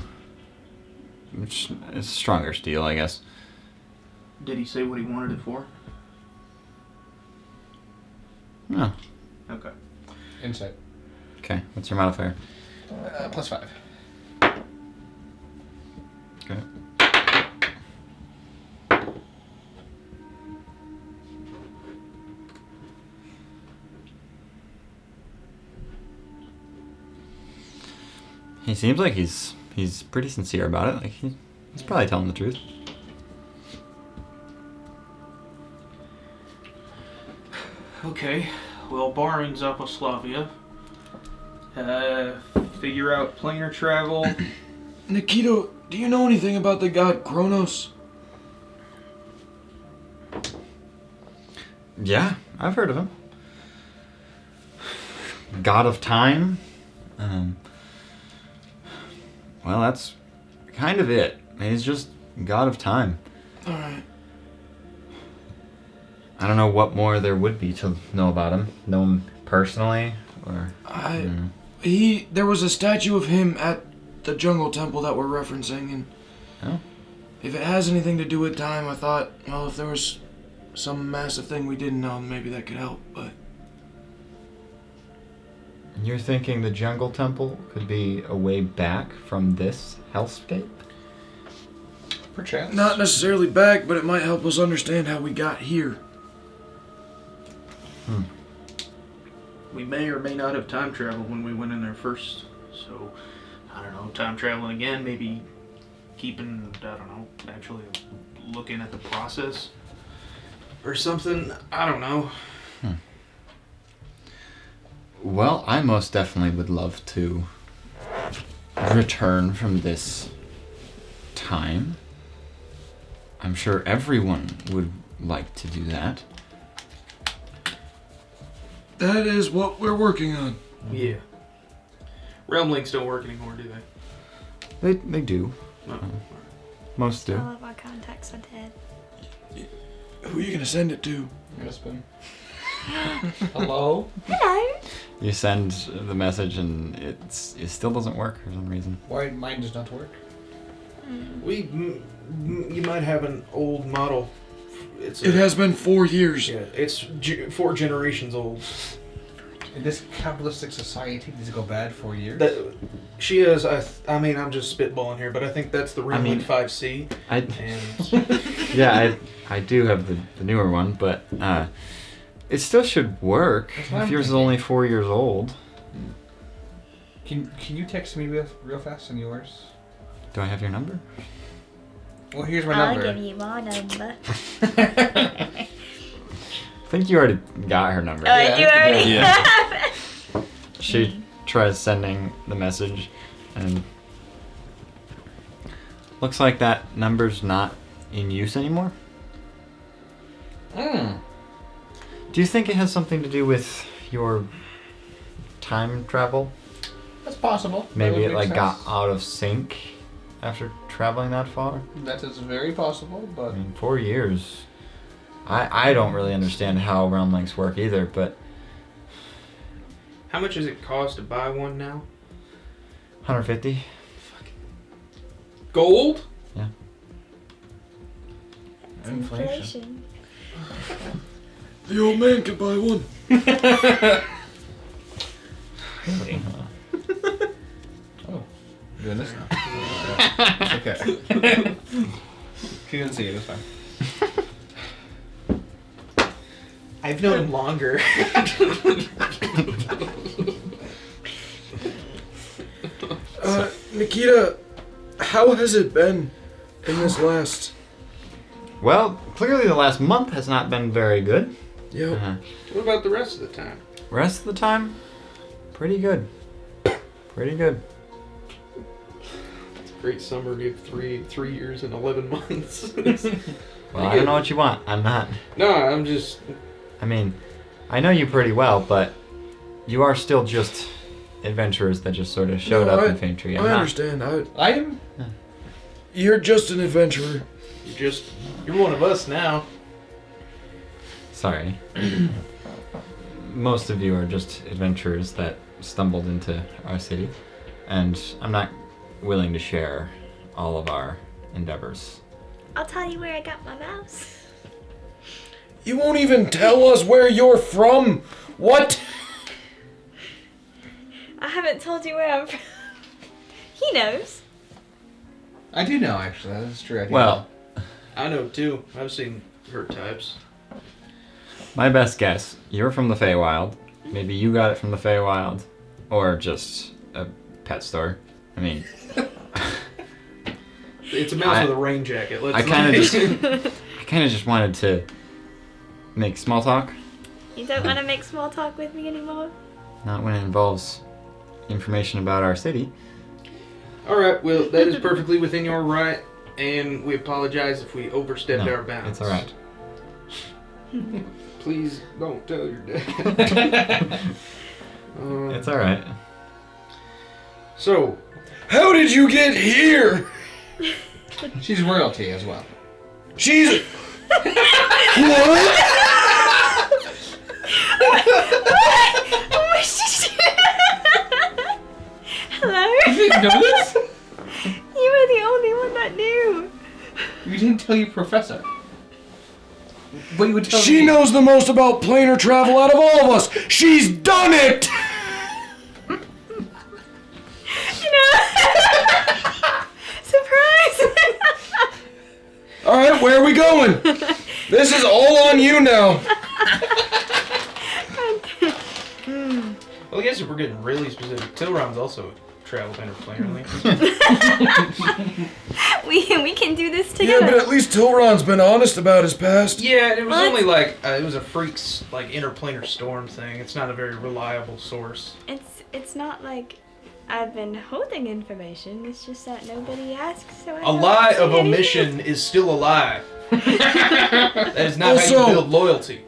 stronger steel, I guess. Did he say what he wanted it for? No. Okay. Insight. Okay, what's your modifier? +5. Okay. He seems like he's pretty sincere about it. Like he's probably telling the truth. Okay. Well, barring Zaposlavia, figure out planar travel. Nikito, do you know anything about the god Kronos? Yeah, I've heard of him. God of Time. Well, that's kind of it. He's just God of Time. Alright. I don't know what more there would be to know about him. Know him personally, or... There was a statue of him at the jungle temple that we're referencing, and Oh. if it has anything to do with time, I thought, well, if there was some massive thing we didn't know, maybe that could help, but... You're thinking the jungle temple could be a way back from this hellscape? Perchance. Not necessarily back, but it might help us understand how we got here. We may or may not have time traveled when we went in there first. So, I don't know, time traveling again, maybe keeping, I don't know, actually looking at the process or something. I don't know. Well, I most definitely would love to return from this time. I'm sure everyone would like to do that. That is what we're working on. Yeah. Realm links don't work anymore, do they? They do. No. Most do. All of our contacts are dead. Who are you gonna send it to? Husband. Hello? Hello. You send the message and it still doesn't work for some reason. Why mine does not work? You might have an old model. It has been 4 years. Yeah, it's 4 generations old. In this capitalistic society, does it go bad for years? She is. I mean, I'm just spitballing here, but I think that's the Realm 5C. Yeah, I do have the newer one, but it still should work if yours is only 4 years old. Can you text me real fast on yours? Do I have your number? Well, here's my I'll number. give you my number. I think you already got her number. Oh, you already Yeah. have it. She tries sending the message, and looks like that number's not in use anymore. Hmm. Do you think it has something to do with your time travel? That's possible. That Maybe would it make like sense. got out of sync after traveling that far? That is very possible, I but mean, 4 years. I don't really understand how realm links work either, but How much does it cost to buy one now? 150? Gold? Inflation. The old man can buy one. oh, we're doing this now. Okay. She didn't see it. It's fine. I've known him longer. Nikita, how has it been in this last? Well, clearly the last month has not been very good. Yep. What about the rest of the time? Rest of the time, pretty good. Pretty good. Great summary of 3 years and 11 months. Well, I don't know what you want. I'm not. No, I'm just. I mean, I know you pretty well, but you are still just adventurers that just sort of showed No, up I- in Faintree. I understand. I am. You're just an adventurer. You're one of us now. Sorry. Most of you are just adventurers that stumbled into our city, and I'm not willing to share all of our endeavors. I'll tell you where I got my mouse. You won't even tell us where you're from. What? I haven't told you where I'm from. He knows. I do know, actually. That is true. I do Well, I know too. I've seen her types. my best guess, you're from the Feywild. Maybe you got it from the Feywild, or just a pet store. I mean, It's a mouse with a rain jacket. Let's I kind of just wanted to make small talk. You don't want to make small talk with me anymore? Not when it involves information about our city. Alright, well, that is perfectly within your right, and we apologize if we overstepped No, our bounds. it's all right. Please don't tell your dad. It's all right. So, How did you get here? She's royalty as well. She's. What? What did you do? Hello? You didn't know this? You were the only one that knew. You didn't tell your professor. But you would tell She me. knows the most about planar travel out of all of us. She's done it. You know? Surprise! All right, where are we going? This is all on you now. Well, I guess if we're getting really specific, Tilron's also traveled interplanetary. we can do this Yeah, together. but at least Tilron's been honest about his past. Yeah, it was What? only like it was a freak's like interplanar storm thing. It's not a very reliable source. It's not like I've been holding information. It's just that nobody asks. So I A don't lie say of anything. omission is still a lie. That is not how you Also- build loyalty.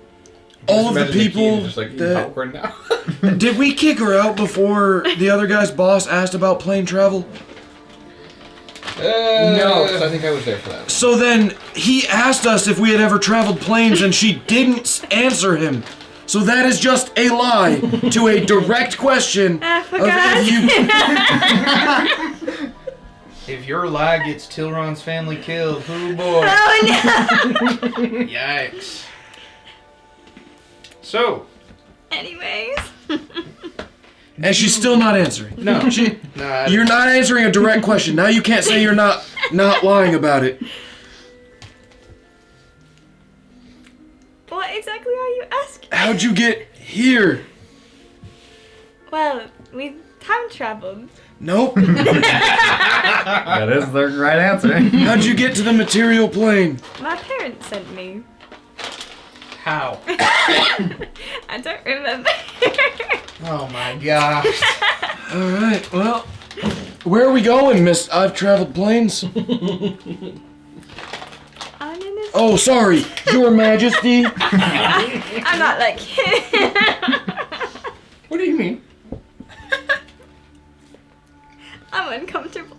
All of the Imagine kid people just like eating that popcorn now. did we kick her out before the other guy's boss asked about plane travel? No, because I think I was there for that. So then he asked us if we had ever traveled planes, and she didn't answer him. So that is just a lie to a direct question. I of forgot. if you. If your lie gets Tilron's family killed, oh boy. Oh no! Yikes. So, Anyways. And she's still not answering. no. nah, You're not answering a direct question. Now you can't say you're not lying about it. What exactly are you asking? How'd you get here? Well, we Time traveled. Nope. That is the right answer. How'd you get to the material plane? My parents sent me. How? I don't remember. Oh my gosh. All right. Well, where are we going, Miss? I've traveled planes. I'm in this. Oh, sorry, Your Majesty. I'm not like him. What do you mean? I'm uncomfortable.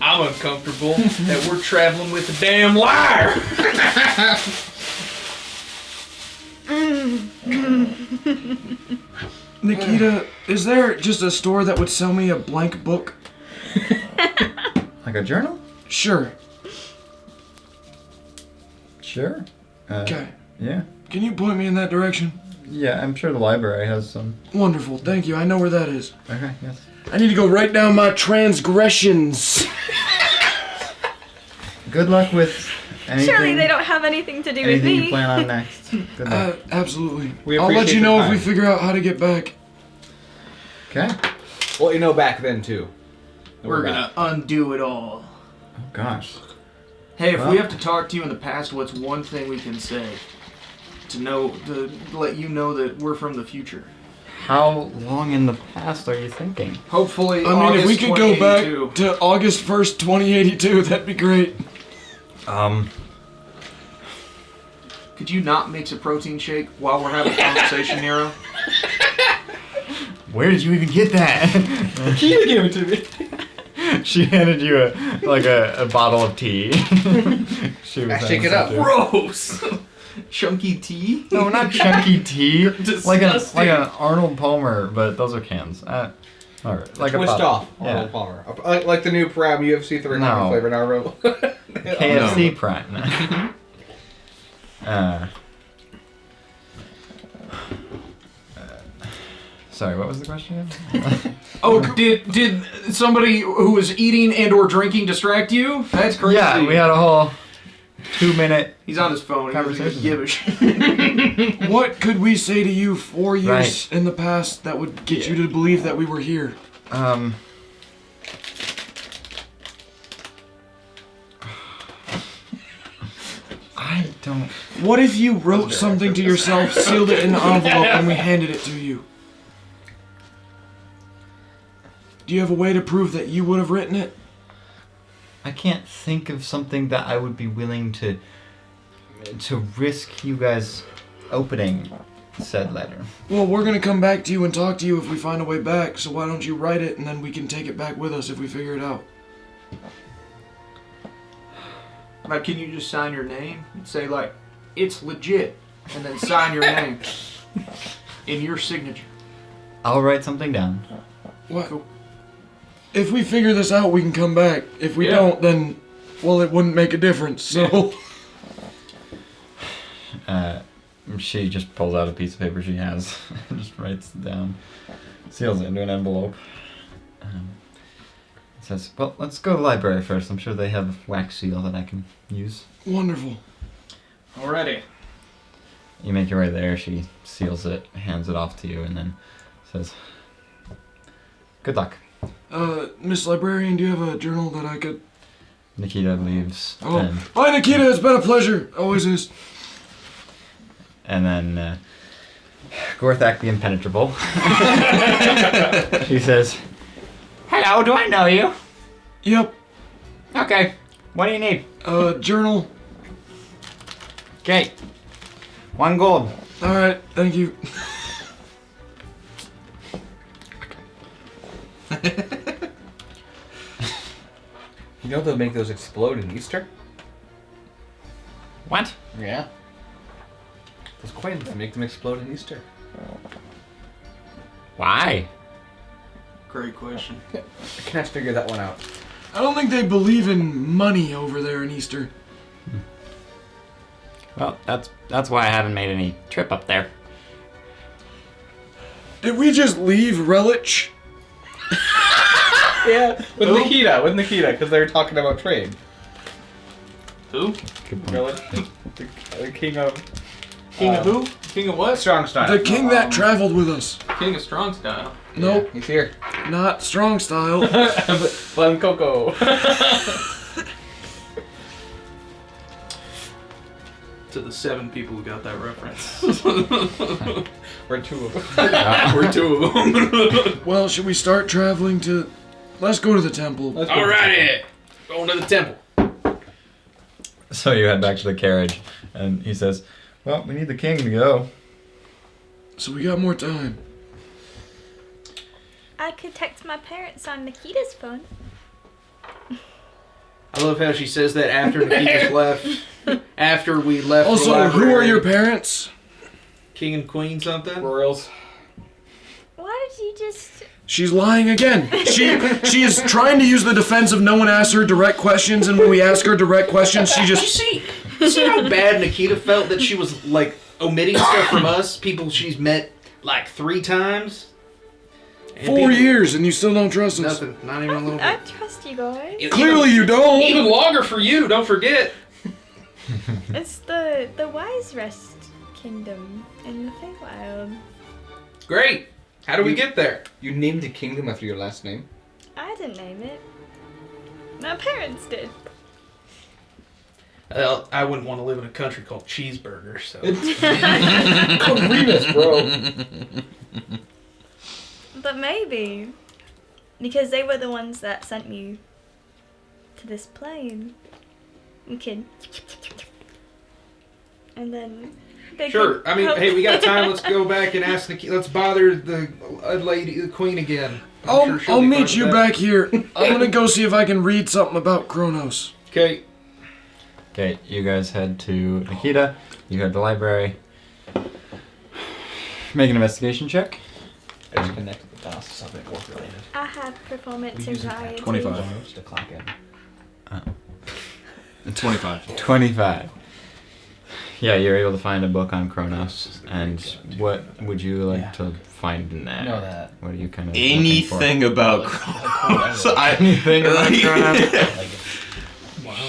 I'm uncomfortable that we're traveling with a damn liar. Nikita, is there just a store that would sell me a blank book? Like a journal? Sure. Sure. Okay. Yeah. Can you point me in that direction? Yeah, I'm sure the library has some. Wonderful. Thank you. I know where that is. Okay, yes. I need to go write down my transgressions. Good luck with anything. Surely they don't have anything to do with anything you me. plan on next. Good luck. Absolutely. We I'll let appreciate you your know if time. we figure out how to get back. Okay. Well, you know, back then too. We're gonna undo it all. Oh gosh. Hey, if Well- we have to talk to you in the past, what's one thing we can say? To let you know that we're from the future. How long in the past are you thinking? Hopefully, I mean, if we August could go back 2082. to August 1st, 2082, that'd be great. Could you not mix a protein shake while we're having a conversation, Nero? Where did you even get that? She gave it to me. She handed you a bottle of tea. She was Shake it up. Gross! Chunky tea? No, not chunky tea. like an Disgusting. Arnold Palmer, but those are cans. All right, like Twist a bottle. off. Yeah. Arnold Palmer. Like the new Prime UFC 300 No. flavor now. KFC Prime. Sorry, what was the question again? Oh, did somebody who was eating and or drinking distract you? That's crazy. Yeah, we had a whole 2-minute. He's on his phone. He doesn't Conversation. give a shit. What could we say to you 4 years Right. in the past that would get you to believe that we were here? I don't. What if you wrote something to yourself, sealed it in an envelope, and we handed it to you? Do you have a way to prove that you would have written it? I can't think of something that I would be willing to risk you guys opening said letter. Well, we're gonna come back to you and talk to you if we find a way back, so why don't you write it and then we can take it back with us if we figure it out. Like, can you just sign your name and say, like, it's legit, and then sign your name in your signature? I'll write something down. What? If we figure this out, we can come back. If we don't, then, well, it wouldn't make a difference, so... She just pulls out a piece of paper she has, and just writes it down, seals it into an envelope. Says, well, let's go to the library first. I'm sure they have a wax seal that I can use. Wonderful. Alrighty. You make your way there, she seals it, hands it off to you, and then says, good luck. Miss Librarian, do you have a journal that I could... Nikita leaves, Oh, bye, Nikita. It's been a pleasure. Always is. and then Gorthak the Impenetrable. She says, hello, do I know you? Yep. Okay, what do you need? Journal. Okay, 1 gold. All right. Thank you. You know they'll make those explode in Easter? What? Yeah. Those coins, they make them explode in Easter. Why? Great question. I can't figure that one out. I don't think they believe in money over there in Easter. Well, that's why I haven't made any trip up there. Did we just leave Relich? Yeah, with Nikita, because they were talking about trade. Who? Good point. Really? The king of... King of who? King of what? Strong style. The king that traveled with us. King of strong style. Nope, He's here. not strong style. Fun Coco. To the 7 people who got that reference. We're 2 of them. We're 2 of them. Well, should we start traveling to... Let's go to the temple. Alrighty! Going to the temple. So you head back to the carriage, and he says, well, we need the king to go. So we got more time. I could text my parents on Nikita's phone. I love how she says that after Nikita's left. After we left the Also, library. who are your parents? King and Queen something? Royals. Why did you just... She's lying again. She is trying to use the defense of no one asked her direct questions, and when we ask her direct questions, she You just... see how bad Nikita felt that she was, like, omitting stuff from us? People she's met, like, 3 times? And 4 people- years, and you still don't trust us. Nothing. Not even a little I bit. trust you guys. Clearly you don't. Even longer for you, don't forget. It's the Wise Rest Kingdom in the Feywild. Great. How do we get there? You named the kingdom after your last name? I didn't name it. My parents did. Well, I wouldn't want to live in a country called Cheeseburger, so... Called Remus, bro. But maybe. Because they were the ones that sent me to this plane. We could... And then... they Sure. could I mean, help- hey, we got time. Let's go back and ask Nikita. Let's bother the lady, the queen again. I'm sure she'll I'll be meet fine you with that. back here. I'm gonna go see if I can read something about Kronos. Okay. Okay, you guys head to Nikita. You go to the library. Make an investigation check. I just connected the dots to something work related. I have performance We use it anxiety. 25. Just to clock in. 25. 25. Yeah, you're able to find a book on Kronos. And what would you like to find in that? Know that. What are you kind of Anything about Kronos. Anything about Kronos? Like,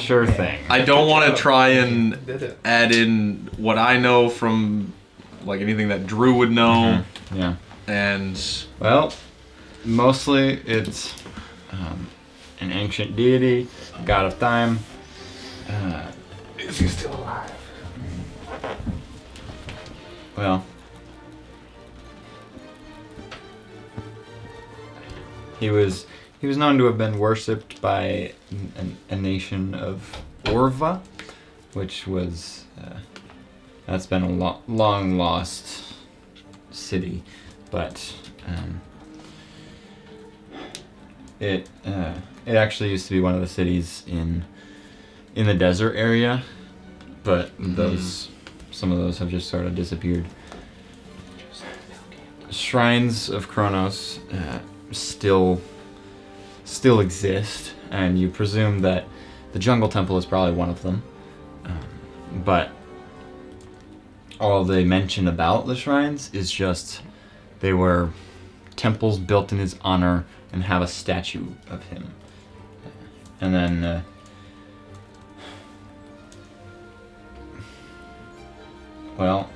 Sure thing. I don't want to try and Did it. add in what I know from like anything that Drew would know, Yeah. and Well, mostly it's an ancient deity, god of time. is he still alive? Well, he was known to have been worshipped by a nation of Orva, which was that's been a long lost city, but it actually used to be one of the cities in the desert area, but some of those have just sort of disappeared. Shrines of Kronos still exist, and you presume that the Jungle Temple is probably one of them. But all they mention about the shrines is just they were temples built in his honor and have a statue of him. And then well,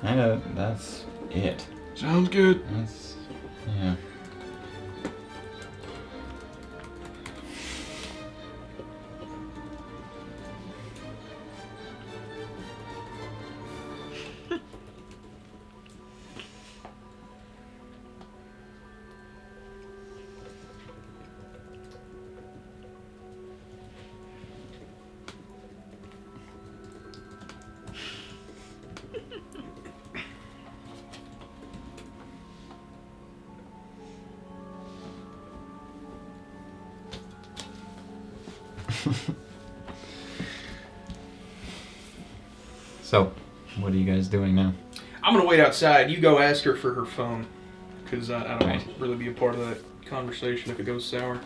kind of that's it. Sounds good. That's yeah. So, what are you guys doing now? I'm gonna wait outside. You go ask her for her phone, because I don't Right. want to really be a part of that conversation if it goes sour.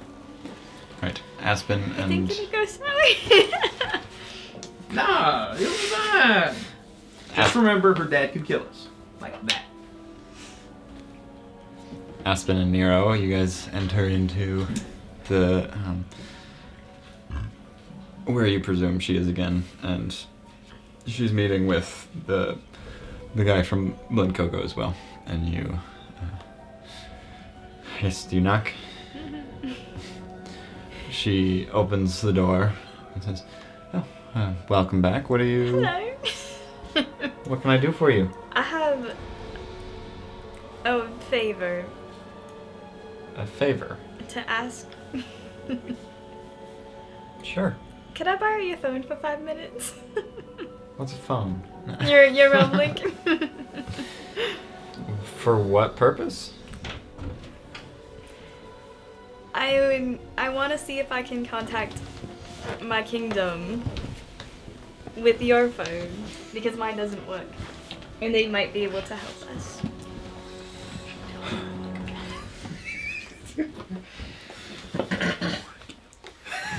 Right, Aspen I think and it'll go sorry. Nah, it was fine. Just remember, her dad could kill us. Like that. Aspen and Nero, you guys enter into the where you presume she is again, and she's meeting with the the guy from Blood Cocoa as well. And you... yes, do you knock? She opens the door and says, "Oh, welcome back. What are you... Hello. What can I do for you?" I have a favor A favor. to ask. Sure. Could I borrow your phone for 5 minutes? What's a phone? Your rumbling. For what purpose? I want to see if I can contact my kingdom with your phone because mine doesn't work, and they might be able to help us.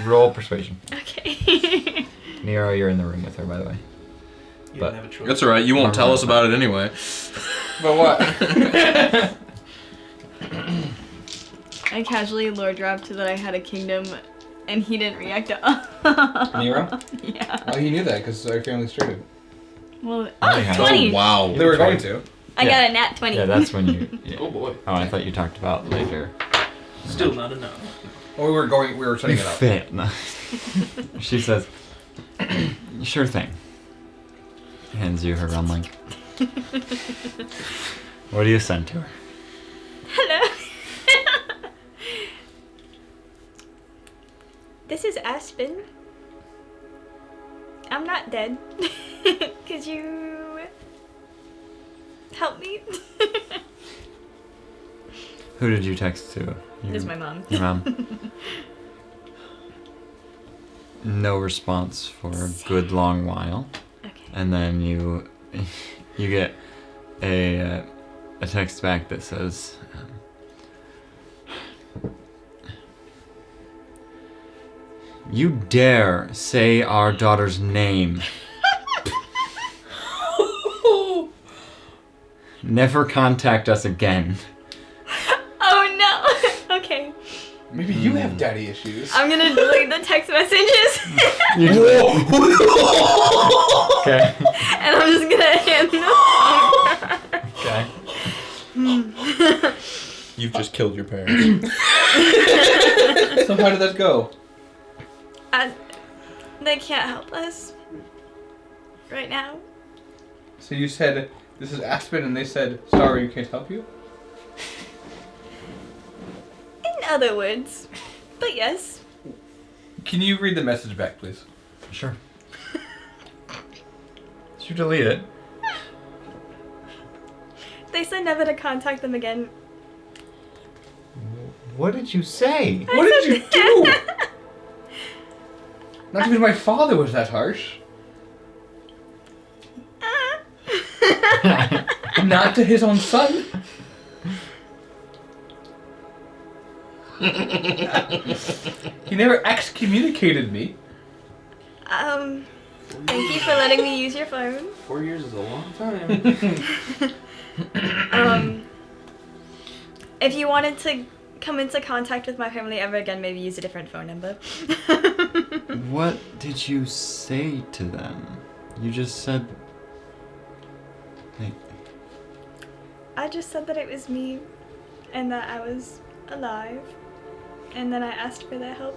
Roll persuasion. Okay. Nero, you're in the room with her, by the way. You But- didn't have a choice. That's alright, you won't tell us about it anyway. But what? I casually lore dropped that I had a kingdom, and he didn't react at all. Nero? Yeah. Oh, he knew that because our family's traded. Well, Yeah. 20! Wow. They were going to. I Yeah. got a nat 20. Yeah, that's when you... Yeah. Oh boy. Oh, I thought you talked about later. Still not enough. Oh, we were setting it up. Fit. No. She says, "Sure thing." Hands you her rumlink. What do you send to her? Hello. This is Aspen. I'm not dead. Could you help me? Who did you text to? This is my mom. Your mom. No response for a good long while, Okay. and then you get a text back that says, "You dare say our daughter's name? Never contact us again." Oh no. Okay. Maybe you have daddy issues. I'm gonna delete the text messages. Okay. And I'm just gonna hand them Okay. You've just killed your parents. So how did that go? They can't help us right now. So you said, "This is Aspen," and they said, "Sorry, we can't help you." In other words. But yes. Can you read the message back, please? Sure. Did you delete it? They said never to contact them again. What did you say? What did you do? Not even my father was that harsh. Not to his own son. He never excommunicated me. Thank you for letting me use your phone. 4 years is a long time. If you wanted to come into contact with my family ever again, maybe use a different phone number. What did you say to them? You just said... Like, I just said that it was me and that I was alive. And then I asked for their help.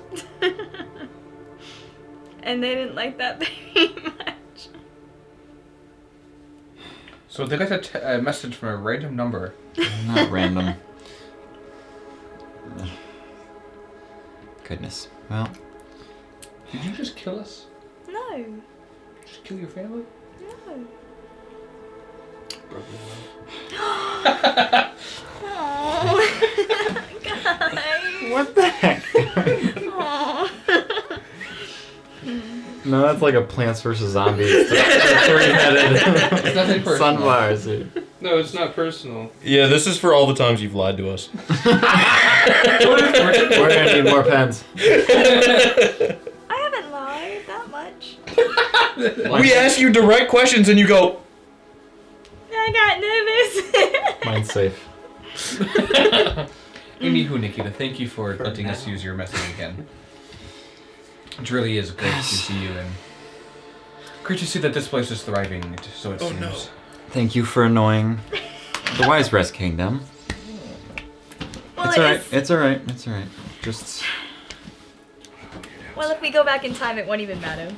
And they didn't like that very much. So they got a message from a random number. not random. Goodness. Well, Did you just kill us? No. Just kill your family? No. Oh, guys. what the heck? Aw. No, that's like a Plants vs. Zombies. Three-headed It's nothing personal. sunflower suit. No, it's not personal. Yeah, this is for all the times you've lied to us. We're gonna need more pens. I haven't lied that much. We ask you direct questions and you go, I got nervous. Mine's safe. Anywho, Nikita, thank you for letting us use your message again. It really is great to see you, and great to see that this place is thriving, so it seems. Thank you for annoying the Wise Rest Kingdom. Well, It's alright. It's alright. It's alright. Just. Well, if we go back in time, it won't even matter.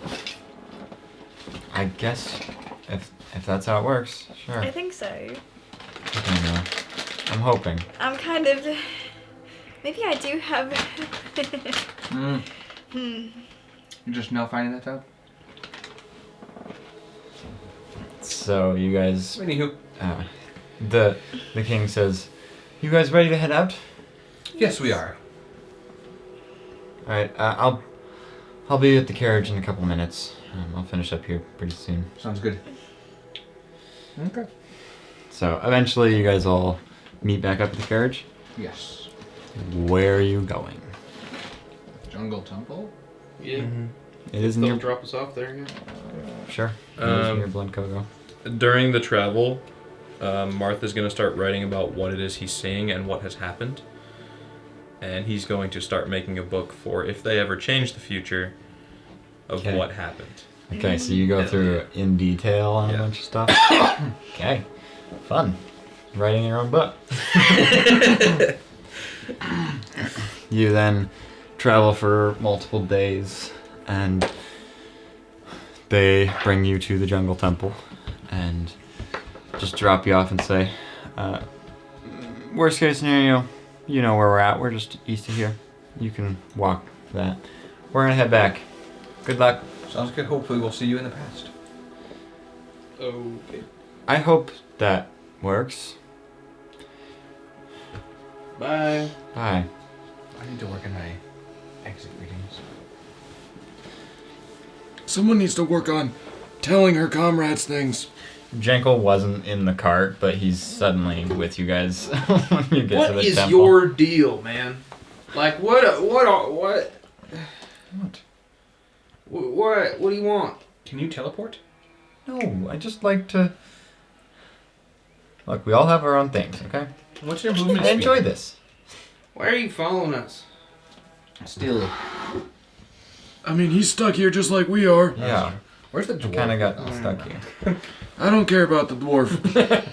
I guess if that's how it works, sure. I think so. I don't know. I'm hoping. I'm kind of. Maybe I do have. You're just now finding that out? So you guys. Anywho. The king says, "You guys ready to head out?" Yes, we are. All right. I'll be at the carriage in a couple minutes. I'll finish up here pretty soon. Sounds good. Okay. So eventually, you guys all meet back up at the carriage. Yes. Where are you going? Jungle Temple? Yeah. It is They'll near. drop us off there, yeah. Sure. It is near Blancogo. During the travel, Martha's going to start writing about what it is he's seeing and what has happened. And he's going to start making a book for if they ever change the future of Okay. what happened. Okay, so you go through in detail on a bunch of stuff. Okay, fun. Writing your own book. You then travel for multiple days, and they bring you to the Jungle Temple, and just drop you off and say, worst case scenario, you know where we're at. We're just east of here. You can walk that. We're gonna head back. Good luck. Sounds good. Hopefully we'll see you in the past. Okay. I hope that works. Bye. Bye. I need to work on my exit readings. Someone needs to work on telling her comrades things. Jenkel wasn't in the cart, but he's suddenly with you guys when you get to What the is temple. your deal, man? Like, what? What? What do you want? Can you teleport? No, I just like to... Look, we all have our own things, okay? What's your movement I speed? enjoy this. Why are you following us? Still. I mean, he's stuck here just like we are. Yeah, Where's the dwarf? kind of got stuck here. I don't care about the dwarf.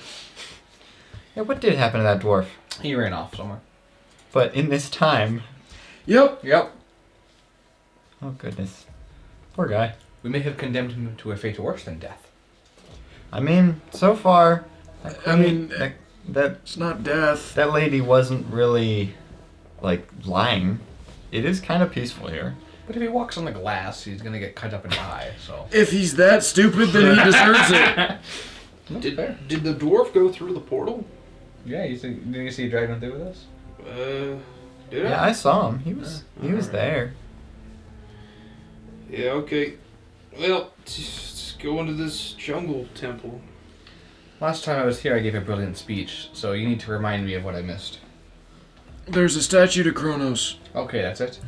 Yeah, what did happen to that dwarf? He ran off somewhere. But in this time... Yep. Yep. Oh, goodness. Poor guy. We may have condemned him to a fate worse than death. I mean, so far... I mean, that it's not death. that lady wasn't really, like, lying. It is kind of peaceful here. But if he walks on the glass, he's gonna get cut up in the eye, so... If he's that stupid, then he deserves it. Did the dwarf go through the portal? Yeah, didn't you see dragging through with us? Did Yeah, I saw him. He was there. Yeah, okay. Well, let's go into this jungle temple. Last time I was here, I gave a brilliant speech, so you need to remind me of what I missed. There's a statue to Kronos, Okay, that's it.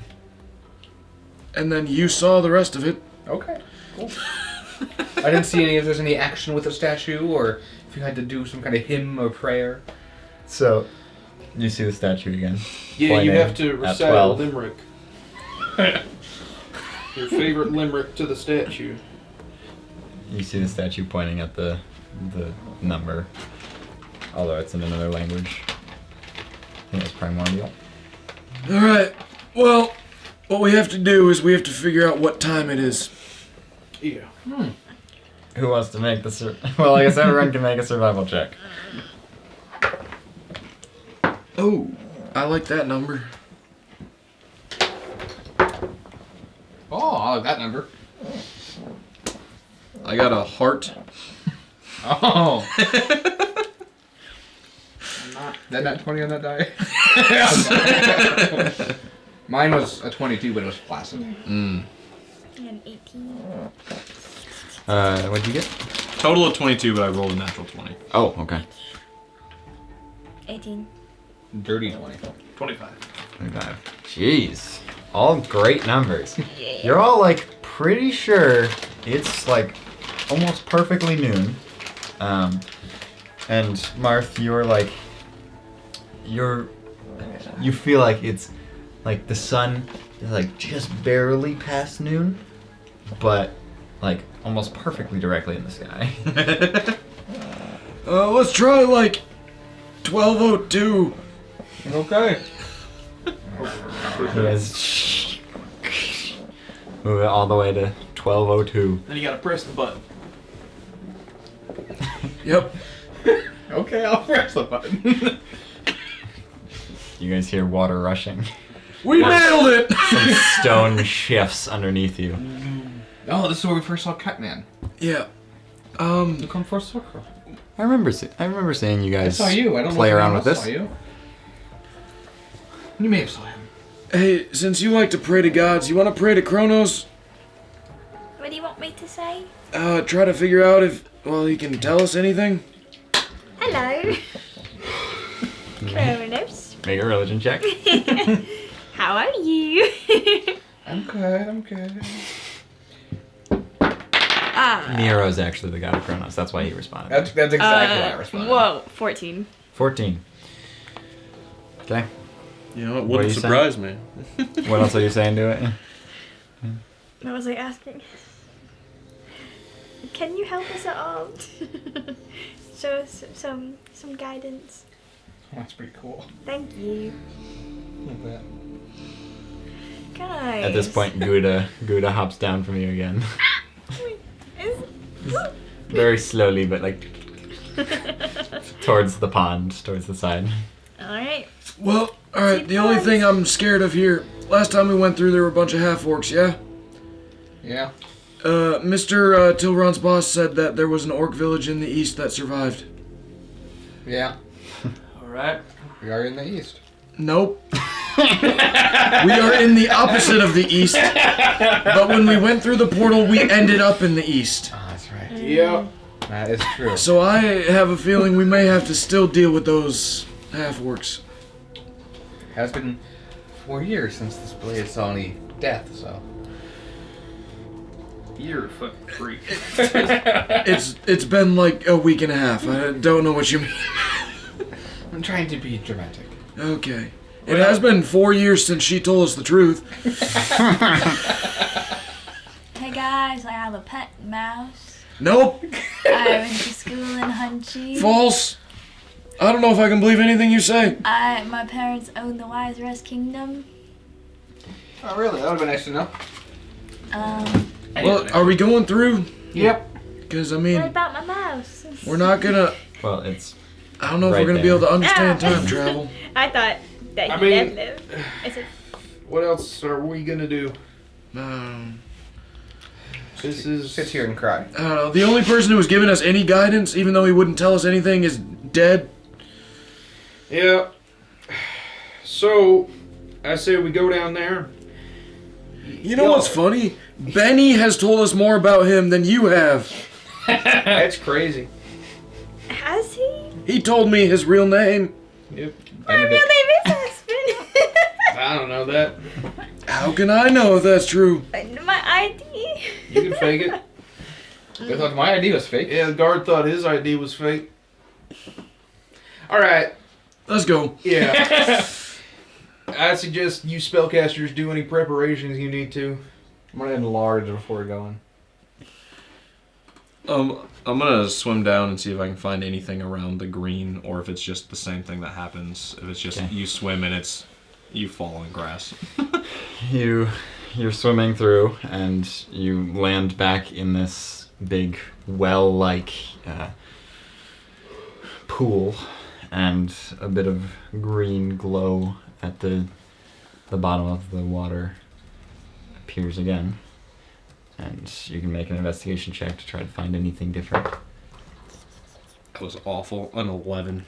and then you saw the rest of it. Okay, cool. I didn't see if there's any action with the statue, or if you had to do some kind of hymn or prayer. So, you see the statue again. Yeah, you Pointing have to at recite a 12. limerick. Your favorite limerick to the statue. You see the statue pointing at the number, although it's in another language. I think it's primordial. Alright, well, what we have to do is we have to figure out what time it is. Yeah. Who wants to make the well, I guess everyone can make a survival check. Oh, I like that number. Oh, I like that number. I got a heart. Oh. That not 20 on that die? Mine was a 22, but it was placid. And 18. What'd you get? Total of 22, but I rolled a natural 20. Oh, okay. 18. Dirty 20. 25. 25. Jeez. All great numbers. You're all like pretty sure it's like almost perfectly noon. And Marth, you're like you feel like it's like the sun is like just barely past noon, but like almost perfectly directly in the sky. Let's try like 12:02. Okay. You guys move it all the way to 12:02. Then you gotta press the button. Yep. Okay, I'll press the button. You guys hear water rushing. We nailed it! Some stone shifts underneath you. Oh, this is where we first saw Catman. Yeah. To come for a circle. I remember seeing you I guys saw you. I don't play know if around anyone with else this. saw you. You may have saw him. Hey, since you like to pray to gods, you want to pray to Kronos? What do you want me to say? Try to figure out if, well, he can tell us anything? Hello. Kronos. Make a religion check. How are you? I'm good. Nero's actually the god of Kronos. That's why he responded. That's exactly how I responded. Whoa, 14. 14. Okay. You know, it What are wouldn't you surprise me. What else are you saying to it? What was I asking? Can you help us at all? Show us some guidance. That's pretty cool. Thank you. Like that. Guys. At this point, Gouda hops down from you again. Very slowly, but like towards the pond, towards the side. Alright. Well, alright, the only thing I'm scared of here, last time we went through there were a bunch of half-orcs, yeah? Yeah. Mr. Tilron's boss said that there was an orc village in the east that survived. Yeah. Alright. We are in the east. Nope. We are in the opposite of the east. But when we went through the portal, we ended up in the east. Oh, that's right. Yeah. That is true. So I have a feeling we may have to still deal with those half-orcs. It has been 4 years since this blade saw any death, so. You're a fucking freak. It's been like a week and a half. I don't know what you mean. I'm trying to be dramatic. Okay. It has been 4 years since she told us the truth. Hey guys, I have a pet mouse. Nope. I went to school in Hunchy. False. I don't know if I can believe anything you say. My parents own the Wise Rest Kingdom. Oh, really? That would have been nice to know. Well, are we going through? Yep. Because, I What mean, about my mouse? we're not gonna... Well, it's I don't know if Right we're gonna be there. able to understand Ah. time travel. I thought that I he mean- lived. I said, What else are we gonna do? This is. Sit here and cry. I don't know. The only person who was giving us any guidance, even though he wouldn't tell us anything, is dead. Yeah. So, I say we go down there. You know what's funny? Benny has told us more about him than you have. That's crazy. has he? He told me his real name. Yep. My real name is Aspen. I don't know that. How can I know if that's true? My ID. You can fake it. They thought my ID was fake. Yeah, the guard thought his ID was fake. Alright. Let's go. Yeah. I suggest you spellcasters do any preparations you need to. I'm gonna enlarge before going. I'm gonna swim down and see if I can find anything around the green, or if it's just the same thing that happens. If it's just Okay. you swim and it's you fall in grass. You're swimming through, and you land back in this big well-like pool, and a bit of green glow at the bottom of the water appears again. And you can make an investigation check to try to find anything different. That was awful. An 11.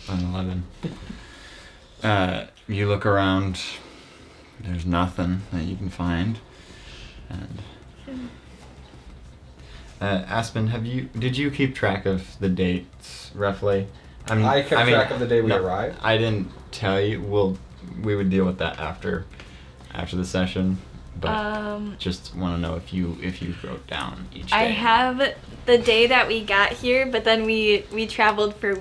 An 11. You look around. There's nothing that you can find. And Aspen, did you keep track of the dates roughly? I kept track of the day we arrived. I didn't tell you. We would deal with that after the session. But just want to know if you wrote down each day. I have the day that we got here, but then we traveled for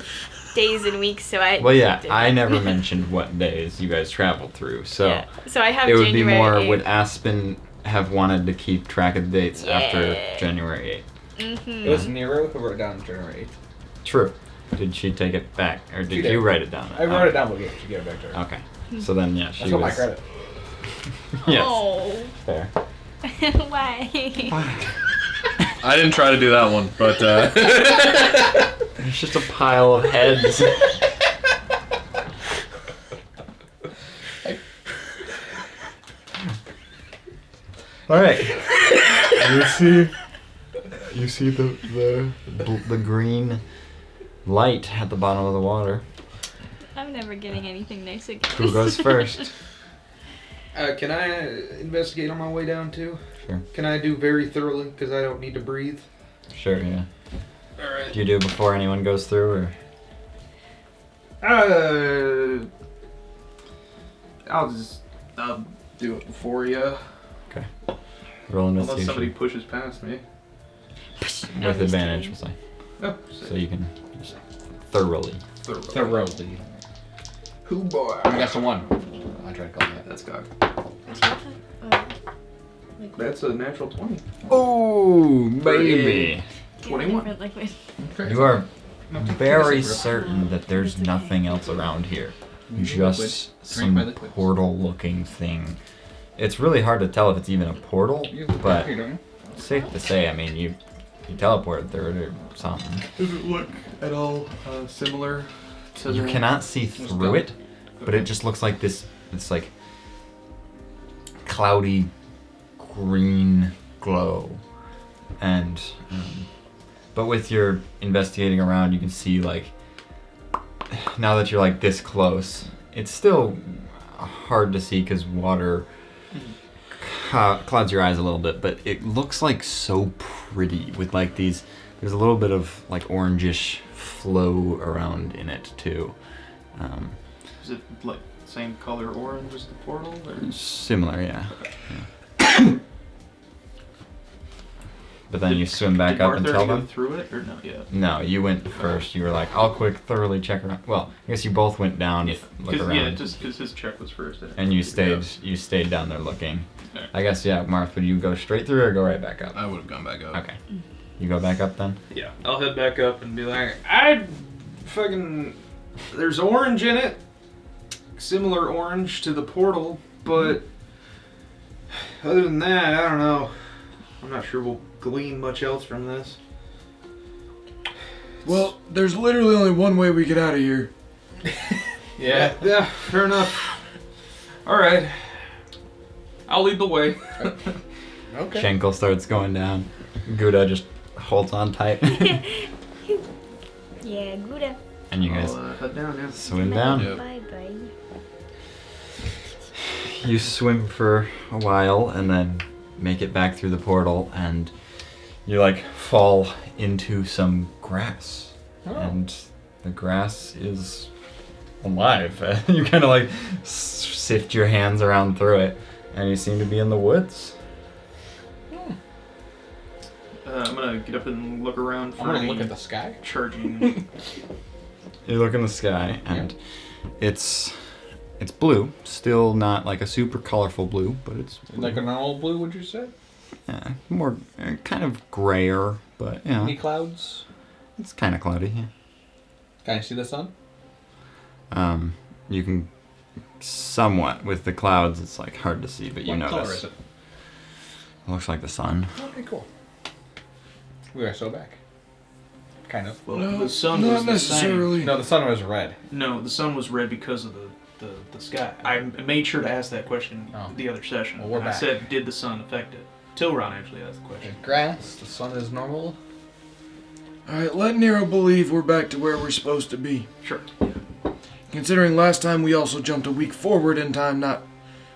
days and weeks, so I. Well, yeah, did I that. never mentioned what days you guys traveled through, so Yeah. So I have it would January be more. 8th. Would Aspen have wanted to keep track of the dates after Yeah. January 8th? Mm-hmm. It was Nero who wrote down January True. Did she take it back, or She did did. you write it down? I wrote it down, but yeah, she gave it back to her. Okay. So then, yeah, she That's was. not my credit. Yes. Oh. Fair. Why? I didn't try to do that one, but There's just a pile of heads. All right. You see the green light at the bottom of the water. I'm never getting anything nice again. Who goes first? Can I investigate on my way down too? Sure. Can I do very thoroughly because I don't need to breathe? Sure, yeah. All right. Do you do before anyone goes through, or? I'll do it before you. Roll Unless investigation. somebody pushes past me. With advantage, we'll say. Oh, So you can just thoroughly. Thoroughly. Who boy? I got the one. I tried to call that. That's God. Oh. That's a natural 20. Oh, baby! 21. Different liquid. Okay. You are No, take very a sip, bro. certain that there's It's okay. nothing else around here. Just Drink my some liquids. portal-looking thing. It's really hard to tell if it's even a portal, but You don't. it's safe to say. I mean, you teleport through it or something. Does it look at all similar to You the... cannot see Let's through go. it, but it just looks like this. It's like cloudy green glow, and but with your investigating around, you can see like now that you're like this close, it's still hard to see because water clouds your eyes a little bit, but it looks like so pretty with like these. There's a little bit of like orangish flow around in it too. Is it like same color orange as the portal? Or? Similar, yeah. But then you swim back Did up and Martha tell already go them? through it or no? Yeah. No, you went first. You were like, I'll quick thoroughly check around. Well, I guess you both went down, look around. Yeah, just because his check was first. And you stayed down there looking. Alright. I guess, yeah, Marth, would you go straight through or go right back up? I would have gone back up. Okay. You go back up then? Yeah, I'll head back up and be like, there's orange in it, similar orange to the portal, but other than that, I don't know. I'm not sure we'll glean much else from this. Well, there's literally only one way we get out of here. Yeah, fair enough. All right, I'll lead the way. Okay. Schenkel starts going down. Gouda just holds on tight. Yeah, Gouda. And you guys I'll head down now. swim down. Yep. Bye bye. You swim for a while and then make it back through the portal, and you like fall into some grass. Oh. And the grass is alive. You kind of like sift your hands around through it, and you seem to be in the woods. I'm gonna get up and look around for I'm gonna any look at the sky. charging. You look in the sky, and it's blue. Still not like a super colorful blue, but it's blue. Like a normal blue, would you say? Yeah, more kind of grayer, but you know, Any clouds? it's kind of cloudy. Yeah. Can I see the sun? You can somewhat with the clouds. It's like hard to see, but you What notice. color is it? It looks like the sun. Okay, cool. We are so back. Kind of. Well, No, the sun not was the same. necessarily. No, the sun was red. No, the sun was red because of the sky. I made sure to ask that question Oh. the other session. Well, we're And I back. said, did the sun affect it? Tilron actually asked the The question. grass, the sun is normal. Alright, let Nero believe we're back to where we're supposed to be. Sure. Considering last time we also jumped a week forward in time, not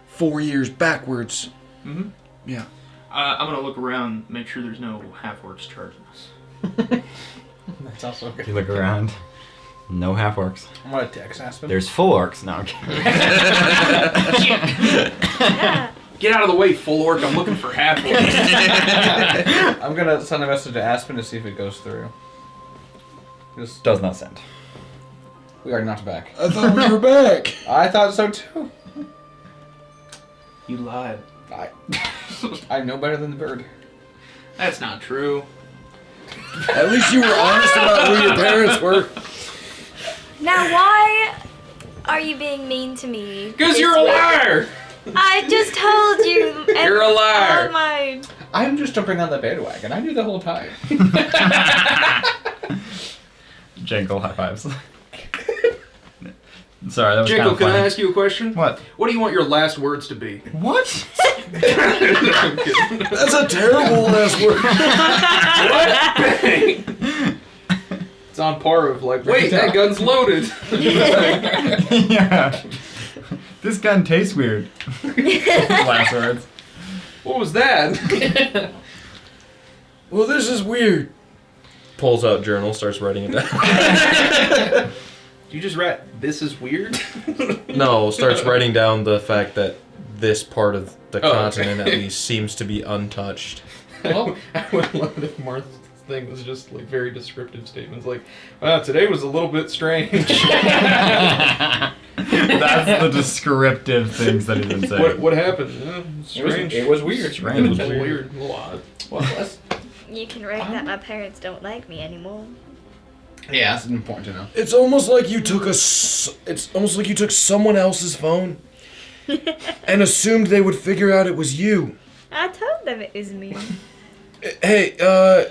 4 years backwards. Mm-hmm. Yeah. I'm gonna look around, make sure there's no half-orcs charging us. That's also good. You look around. No half orcs. I'm gonna text Aspen. There's full orcs. No, I'm kidding. Yeah. Get out of the way, full orc. I'm looking for half-orcs. I'm gonna send a message to Aspen to see if it goes through. Just, Does not send. we are not back. I thought we were back. I thought so too. You lied. I know better than the bird. That's not true. At least you were honest about who your parents were. Now, why are you being mean to me? Because you're a liar! I just told you. You're a liar. Oh my. I'm just jumping on the bandwagon. I knew the whole time. Jangle high fives. Sorry, that was kind Jacob, of can funny. I ask you a question? What? What do you want your last words to be? What? That's a terrible last word. It's on par of like, wait, Yeah. that gun's loaded. Yeah. This gun tastes weird. Last words. What was that? Well, this is weird. Pulls out journal, starts writing it down. You just write, this is weird? No, starts writing down the fact that this part of the Oh, continent okay. at least seems to be untouched. Well, I would love it if Martha's thing was just like very descriptive statements like, wow, today was a little bit strange. That's the descriptive things that he would say. What happened? Strange. It was weird. Strange. It was weird. A little odd. Well, that's, You can write that my parents don't like me anymore. yeah, that's important to know. It's almost like you took it's almost like you took someone else's phone and assumed they would figure out it was you. I told them it was me. Hey,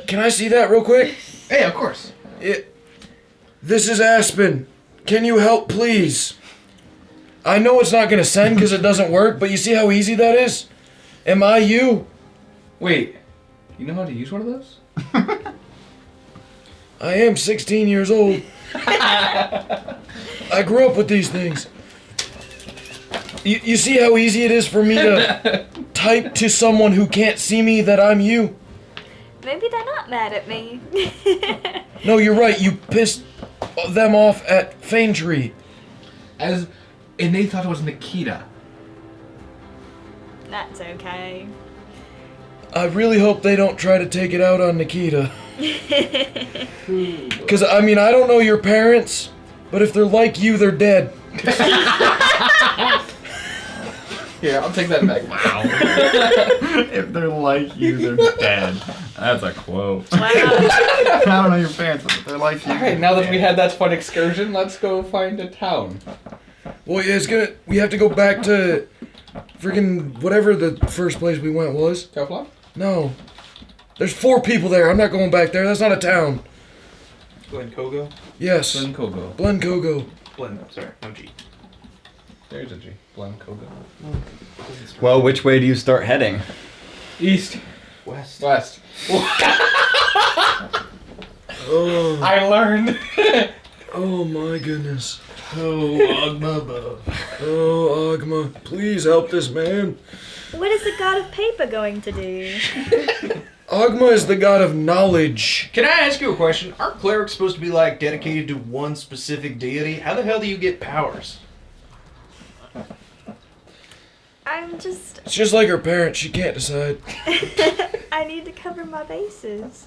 can I see that real quick? Hey, of course. This is Aspen. Can you help, please? I know it's not gonna send because it doesn't work, but you see how easy that is? Am I you? Wait, you know how to use one of those? I am 16 years old. I grew up with these things. You see how easy it is for me to type to someone who can't see me that I'm you? Maybe they're not mad at me. No, you're right. You pissed them off at Faintree. And they thought it was Nikita. That's okay. I really hope they don't try to take it out on Nikita. Because, I mean, I don't know your parents, but if they're like you, they're dead. Here, I'll take that back. Wow. If they're like you, they're dead. That's a quote. Wow. I don't know your parents, but if they're like you. Alright, now that we had that fun excursion, let's go find a town. Well, yeah, we have to go back to freaking whatever the first place we went was. Telflamm? No. There's 4 people there. I'm not going back there. That's not a town. Glencogo? Yes. Glencogo. Glencogo. Sorry, no G. There's a G. Glencogo. Well, which way do you start heading? East. West. West. Oh, I learned. oh my goodness. Oh, Ogma above. Oh, Agma, please help this man. What is the god of paper going to do? Agma is the god of knowledge. Can I ask you a question? Aren't clerics supposed to be like dedicated to one specific deity? How the hell do you get powers? I'm just. It's just like her parents. She can't decide. I need to cover my bases.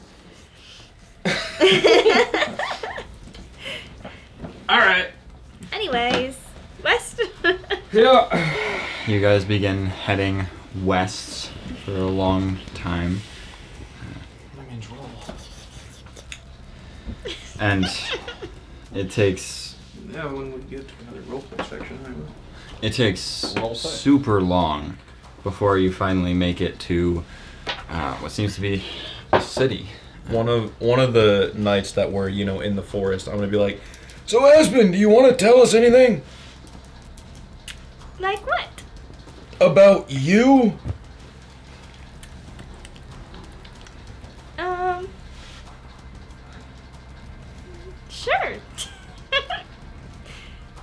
Alright. Anyways, West. Yeah. You guys begin heading west for a long time. And it takes Yeah, when we get to another roleplay section, I will. it takes Roleplay. super long before you finally make it to what seems to be a city. One of the nights that we're, in the forest, I'm gonna be like, So, Aspen, do you want to tell us anything Like what? about you? Sure.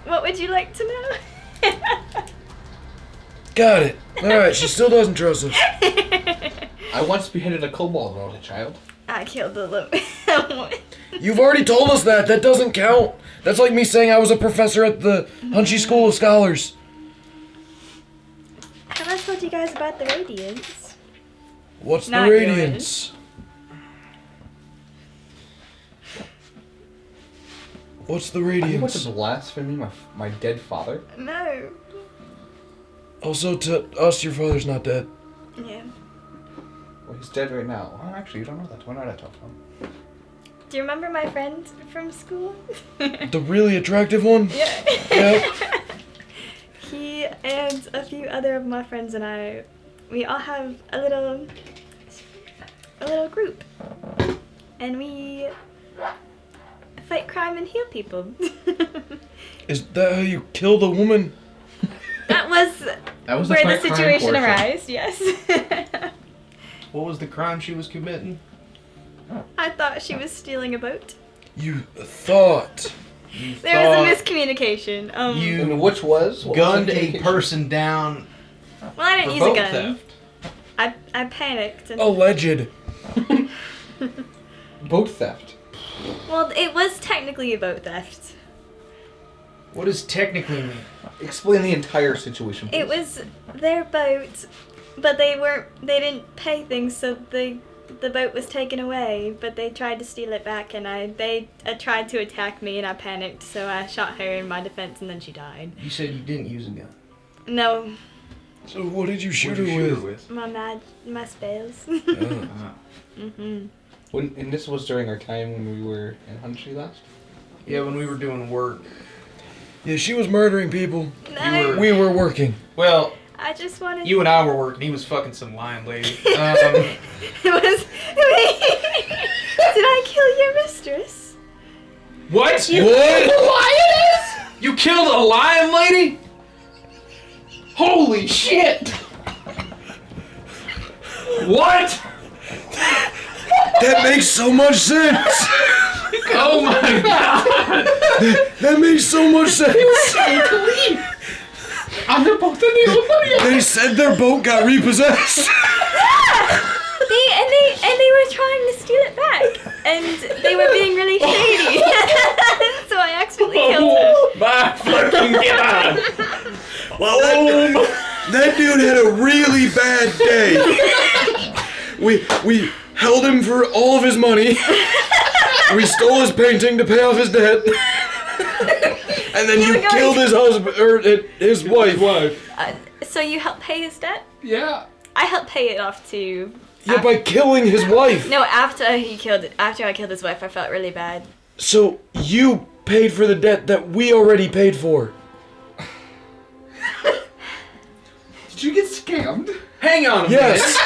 What would you like to know? Got it. Alright, she still doesn't trust us. I once beheaded a kobold when I was a child. I killed the little. You've already told us that. That doesn't count. That's like me saying I was a professor at the Hunchy School of Scholars. Have I told you guys about the Radiance? What's Not the yours. Radiance? What's the Are you about Radiance? to blaspheme my dead father? No. Also, to us, your father's not dead. Yeah. Well, he's dead right now. Oh, actually, you don't know that. Why not I tell him? Do you remember my friend from school? The really attractive one? Yeah. Yeah. He and a few other of my friends and I, we all have a little group, and we fight crime and heal people. Is that how you killed a woman? That was That was where the fight crime situation portion. arose. Yes. What was the crime she was committing? I thought she was stealing a boat. You thought. There was a miscommunication. You And which was? What was gunned the a communication? person down Well, I didn't for use a boat gun. theft. I panicked. And, Alleged. Boat theft. well, it was technically a boat theft. What does technically mean? Explain the entire situation. It please. was their boat, but they didn't pay things, so the boat was taken away, but they tried to steal it back, and they tried to attack me, and I panicked, so I shot her in my defense, and then she died. You said you didn't use a gun. No, So what did you shoot What'd you her shoot with? my spells. Oh. Mhm. And this was during our time when we were in Hunchy last? Yeah, when we were doing work. Yeah, she was murdering people. No, We were working. Well, I just wanted. you and I were working. He was fucking some lion lady. It was. Did I kill your mistress? What? What? You killed a lion lady? Holy shit! What? That makes so much sense. Oh my god! That makes so much sense. I'm about to deal They said their boat got repossessed. They were trying to steal it back, and they were being really shady. So I accidentally killed her. My fucking god! Well, that dude had a really bad day. We held him for all of his money. We stole his painting to pay off his debt. And then you killed his husband or his wife. So you helped pay his debt? Yeah. I helped pay it off too. Yeah, by killing his wife. No, after I killed his wife, I felt really bad. So you paid for the debt that we already paid for. Did you get scammed? Hang on a Yes.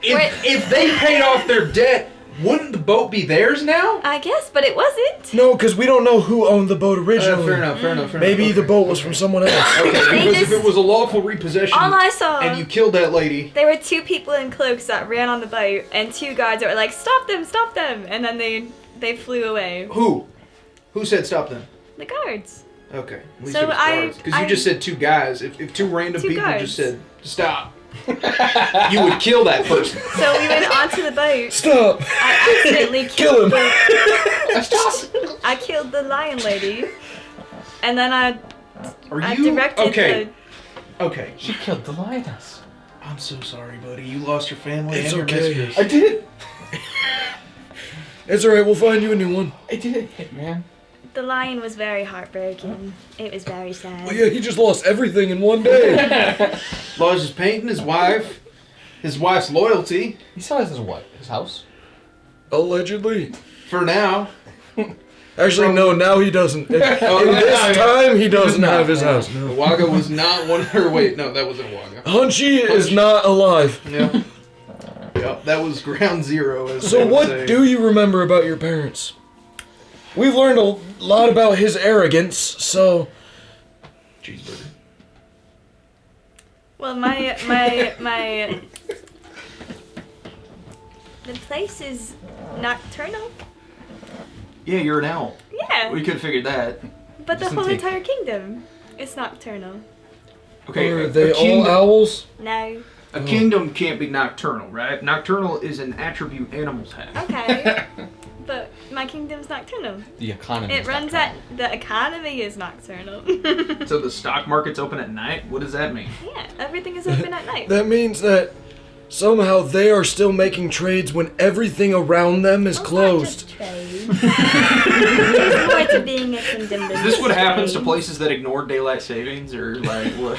minute. If they paid off their debt, wouldn't the boat be theirs now? I guess, but it wasn't. No, because we don't know who owned the boat originally. Fair enough. Maybe the boat was from someone else. Okay, because just- if it was a lawful repossession All I saw, and you killed that lady, there were two people in cloaks that ran on the boat, and two guards that were like, "Stop them!" And then they flew away. who? Who said stop them? The guards. Okay. At least So it was guards. Because you I- just said two guys. If two random Two people guards. just said stop, you would kill that person. So we went onto the boat. Stop. I accidentally Kill killed him. I killed the lion lady, and then I Are you directed okay? Okay. She killed the lioness. I'm so sorry, buddy. You lost your family It's and your okay. mistress. I did it. It's alright, we'll find you a new one. I did it, hitman. the lion was very heartbroken. It was very sad. Oh yeah, he just lost everything in one day. Lost his painting, his wife's loyalty. He still has his what? His house? Allegedly. For now. Actually, no, now he doesn't. In this time, he doesn't have his house. The No. Wagga was not one of her. Wait, no, that wasn't Wagga. Hunchy is not alive. Yeah. Yep, that was ground zero. As So they would what say. do you remember about your parents? We've learned a lot about his arrogance, so... Cheeseburger. Well, my the place is nocturnal. Yeah, you're an owl. Yeah, We could have figured that. but the doesn't whole take- entire kingdom is nocturnal. Okay, Are a they all kingdom, owls? No. a kingdom can't be nocturnal, right? Nocturnal is an attribute animals have. Okay. But my kingdom's nocturnal. The economy. It is runs not at the economy is nocturnal. So the stock market's open at night? What does that mean? Yeah, everything is open at night. That means that somehow they are still making trades when everything around them is Well, closed. it's not just trade. There's more to being a kingdom than Is this what just happens to trade. places that ignore daylight savings, or like what?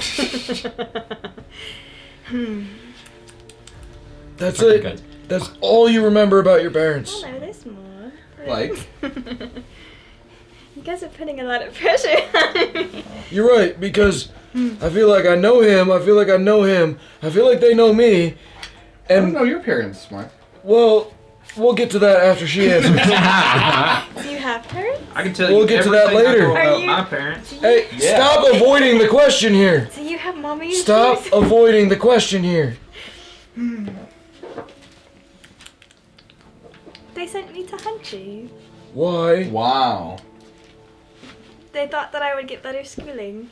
That's Okay, it. guys. That's all you remember about your parents. Oh no, there's more. Like? You guys are putting a lot of pressure on me. You're right, because I feel like I know him, I feel like I know him, I feel like they know me, I don't and, know your parents, Mark. well, we'll get to that after she answers. Do you have parents? I can tell We'll you get to everything that later. I know Are about you- my parents. Hey, stop avoiding the question here! Do you have mommy issues? Stop avoiding the question here! They sent me to hunt you. Why? Wow. They thought that I would get better schooling.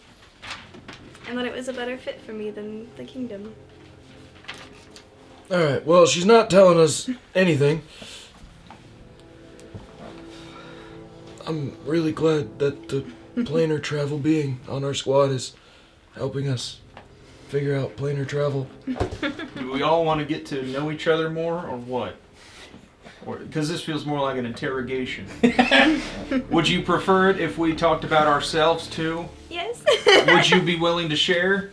And that it was a better fit for me than the kingdom. Alright, well, she's not telling us anything. I'm really glad that the planar travel being on our squad is helping us figure out planar travel. Do we all want to get to know each other more, or what? Because this feels more like an interrogation. Would you prefer it if we talked about ourselves too? Yes. Would you be willing to share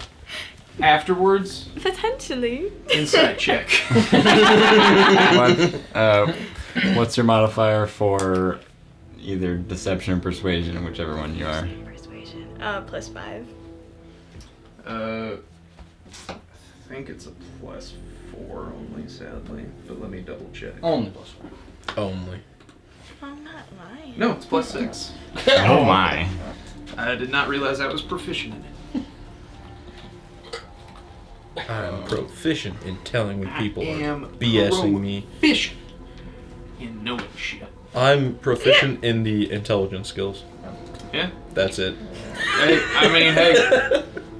afterwards? Potentially. Insight check. What's your modifier for either deception or persuasion, whichever one you are? Persuasion. +5. I think it's a +4 only, sadly. But let me double check. Only +4. Only. I'm not lying. No, it's +6. Oh my. I did not realize I was proficient in it. I'm proficient in telling when people I are am BSing me. proficient in knowing shit. I'm proficient in the intelligence skills. Yeah. That's it. Hey, I mean,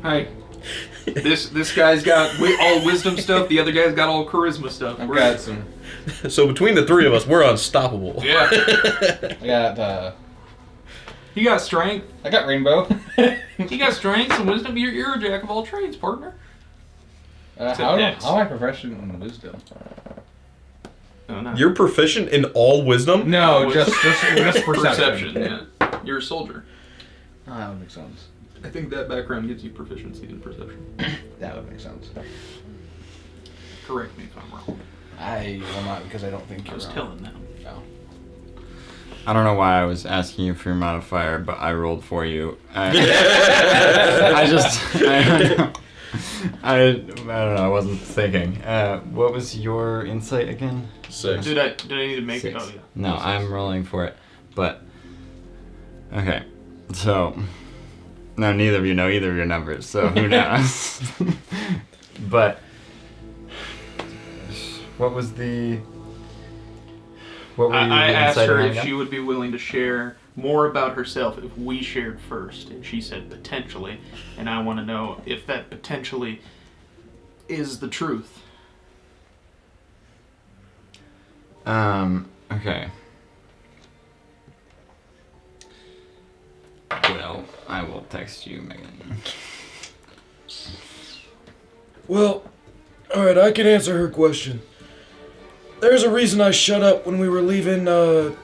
hey. This guy's got all wisdom stuff. The other guy's got all charisma stuff. I've got some. So between the three of us, we're unstoppable. Yeah. I got. You got strength. I got rainbow. You got strength and wisdom. You're a jack of all trades, partner. How am I proficient in wisdom? No, no. You're proficient in all wisdom? No, just perception. Perception. Yeah. You're a soldier. Oh, that would make sense. I think that background gives you proficiency in perception. That would make sense. Correct me if I'm wrong. I will not, because I don't think I you're was wrong. telling them. No. I don't know why I was asking you for your modifier, but I rolled for you. I don't know. I wasn't thinking. What was your insight again? 6. Did I need to make 6. it? Oh yeah. No, I'm rolling for it. But okay, so no, neither of you know either of your numbers, so who knows? But what was the? What were you I asked insighting her on if again? she would be willing to share more about herself if we shared first, and she said potentially, and I want to know if that potentially is the truth. Okay. Well, I will text you, Megan. Well, alright, I can answer her question. There's a reason I shut up when we were leaving, I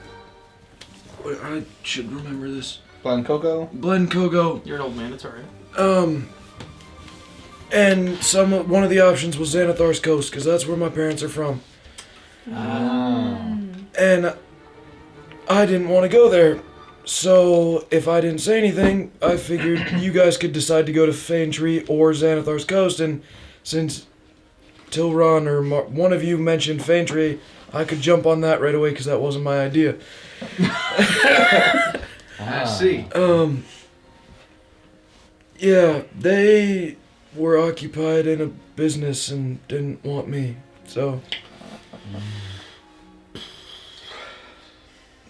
should remember this. Coco? Kogo. You're an old man, it's alright. And one of the options was Xanathar's Coast, because that's where my parents are from. And I didn't want to go there. So if I didn't say anything, I figured you guys could decide to go to Faintree or Xanathar's Coast, and since Tilron or one of you mentioned Faintree, I could jump on that right away because that wasn't my idea. I see. Yeah, they were occupied in a business and didn't want me, so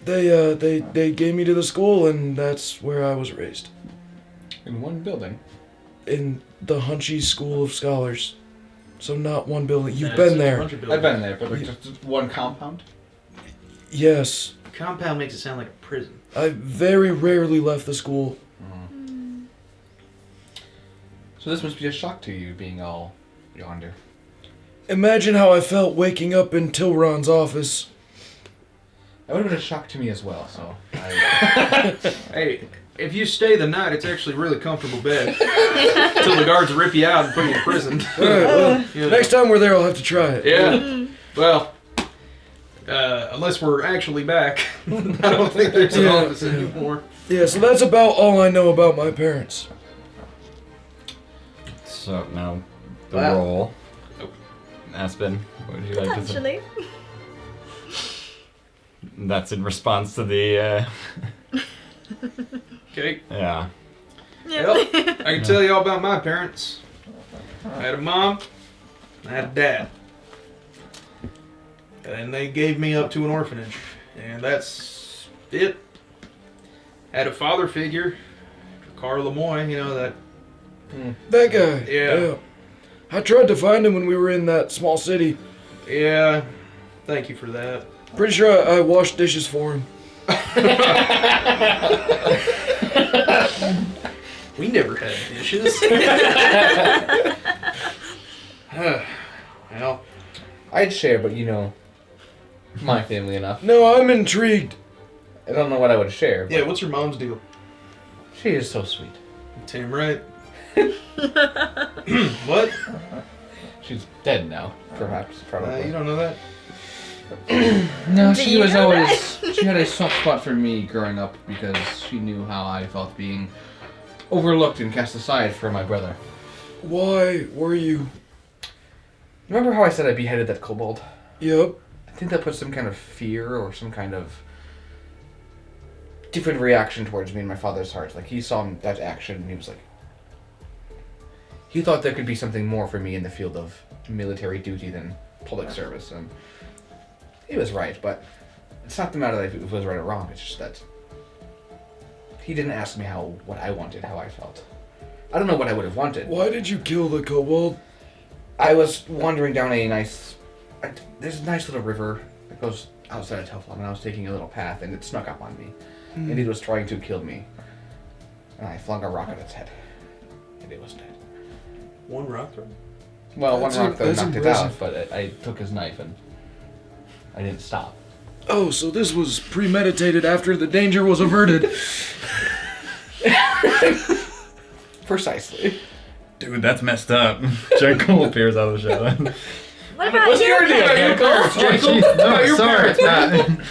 they gave me to the school, and that's where I was raised, In one building. in the Hunchy School of Scholars. So not one building. You've That's been a there. bunch of I've buildings. been there, but like just one compound. Yes, Compound makes it sound like a prison. I very rarely left the school. So this must be a shock to you, being all yonder. Imagine how I felt waking up in Tilron's office. That would have been a shock to me as well, so... I, Hey, if you stay the night, it's actually a really comfortable bed. Until the guards rip you out and put you in prison. Alright, well, Yeah. next time we're there, I'll have to try it. Yeah. Well, Unless we're actually back. I don't think there's an office anymore. Yeah, so that's about all I know about my parents. So now the Well- roll. Aspen, what would you like to say? Potentially. That's in response to the. Okay. Yeah. Well, I can tell you all about my parents. I had a mom. I had a dad. And they gave me up to an orphanage. And that's it. Had a father figure. Carl Lemoyne, you know, that. That guy. Yeah. I tried to find him when we were in that small city. Yeah. Thank you for that. Pretty sure I washed dishes for him. We never had dishes. Well, I'd share, but you know, my family enough. No, I'm intrigued. I don't know what I would share. But yeah, what's your mom's deal? she is so sweet. Tim, right? What? She's dead now, perhaps, probably. You don't know that? No, Do she you was know always. She had a soft spot for me growing up because she knew how I felt being overlooked and cast aside for my brother. Why were you? Remember how I said I beheaded that kobold? Yep. I think that put some kind of fear or some kind of different reaction towards me in my father's heart. Like, he saw that action and he was like... He thought there could be something more for me in the field of military duty than public service, and he was right, but it's not the matter that if it was right or wrong, it's just that he didn't ask me what I wanted, how I felt. I don't know what I would have wanted. Why did you kill the kobold? I was wandering down there's a nice little river that goes outside of Telflamm, and I was taking a little path, and it snuck up on me. And it was trying to kill me. And I flung a rock at its head. And it was dead. One rock throw. Well, That's one rock though that's knocked impressive. it out, but I took his knife and I didn't stop. Oh, so this was premeditated after the danger was averted. Precisely. Dude, that's messed up. Jekyll appears out of the shadow. What about What's you? your deal, Jekyll? No, your sorry. parents.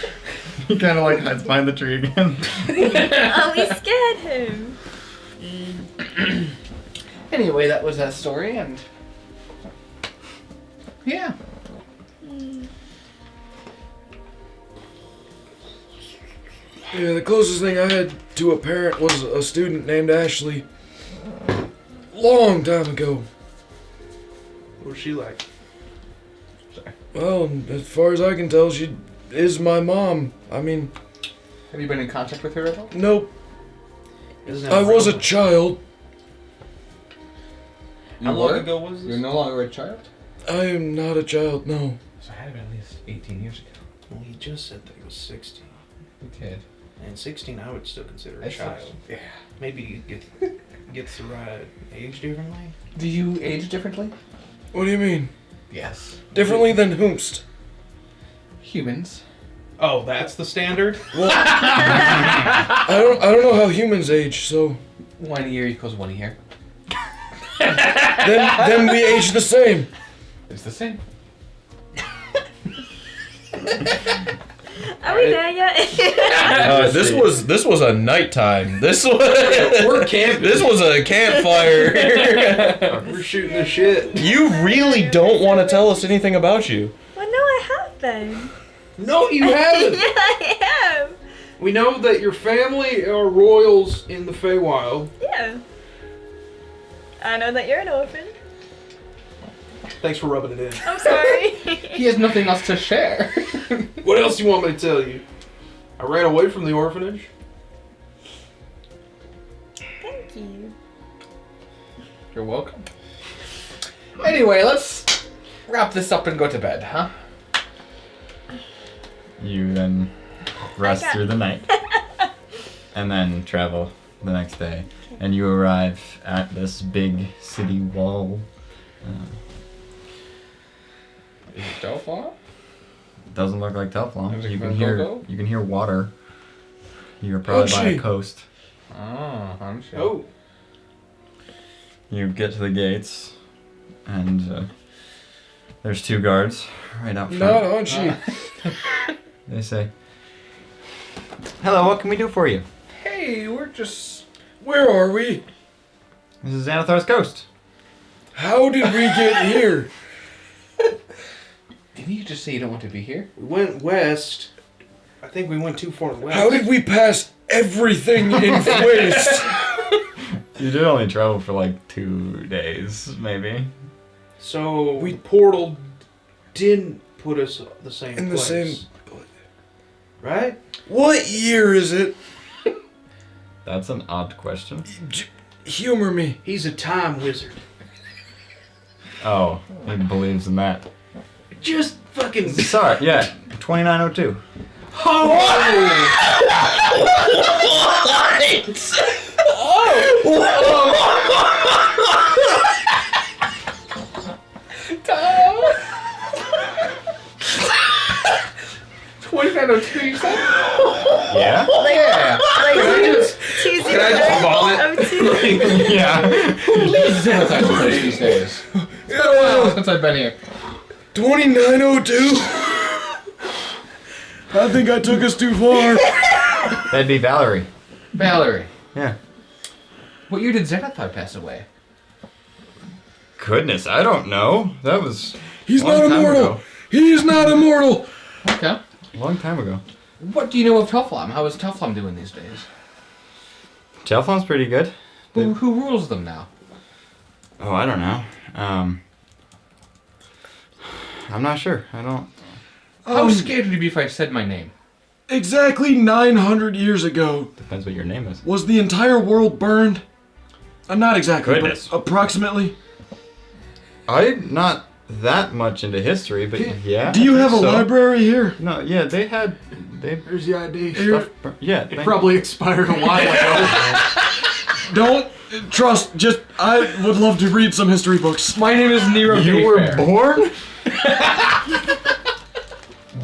He kind of like hides behind the tree again. Oh, we scared him. Anyway, that was that story, and yeah. Yeah, the closest thing I had to a parent was a student named Ashley. Long time ago. What was she like? Well, as far as I can tell, she is my mom. I mean, Have you been in contact with her at all? nope. Isn't that I was a relevant? child. How long ago was You're this? no longer a child? I am not a child, no. So I had been at least 18 years ago. Well, he just said that he was 16. You did. And 16 I would still consider a That's child. Yeah. Maybe he gets the right age differently. Do you age differently? What do you mean? Yes. Differently than whomst? Humans. Oh, that's the standard? I don't know how humans age, so 1 year equals 1 year. then we age the same. It's the same. Are we there yet? This was a nighttime. This was We're camping. this was a campfire. We're shooting the shit. You really don't want to tell us anything about you. Well, no, I have been. No, you Yeah, haven't. I have. We know that your family are royals in the Feywild. Yeah. I know that you're an orphan. Thanks for rubbing it in. I'm sorry. He has nothing else to share. What else do you want me to tell you? I ran away from the orphanage. Thank you. You're welcome. Anyway, let's wrap this up and go to bed, huh? You then rest Okay. through the night, and then travel the next day, and you arrive at this big city wall. Is it Telflamm? Doesn't look like Telflamm. Is it You can Go-Go? hear water. You're probably by a gee. coast. Oh, I'm sure. Oh, You get to the gates, and there's two guards right out front. Not Anshi. They say, "Hello, what can we do for you?" Hey, we're just... Where are we? This is Xanathar's Coast. How did we get here? Didn't you just say you don't want to be here? We went west. I think we went too far west. How did we pass everything in waste? You did only travel for like 2 days, maybe. So we portal didn't put us the same In the place. same... Right? What year is it? That's an odd question. Humor me. He's a time wizard. Oh, he believes in that. Just fucking. Sorry, yeah, 2902. Tom! 2902, you said? Yeah? Yeah. Can I just vomit? Yeah. Please don't touch me these days. It's been a while since I've been here. 2902? I think I took us too far. That'd be Valerie. Valerie, Yeah. what year did Xanathar pass away? Goodness, I don't know. That was He's a long not time immortal. ago. He's not immortal. Okay. A long time ago. What do you know of Telflamm? How is Telflamm doing these days? Telflamm's pretty good. Who rules them now? Oh, I don't know. I'm not sure. I don't... How scared would you be if I said my name? Exactly 900 years ago, Depends what your name is. was the entire world burned? Not exactly, Goodness. but approximately. I'm not that much into history, but yeah. Do you have a so. library here? No, yeah, they had... There's the ID. Yeah, It probably expired a while ago. Don't trust. Just I would love to read some history books. My name is Nero You were born?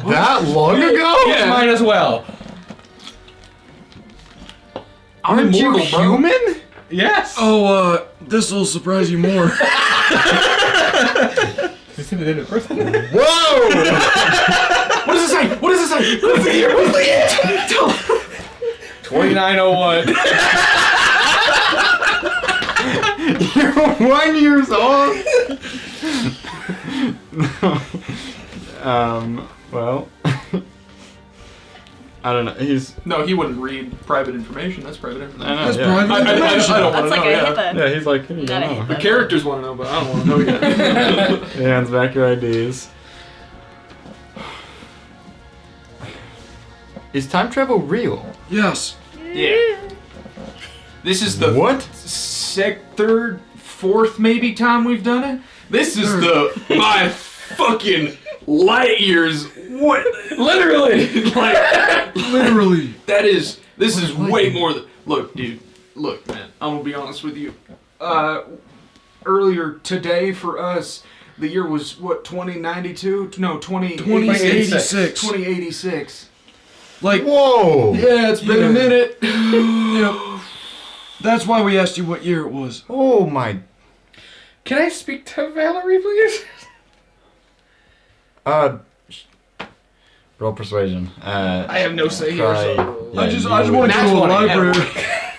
That long ago? Yeah, mine as well. I'm Aren't you immortal, bro. human? Yes. Oh, this will surprise you more. You said it in person. Whoa! What does it say? What does it say? What's the year? What's the year? Tell 2901. You're 1 year old? Well... I don't know, he's... No, he wouldn't read private information. That's private information. I know, That's yeah. private I don't information. want to That's know. like a Yeah. HIPAA. Yeah, he's like, here you Not a go. HIPAA. The characters want to know, but I don't want to know yet. He hands back your IDs. Is time travel real? Yes. Yeah. This is the What? third, fourth maybe time we've done it. This is the by fucking light years. What? Literally, like Literally. this is way more than. Look, dude. Look, man. I'm gonna be honest with you. Earlier today for us, the year was what 2092? No, 2086. 2086. Like, Whoa! Yeah, it's been a minute. yep. That's why we asked you what year it was. Oh my... Can I speak to Valerie, please? Roll persuasion. I have no say here. Try... So. Yeah, I just you want to would- go to a library.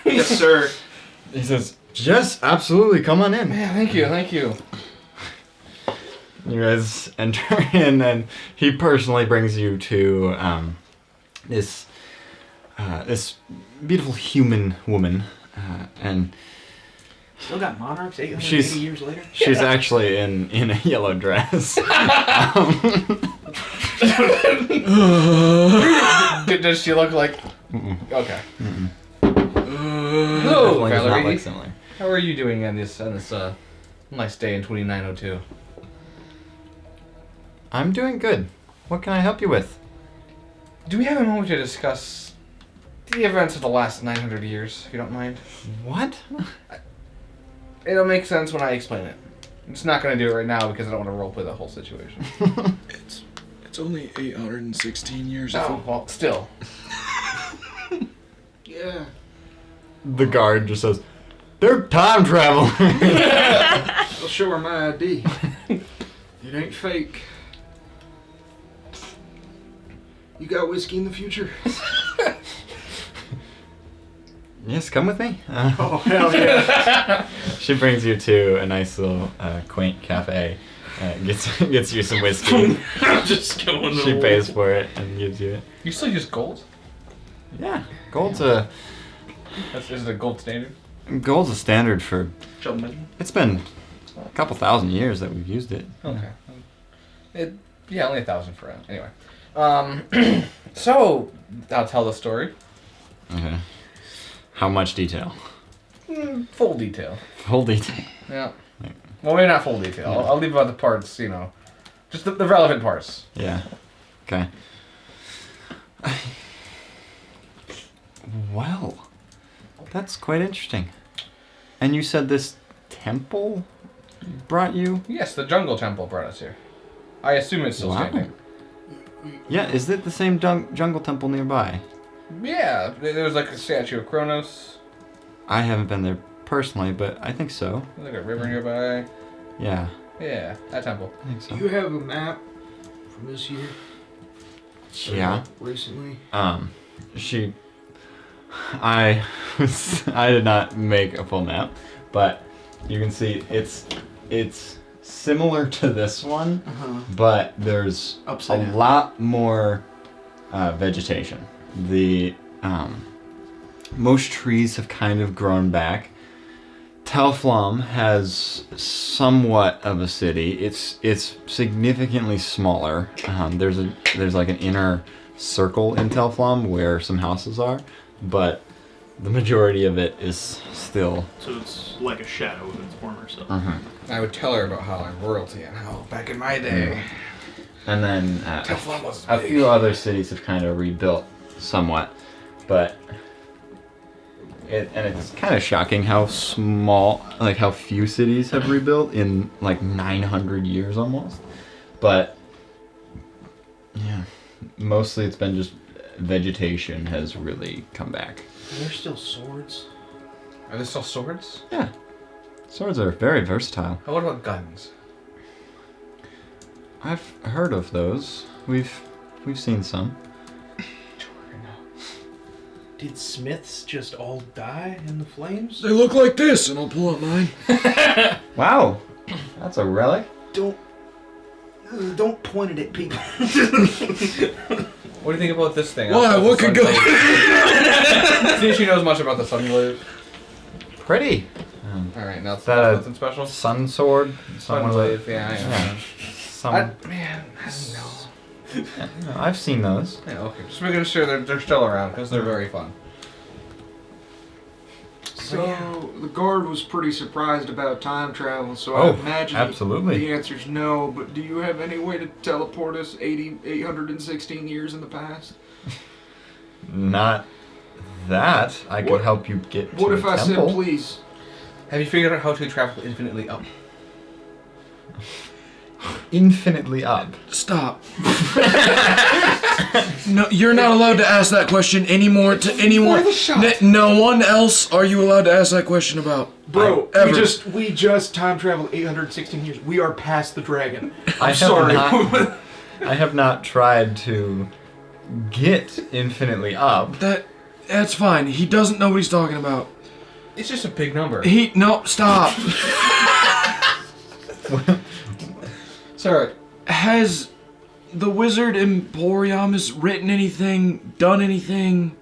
Yes, sir. He says, yes, absolutely, come on in. Yeah, thank you, thank you. You guys enter in, and he personally brings you to this beautiful human woman, and Still got monarchs 880 She's- years later. she's actually in a yellow dress. Does she look like... Mm-mm. Okay. Mm-mm. Hello, Definitely does not Valerie. look similar. How are you doing on this nice day in 2902? I'm doing good. What can I help you with? Do we have a moment to discuss the events of the last 900 years, if you don't mind? What? It'll make sense when I explain it. I'm just not going to do it right now because I don't want to roleplay the whole situation. It's only 816 years Oh, ago. well, still. Yeah. The guard just says, they're time traveling. I'll show her my ID. It ain't fake. You got whiskey in the future? Yes, come with me. Oh, hell yeah. She brings you to a nice little quaint cafe. Gets you some whiskey. I'm just going to She pays for it and gives you it. You still use gold? Yeah, gold's Is it a gold standard? a standard for. Gentlemen. It's been a couple thousand years that we've used it. Okay. Yeah, only 1,000 for it. Anyway. So, I'll tell the story. Okay. How much detail? Full detail. Full detail. Yeah. Well, maybe not full detail. I'll leave out the parts, just the relevant parts. Yeah. Okay. Well, that's quite interesting. And you said this temple brought you? Yes, the jungle temple brought us here. I assume it's still Wow. standing. Yeah, is it the same jungle temple nearby? Yeah, there was like a statue of Kronos. I haven't been there personally, but I think so. There's like a river nearby. Yeah, Yeah, that temple. I think so. Do you have a map from this year? Yeah. Recently? I did not make a full map, but you can see it's similar to this one, but there's Upside a down. lot more vegetation. The most trees have kind of grown back. Telflamm has somewhat of a city. It's significantly smaller. There's like an inner circle in Telflamm where some houses are, but the majority of it is still. So it's like a shadow of its former self. I would tell her about how I'm royalty and how back in my day. And then Telflamm was a big. few other cities have kind of rebuilt somewhat, but it's kind of shocking how small, like how few cities have rebuilt in like 900 years almost. But yeah, mostly it's been just vegetation has really come back. Are there still swords? Are there still swords? Yeah, swords are very versatile. What about guns? I've heard of those. We've seen some. Did smiths just all die in the flames? They look like this, and I'll pull out mine. Wow, that's a relic. Don't point it at people. What do you think about this thing? Why? What could go? See if she knows much about the Sunglaive. Pretty. Alright, now it's That- nothing special. Sun sword. Sunglaive, yeah, I know. Some. Man, I don't know. I've seen those. Yeah, okay. Just making sure they're still around because they're very fun. So the guard was pretty surprised about time travel, so Oh, I imagine absolutely. the answer's no, but do you have any way to teleport us 816 years in the past? Not that. I could What- help you get to What a if I temple. said please? Have you figured out how to travel infinitely up? Infinitely up. Stop. No, you're not allowed to ask that question anymore to anyone. No one else are you allowed to ask that question about. Bro, Ever. we just time traveled 816 years. We are past the dragon. I sorry. I have not tried to get infinitely up. That's fine. He doesn't know what he's talking about. It's just a big number. No, stop. Sorry. Has the wizard Emporiamus written anything, done anything?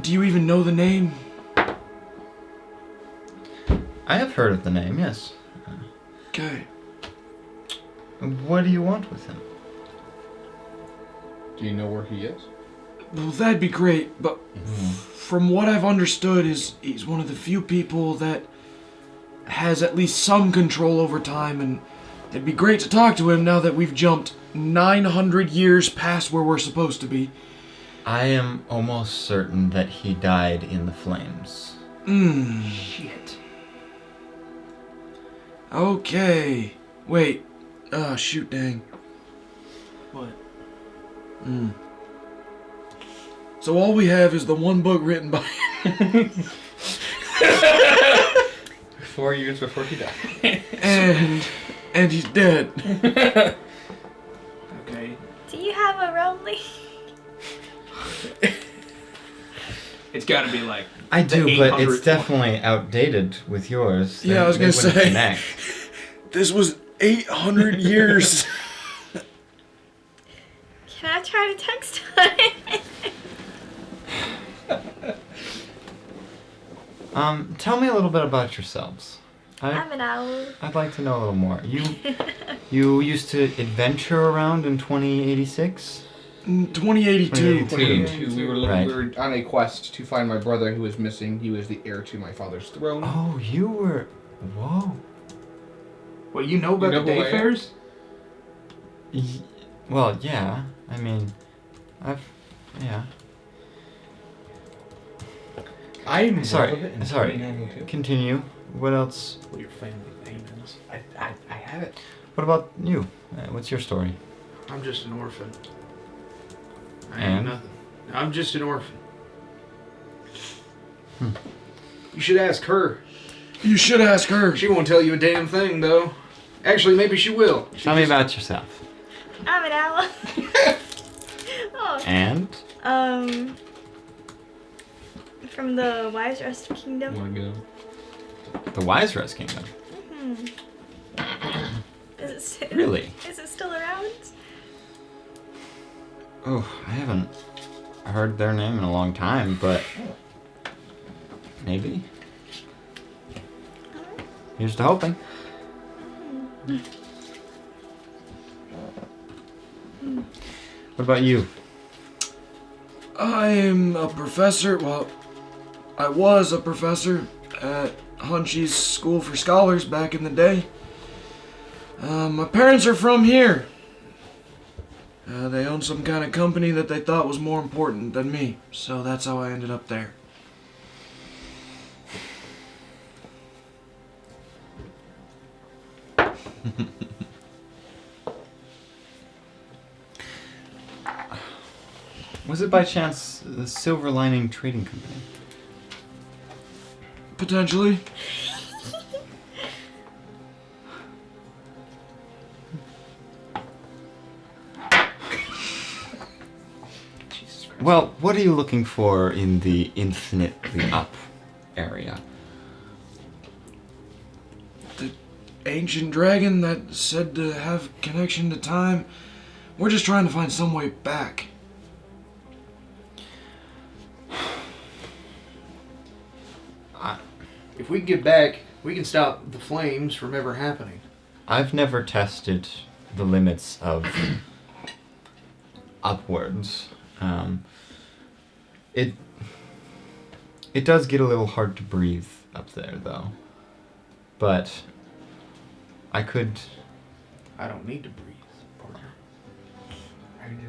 Do you even know the name? I have heard of the name, yes. Okay. What do you want with him? Do you know where he is? Well, that'd be great, but from what I've understood is he's one of the few people that has at least some control over time, and it'd be great to talk to him now that we've jumped 900 years past where we're supposed to be. I am almost certain that he died in the flames. Shit. Okay. Wait. Shoot, dang. What? So all we have is the one book written by 4 years before he died. and he's dead. Okay, Do you have a Romley? It's got to be like. I do, the but 800th it's definitely outdated with yours. Yeah, I was They gonna wouldn't say. connect. This was 800 years. Can I try to text her? Tell me a little bit about yourselves. I'm an owl. I'd like to know a little more. You used to adventure around in 2086? 2082. 22. Right. We were on a quest to find my brother who was missing. He was the heir to my father's throne. Oh, you were. Whoa. Well, you know about You know the who I day am? fairs? Well, yeah. I mean, yeah. I'm Sorry. relevant in Sorry. 2092. Continue. What else? What your family name is. I have it. What about you? What's your story? I'm just an orphan. I And? ain't nothing. I'm just an orphan. Hmm. You should ask her. You should ask her. She won't tell you a damn thing, though. Actually, maybe she will. Tell me about yourself. I'm an owl. Oh. And? From the Wise Rest Kingdom. Oh my god. The Wise Rest Kingdom. Hmm. Is it Really? Is it still around? Oh, I haven't heard their name in a long time, but maybe. Here's to hoping. What about you? I am a professor. Well, I was a professor at Hunchy's School for Scholars back in the day. My parents are from here. They own some kind of company that they thought was more important than me, so that's how I ended up there. Was it by chance the Silver Lining Trading Company? Potentially. Well, what are you looking for in the infinitely up area? The ancient dragon that's said to have connection to time. We're just trying to find some way back. If we can get back, we can stop the flames from ever happening. I've never tested the limits of upwards. It does get a little hard to breathe up there, though. But I could. I don't need to breathe, partner. I do,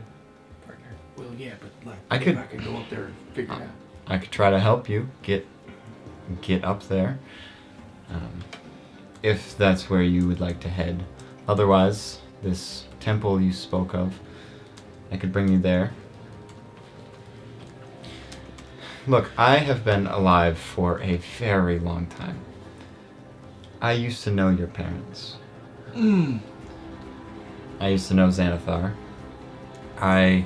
partner. Well, yeah, but like, I if could- I could go up there and figure it out. I could try to help you get up there, if that's where you would like to head. Otherwise, this temple you spoke of, I could bring you there. Look, I have been alive for a very long time. I used to know your parents. I used to know Xanathar. I've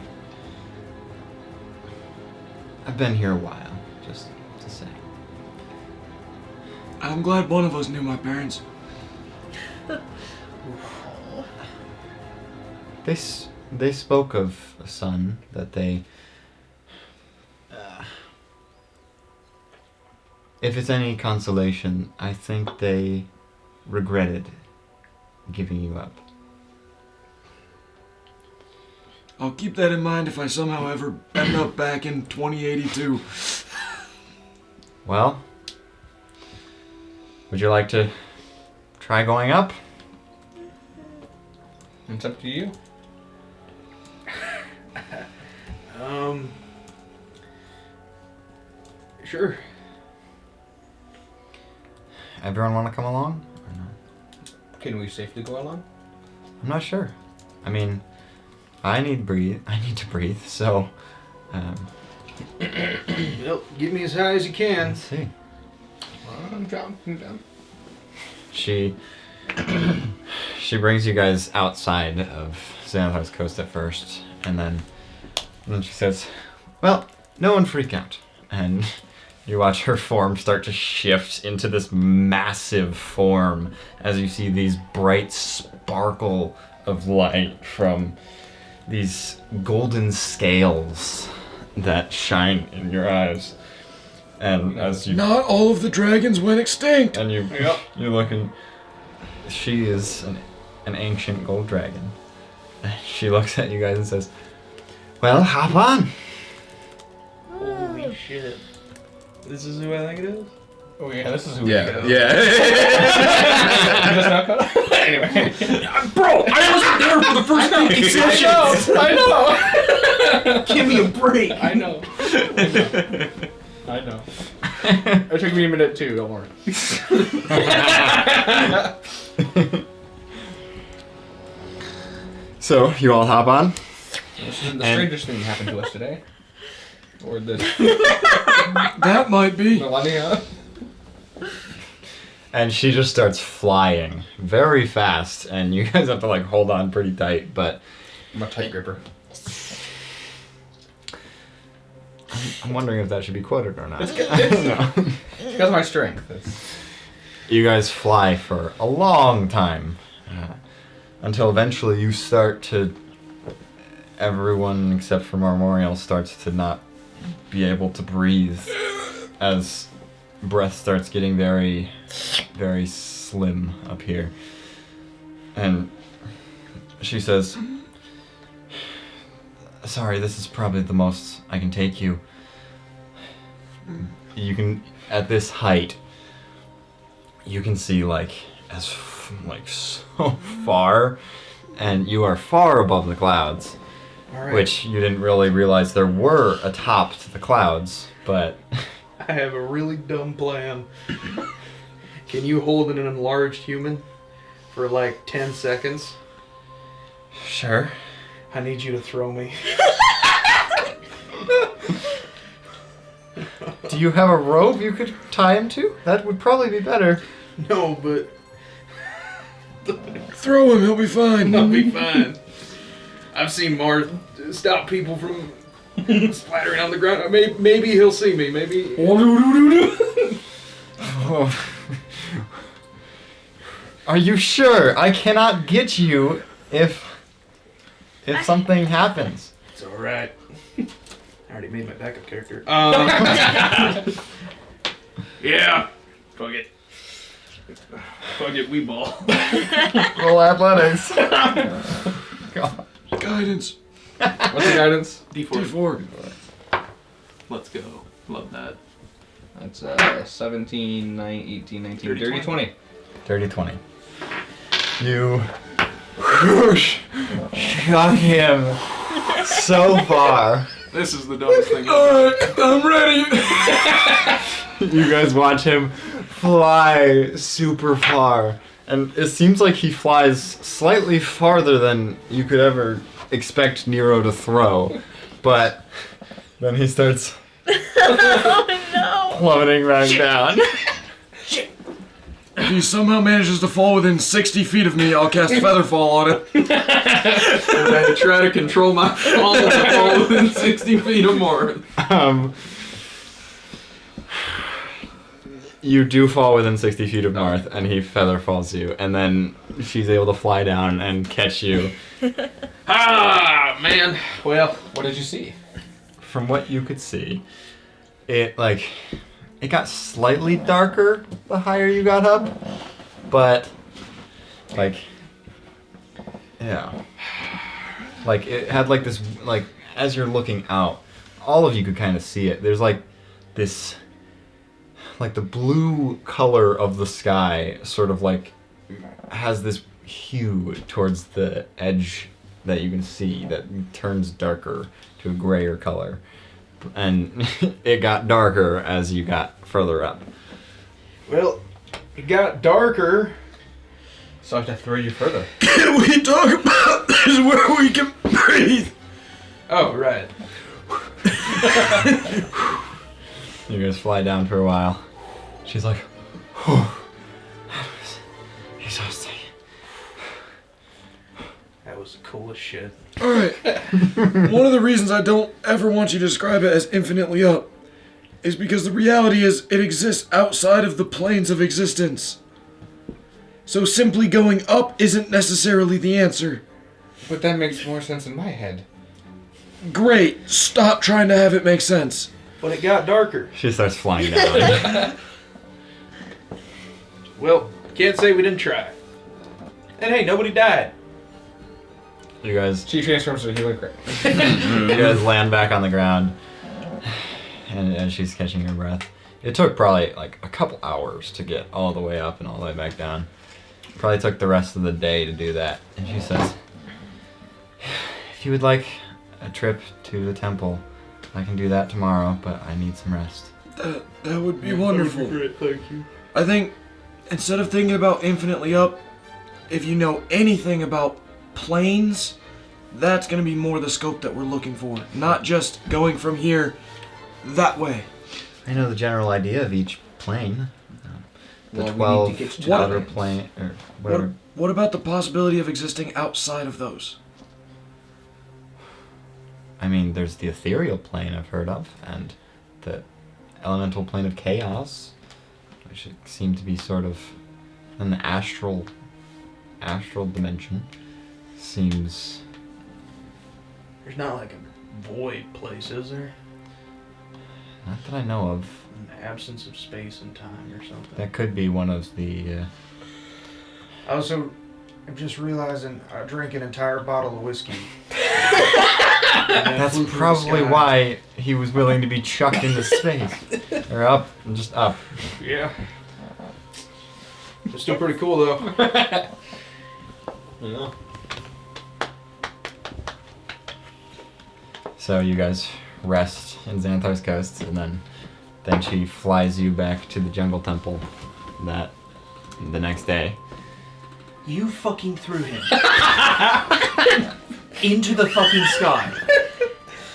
been here a while, just to say. I'm glad one of us knew my parents. They spoke of a son that they. If it's any consolation, I think they regretted giving you up. I'll keep that in mind if I somehow ever end up back in 2082. Well, would you like to try going up? It's up to you. Sure. Everyone want to come along? Or no? Can we safely go along? I'm not sure. I mean, I need to breathe. So, Well, get me as high as you can. let's see. I'm down. She brings you guys outside of Xanathar's coast at first, And then she says, well, no one freak out. And you watch her form start to shift into this massive form as you see these bright sparkle of light from these golden scales that shine in your eyes. And as you... Not all of the dragons went extinct! And you look and she is an ancient gold dragon. She looks at you guys and says, well, hop on. Holy shit. This is who I think it is? Oh yeah, this is who Yeah. we Yeah. You just not caught up? Anyway. Bro, I wasn't there for the first 50 sessions. I know. Give me a break. I know. I know. It took me a minute too, don't worry. So, you all hop on? This isn't the strangest thing happened to us today. Or this That might be. millennia. And she just starts flying very fast, and you guys have to like hold on pretty tight, but I'm a tight gripper. I'm wondering if that should be quoted or not. It's because of my strength. You guys fly for a long time, until eventually you start to, everyone except for Marmorial starts to not be able to breathe as breath starts getting very, very slim up here. And she says, sorry, this is probably the most I can take you. You can, at this height, you can see like so far, and you are far above the clouds. All right. Which you didn't really realize there were atop to the clouds, but... I have a really dumb plan. Can you hold an enlarged human for like 10 seconds? Sure. I need you to throw me. Do you have a rope you could tie him to? That would probably be better. No, but Throw him, he'll be fine. I'll be fine. I've seen Marth stop people from splattering on the ground. Maybe he'll see me. Maybe. Oh. Are you sure? I cannot get you if something happens. It's alright. I already made my backup character. Yeah. Fuck it. Fuck it, we ball. Roll athletics. God. Guidance. What's the guidance? D4. Let's go. Love that. That's 17, 9, 18, 19, 30, 20. Dirty 20. You whoosh, shot him so far. This is the dumbest thing I'm ready. You guys watch him fly super far. And it seems like he flies slightly farther than you could ever expect Nero to throw. But then he starts Oh plummeting back down. If he somehow manages to fall within 60 feet of me, I'll cast Featherfall on him. And I try to control my fall to fall within 60 feet or more. You do fall within 60 feet of Marth, and he feather falls you, and then she's able to fly down and catch you. Ah, man. Well, What did you see? From what you could see, it got slightly darker the higher you got up, but yeah, it had this as you're looking out, all of you could kind of see it. There's this. The blue color of the sky sort of has this hue towards the edge that you can see that turns darker to a grayer color. And it got darker as you got further up. well, it got darker. So I have to throw you further. Can we talk about this where we can breathe? Oh, right. You guys fly down for a while. She's like, whew, that was exhausting. That was the coolest shit. Alright. One of the reasons I don't ever want you to describe it as infinitely up is because the reality is it exists outside of the planes of existence. So simply going up isn't necessarily the answer. But that makes more sense in my head. Great. Stop trying to have it make sense. But it got darker. She starts flying down. Well, can't say we didn't try. And hey, nobody died. You guys She transforms to a healing crit. You guys land back on the ground, and as she's catching her breath, it took probably like a couple hours to get all the way up and all the way back down. Probably took the rest of the day to do that. And she says, if you would like a trip to the temple, I can do that tomorrow, but I need some rest. That would be wonderful. Great, thank you. I think instead of thinking about infinitely up, if you know anything about planes, that's going to be more the scope that we're looking for. Not just going from here that way. I know the general idea of each plane. The Well, we 12 need to get to outer the plane, or whatever. What about the possibility of existing outside of those? I mean, there's the ethereal plane I've heard of, and the elemental plane of chaos, which seem to be sort of an astral dimension. Seems There's not like a void place, is there? not that I know of. An absence of space and time or something. That could be one of the. Also, I'm just realizing I drank an entire bottle of whiskey. That's probably why he was willing to be chucked into space, or up, just up. Yeah. It's still pretty cool though. Yeah. So you guys rest in Xanthar's coast, and then she flies you back to the jungle temple the next day. You fucking threw him into the fucking sky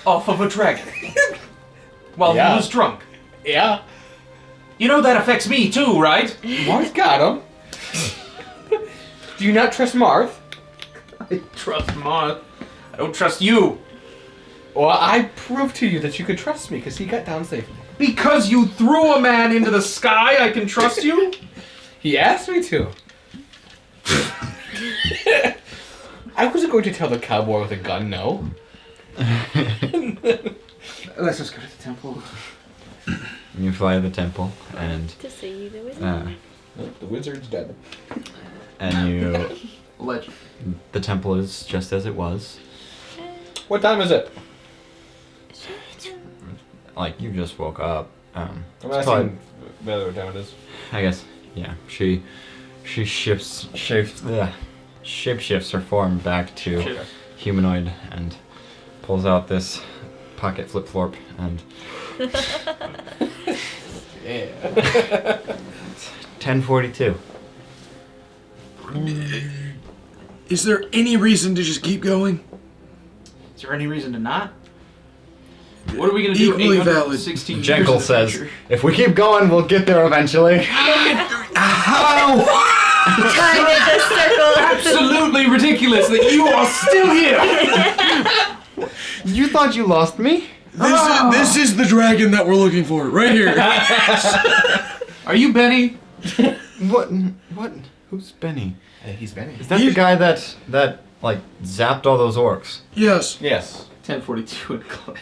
off of a dragon while Yeah. he was drunk. Yeah. You know that affects me too, right? Marth got him. Do you not trust Marth? I trust Marth. I don't trust you. Well, I proved to you that you could trust me because he got down safely. Because you threw a man into the sky, I can trust you? He asked me to. I wasn't going to tell the cowboy with a gun no. Let's just go to the temple. You fly to the temple, and To see the wizard. The wizard's dead. and Legend. the temple is just as it was. What time is it? Like, you just woke up. I'm it's asking probably- whether what time it is. I guess, yeah. She shapeshifts her form back to humanoid and pulls out this pocket flip flop and Yeah. 10:42. Is there any reason to just keep going? Is there any reason to not? What are we gonna do? Equally valid. 816 years Jekyll in the says, future? "If we keep going, we'll get there eventually." How? Trying to just circle. Absolutely ridiculous that you are still here. You thought you lost me? This is the dragon that we're looking for, right here. Are you Benny? What? Who's Benny? He's Benny. Is that the guy that like zapped all those orcs? Yes. Yes. 1042 and click.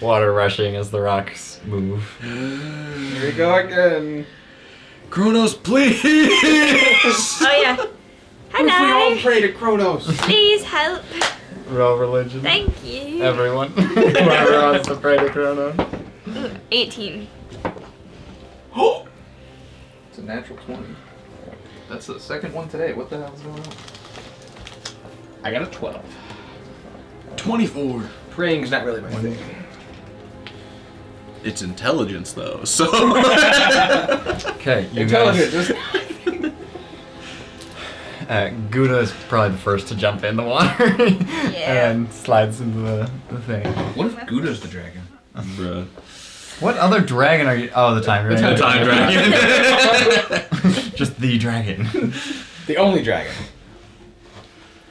Water rushing as the rocks move. Here we go again. Kronos, please. Oh yeah. What if we all Hello. pray to Kronos? Please help. Roll religion. Thank you. Everyone. Whoever wants to pray to Chrono. 18. It's a natural 20. That's the second one today. What the hell's going on? I got a 12. 24. Praying's not really my thing. It's intelligence though, so. Okay, you Intelligent. guys. Just Gouda is probably the first to jump in the water Yeah. and slides into the thing. what if Gouda's the dragon? Bruh. What other dragon are you? Oh, the time dragon. The time dragon. Just the dragon. The only dragon.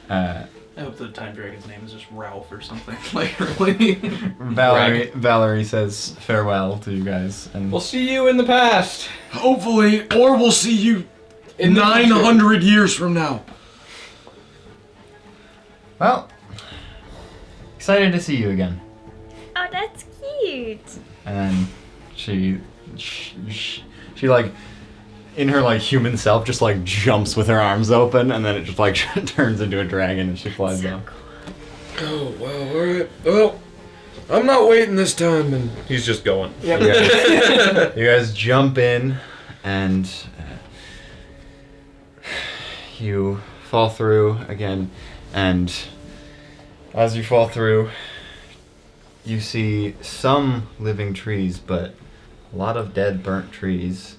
I hope the time dragon's name is just Ralph or something. Like, really. Valerie says farewell to you guys, and We'll see you in the past. Hopefully, or we'll see you In the 900 years from now. well, excited to see you again. Oh, that's cute. And then she like, in her like human self, just like jumps with her arms open, and then it just like turns into a dragon and she flies down. Oh, well, alright. Well, I'm not waiting this time, and He's just going. You guys jump in, and you fall through again, and as you fall through, you see some living trees, but a lot of dead, burnt trees.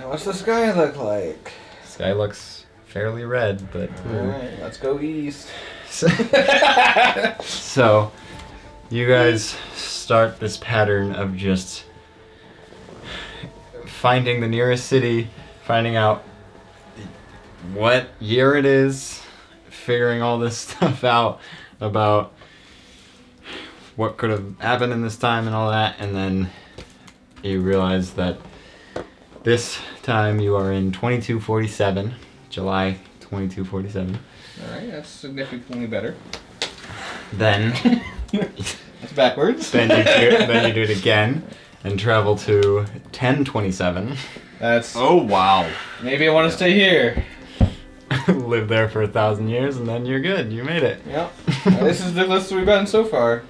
What's the sky look like? Sky looks fairly red, but Alright, let's go east. so you guys start this pattern of just finding the nearest city, finding out what year it is, figuring all this stuff out about what could have happened in this time and all that, and then you realize that this time you are in 2247, July 2247. Alright, that's significantly better. Then That's backwards. then you do it again and travel to 1027. That's. Oh, wow. Maybe I want to stay here. Live there for 1,000 years and then you're good. You made it. Yep. This is the list we've done so far,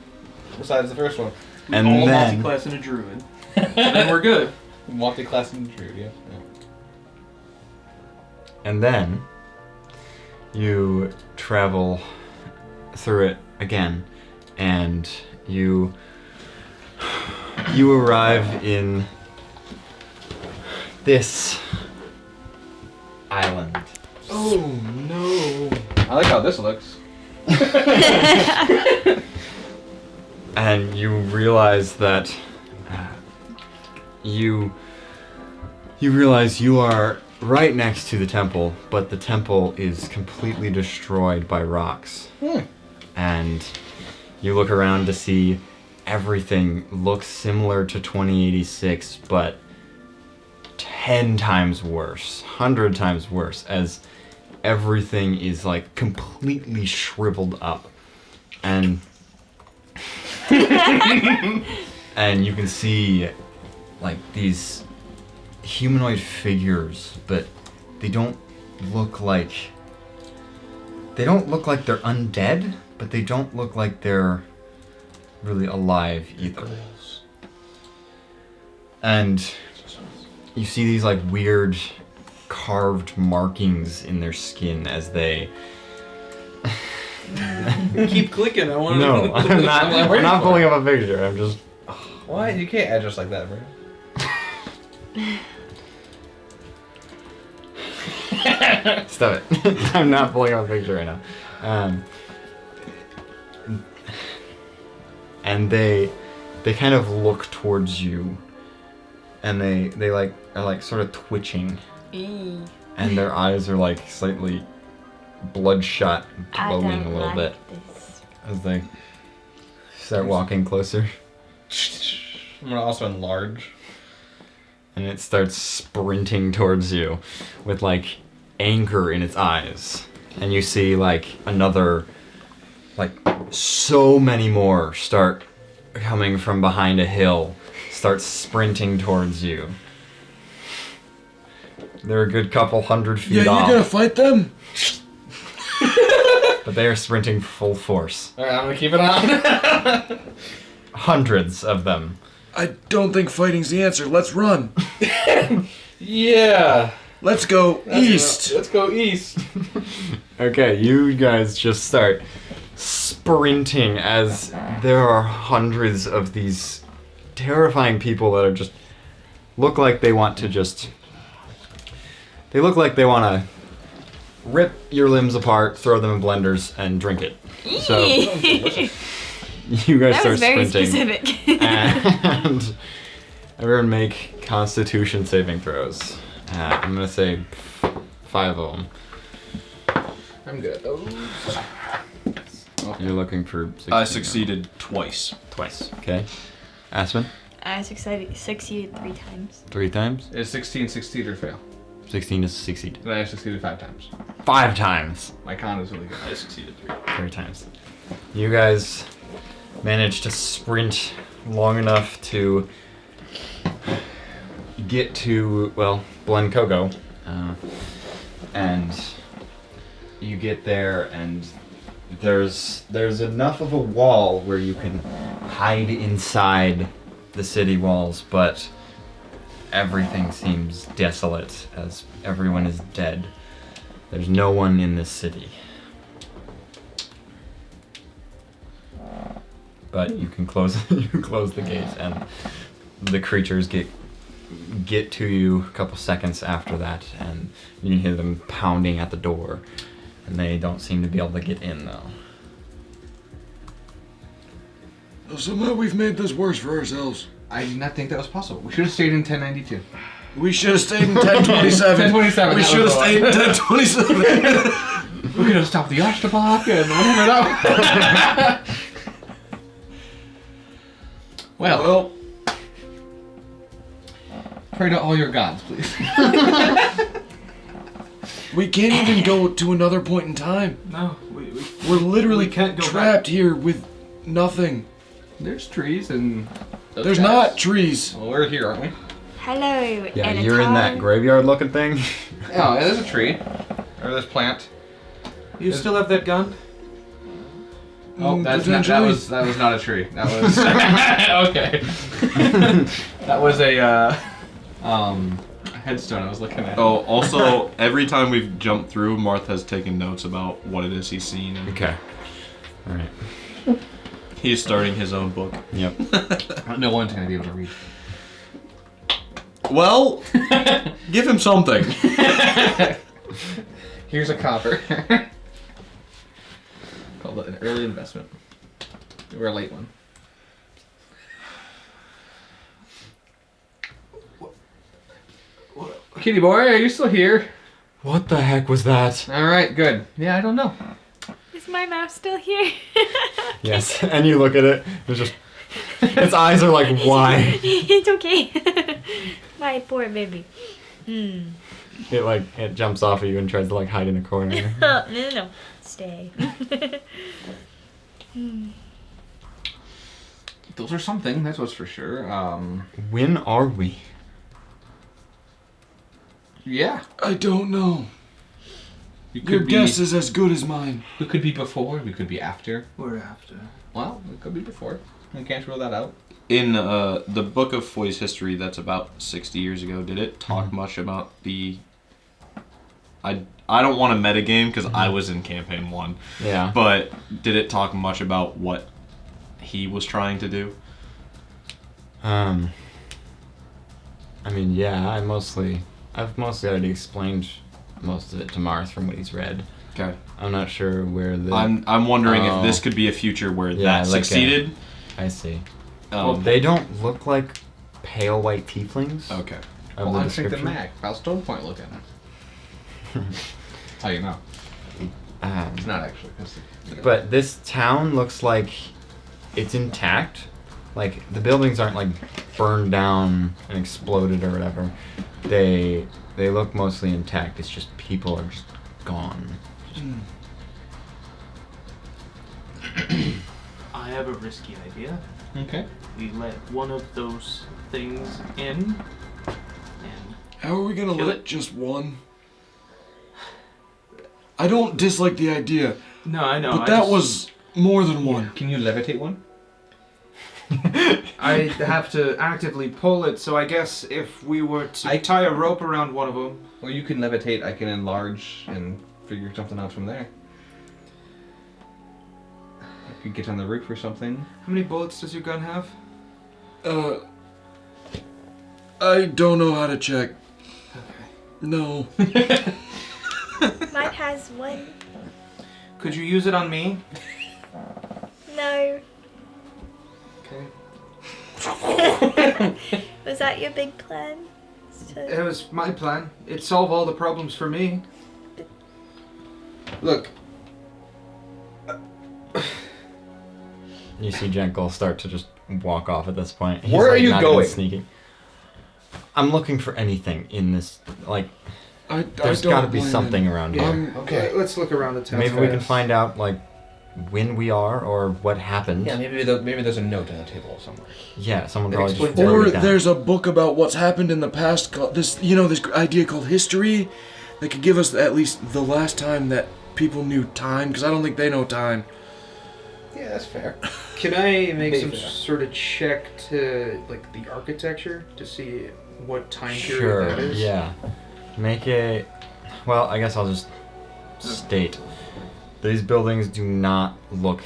besides the first one. And All then multi-class and a druid. And then we're good. Multi-class and druid, yeah. and then you travel through it again, and you arrive in this island. oh no. I like how this looks. And you realize that you realize you are right next to the temple, but the temple is completely destroyed by rocks. And you look around to see everything looks similar to 2086, but 10 times worse, 100 times worse, as everything is like completely shriveled up. And and you can see like these humanoid figures, but they don't look like they're undead, but they don't look like they're really alive either. And you see these like weird carved markings in their skin as they Keep clicking. I want to. No, I'm not pulling up a picture. I'm just What? You can't address like that, bro. stop it. I'm not pulling up a picture right now. And they kind of look towards you, and they like are like sort of twitching, and their eyes are like slightly bloodshot, glowing a little bit as they start walking closer, I'm gonna also enlarge. and it starts sprinting towards you with like anger in its eyes, and you see like another, like so many more start coming from behind a hill, start sprinting towards you. They're a good couple 100 feet Yeah, off, you gonna fight them? but they are sprinting full force. Alright, I'm gonna keep it on. Hundreds of them. I don't think fighting's the answer. Let's run. Yeah. Let's go east. Let's go east. Okay, you guys just start sprinting as there are hundreds of these terrifying people that are just look like they want to rip your limbs apart, throw them in blenders, and drink it. So you guys That start was very sprinting. specific. And everyone make Constitution saving throws. I'm gonna say 5 of them. I'm good at those. You're looking for 16. I succeeded twice. Twice. Okay. Aspen? I succeeded 3 times. 3 times? Is 16 succeed or fail? 16 is succeed. Then I succeeded 5 times. 5 times. My con is really good. I succeeded 3. 3 times. You guys managed to sprint long enough to get to, well, Blencogo. And you get there, and there's enough of a wall where you can hide inside the city walls, but everything seems desolate as everyone is dead. There's no one in this city. But you can close the gates, and the creatures get to you a couple seconds after that, and you can hear them pounding at the door, and they don't seem to be able to get in though. Somehow we've made this worse for ourselves. I did not think that was possible. We should have stayed in 1092. We should have stayed in 1027. 1027. We should have stayed in 1027. We could have stopped the Ashtabach and whatever that was. Well, pray to all your gods, please. We can't even go to another point in time. No, We're literally can't go trapped here with nothing. There's trees and... There's not trees. Well, we're here, aren't we? Hello. Yeah, and a you're in that town. graveyard looking thing. Oh, yeah, there's a tree. Or this plant. You still have that gun? Oh, that was not a tree. That was okay. That was a headstone I was looking at. Oh, also, every time we've jumped through, Marth has taken notes about what it is he's seen. And Okay. All right. he's starting his own book. Yep. No one's gonna be able to read. Well, give him something. Here's a copper. Called it an early investment. Or a late one. Kitty boy, are you still here? What the heck was that? Alright, good. Yeah, I don't know. Is my mouse still here? Yes. And you look at it. It's just. Its eyes are like, why? It's okay. My poor baby. It jumps off of you and tries to like hide in a corner. No. Stay. Those are something, that's what's for sure. When are we? Yeah. I don't know. You Your guess is as good as mine. We could be before, we could be after. We're after. Well, it could be before. We can't rule that out. In the Book of Foy's history, that's about 60 years ago, did it talk much about the... I don't want to metagame because I was in campaign 1, Yeah. but did it talk much about what he was trying to do? I mean, yeah. I've mostly already explained most of it to Marth from what he's read. Okay. I'm not sure where the. I'm wondering Oh. if this could be a future where Yeah, that like succeeded. I see. Well, Um, they don't look like pale white tieflings. okay. Of Well, the I'm the description. Mac. How's Stone Point looking? That's how you know. It's not actually. But this town looks like it's intact. Like the buildings aren't like burned down and exploded or whatever. They look mostly intact. It's just people are just gone. I have a risky idea. Okay. We let one of those things in, and How are we gonna Kill let it. just one? I don't dislike the idea, no, I know. but that was more than one. Can you levitate one? I have to actively pull it, so I guess if we were to tie a rope around one of them. Or you can levitate, I can enlarge and figure something out from there. I could get on the roof or something. How many bullets does your gun have? I don't know how to check. Okay. No. Mine has 1. Could you use it on me? No. Okay. Was that your big plan? It was my plan. It'd solve all the problems for me. Look, You see Jekyll start to just walk off at this point. Where are you not even going? Sneaking. I'm looking for anything in this. Like, I there's don't got to be blame something him. around here. Okay. let's look around the town. Maybe we can fast. find out like when we are or what happened. Yeah, maybe there's a note on the table somewhere. Yeah, someone That probably just explains wrote Or it down. there's a book about what's happened in the past. This idea called history, that could give us at least the last time that people knew time. Because I don't think they know time. Yeah, that's fair. Can I make some Maybe. sort of check to like the architecture to see what time period Sure. that is? Yeah. Make a. Well, I guess I'll just state these buildings do not look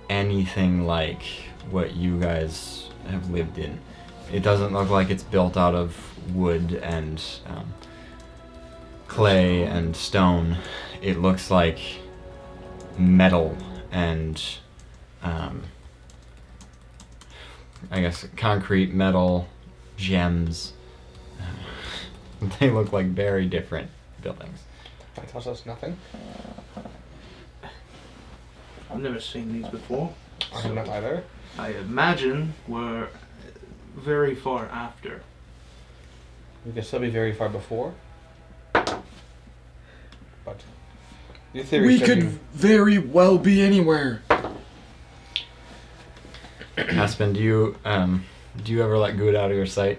anything like what you guys have lived in. It doesn't look like it's built out of wood and clay and stone. It looks like metal and I guess concrete, metal, gems. They look like very different buildings. That tells us nothing. I've never seen these before. I have not either. I imagine we're very far after. We could still be very far before. But your theory We said could you- very well be anywhere. Aspen, do you ever let Good out of your sight?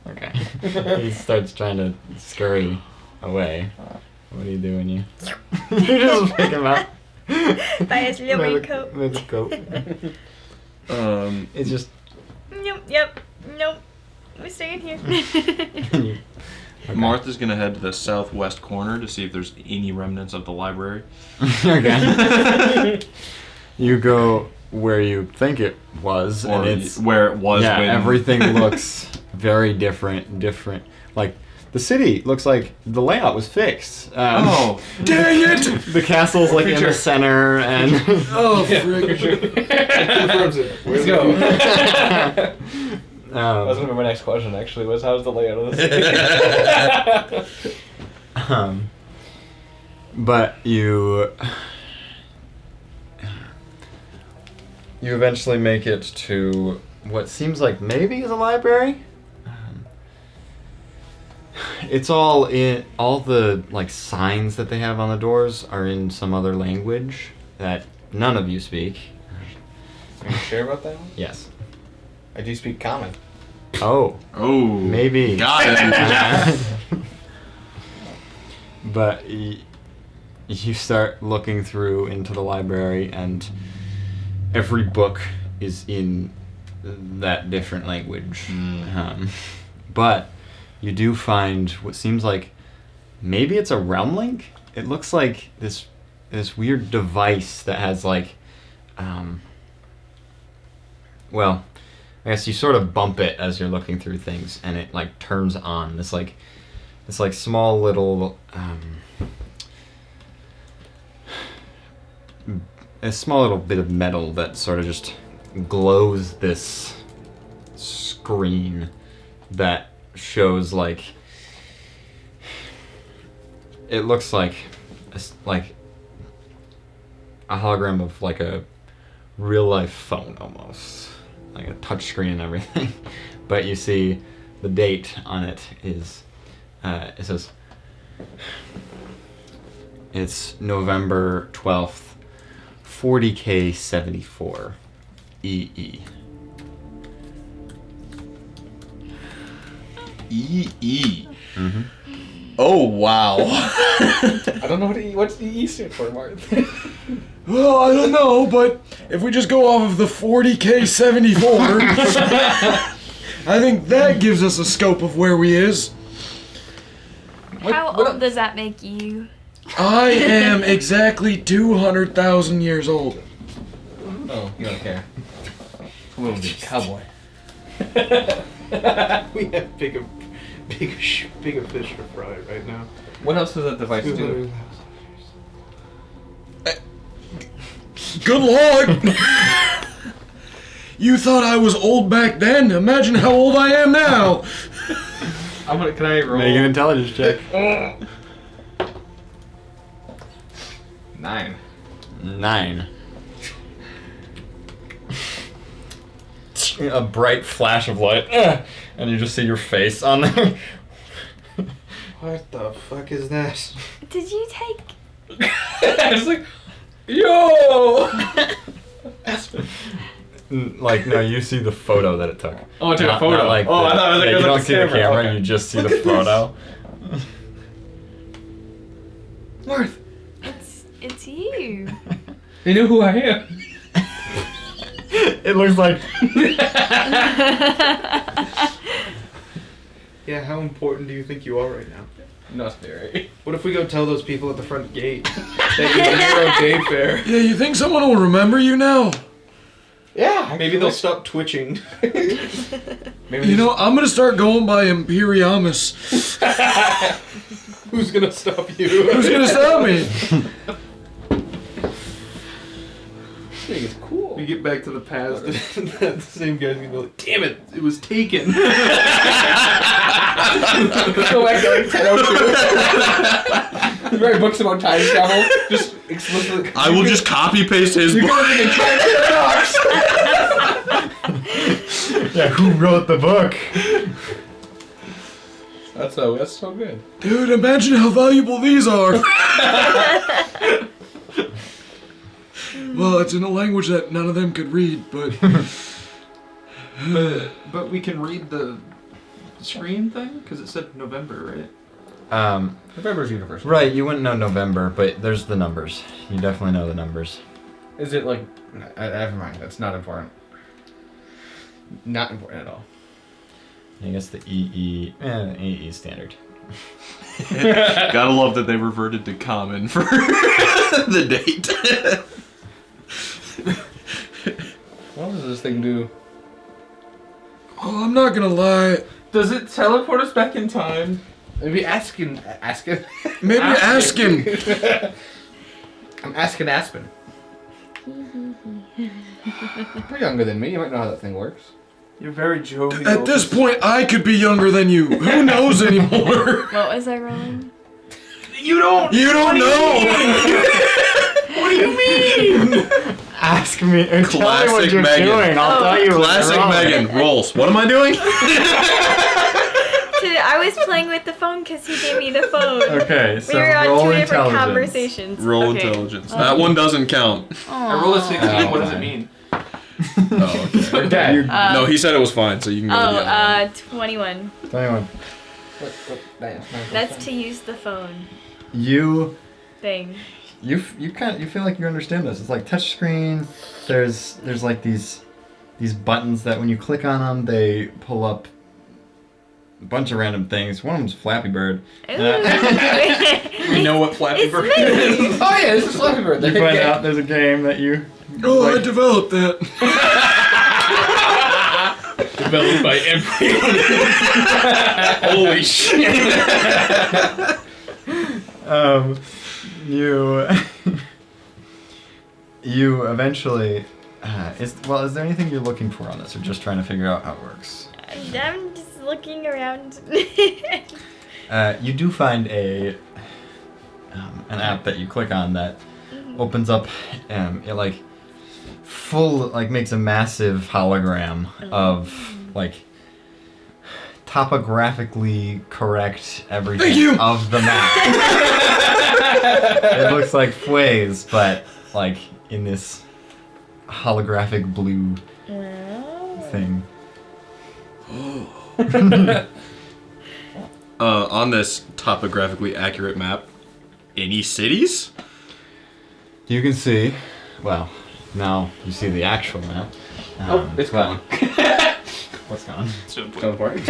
No. Okay. He starts trying to scurry away. What are you doing? You just pick him up. There's your raincoat. With the coat. It's just. Yep. Nope. We're staying here. Okay. Martha's gonna head to the southwest corner to see if there's any remnants of the library. Okay. You go where you think it was, Or and it's where it was yeah. when Everything looks very different. Like the city looks like the layout was fixed. Oh, Dang it! The castle's like in the center, and Oh, frick. Confirms it. Let's go. That was um, gonna be my next question. Actually, was how's the layout of the city? but you eventually make it to what seems like maybe is a library. It's all the like signs that they have on the doors are in some other language that none of you speak. Are you sure about that one? Yes. I do speak common. Oh, oh, maybe. got it. But you start looking through into the library, and every book is in that different language. But you do find what seems like maybe it's a realm link. It looks like this weird device that has like, well, I guess you sort of bump it as you're looking through things, and it like turns on this like small little a small little bit of metal that sort of just glows this screen that shows like it looks like a hologram of like a real life phone almost, like a touch screen and everything. But you see the date on it is it says it's November 12th, 40K74 EE. EE. Mm-hmm. Oh wow. I don't know what's the E stand for, Martin. Well, I don't know, but if we just go off of the 40K74, I think that gives us a scope of where we is. How old does that make you? I am exactly 200,000 years old. Oh, you don't care. A little bit cowboy. We have bigger fish to fry right now. What else does that device do? Good Lord! You thought I was old back then? Imagine how old I am now! Can I roll? Make an intelligence check. 9. 9. A bright flash of light, and you just see your face on there. What the fuck is that? Did you take? It's like, yo! Like, no, you see the photo that it took. Oh, it took a Not photo. like Oh, I thought it was like you it was don't like the see the camera. camera, Okay. you just see the photo. Marth, It's you. they know who I am. It looks like Yeah, how important do you think you are right now? Not very. What if we go tell those people at the front gate that you're day fare? Yeah, you think someone will remember you now? Yeah, maybe they'll stop twitching. Maybe You know, I'm gonna start going by Imperiamus. Who's gonna stop you? Who's gonna stop me? this thing is cool. We get back to the past, and the same guy's gonna be like, "Damn it, it was taken." Go back to like 10:02. Write books about time travel. Just explicitly. I will just copy paste his You're book. going to the paradox. yeah, who wrote the book? That's so good. Dude, imagine how valuable these are. Well, it's in a language that none of them could read, but But we can read the screen thing because it said November, right? November's universal. Right, you wouldn't know November, but there's the numbers. You definitely know the numbers. Is it like? Never mind. That's not important. Not important at all. I guess the EE standard. Gotta love that they reverted to common for the date. What does this thing do? oh, I'm not gonna lie. Does it teleport us back in time? Maybe asking. Maybe asking. I'm asking Aspen. You're younger than me. You might know how that thing works. You're very jovial. At this point, I could be younger than you. Who knows anymore? What was I rolling? You don't. You don't know. What do you mean? Ask me and tell me what Classic you're Megan. doing. I'll tell you. Classic Megan rolls. What am I doing? I was playing with the phone because he gave me the phone. Okay, so We were on roll 2 different intelligence. conversations. Roll Okay. intelligence. That one doesn't count. I roll a 16. What does it fine. mean? Oh, okay. Okay. No, he said it was fine, so you can go to the other one. 21. 21. That's to use the phone You thing. you feel like you understand this. It's like touch screen. There's like these buttons that when you click on them, they pull up a bunch of random things. One of them's Flappy Bird. Ooh. We know what Flappy It's Bird me. is. Oh yeah, this is Flappy Bird. You find out there's a game that you Oh, I developed that. Developed by everyone. Holy shit. you eventually is there anything you're looking for on this, or just trying to figure out how it works? I'm just looking around. You do find an app that you click on that opens up it like full like makes a massive hologram of like topographically correct everything Thank you. of the map. It looks like Fways, but like in this holographic blue thing. On this topographically accurate map, any cities? You can see, well, now you see the actual map. It's but- gone. What's gone? So important.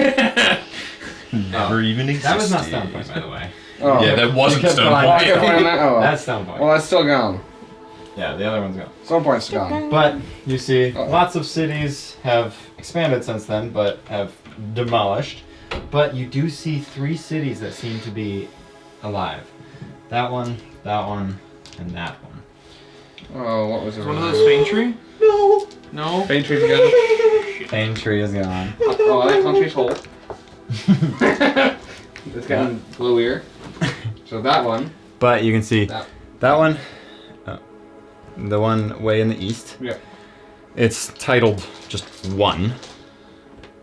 Never even existed. That was not Stone Point, by the way. Oh. Yeah, that wasn't kept Stone going. Oh, I Point. kept pointing that. Oh. That's Stone Point. Well, that's still gone. Yeah, the other one's gone. Some point's gone. But you see, Uh-oh. lots of cities have expanded since then, but have demolished. But you do see 3 cities that seem to be alive. That one, and that one. Oh, what was it? Is one of those Fane Tree? No. Fane Tree's gone. Fane Tree is gone. Oh, that country's whole. It's getting bluier. So that one. But you can see That. that one The one way in the east. Yeah. It's titled just 1.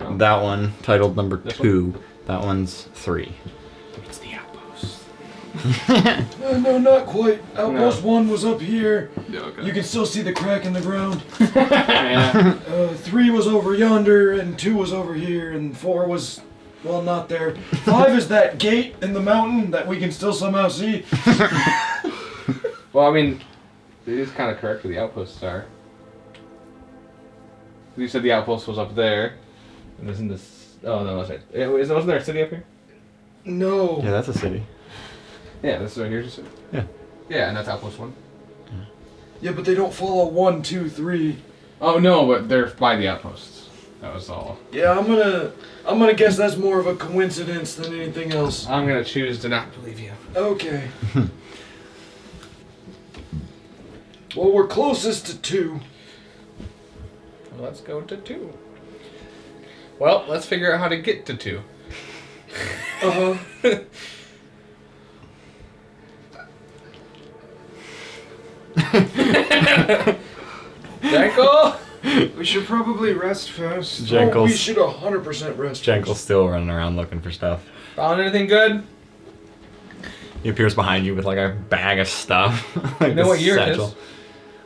Oh. That one titled number This 2. That one's 3. It's the outpost. No, not quite. Outpost 1 was up here. Yeah, okay. You can still see the crack in the ground. Yeah. 3 was over yonder, and 2 was over here, and 4 was, well, not there. 5 is that gate in the mountain that we can still somehow see. Well, I mean, it is kind of correct where the outposts are. You said the outpost was up there, and isn't this? Oh no, that's right. Wasn't there a city up here? No. Yeah, that's a city. Yeah, this is right here's a city. Yeah. Yeah, and that's outpost 1. Yeah, but they don't follow 1, 2, 3. Oh no, but they're by the outposts. That was all. Yeah, I'm gonna guess that's more of a coincidence than anything else. I'm gonna choose to not believe you. Okay. Well, we're closest to 2. Well, let's go to 2. Well, let's figure out how to get to 2. Uh-huh. Jackal? We should probably rest first. Oh, we Jenkles. should 100% rest. Jenkle's still running around looking for stuff. Found anything good? He appears behind you with like a bag of stuff. Like You know this what year it satchel. is?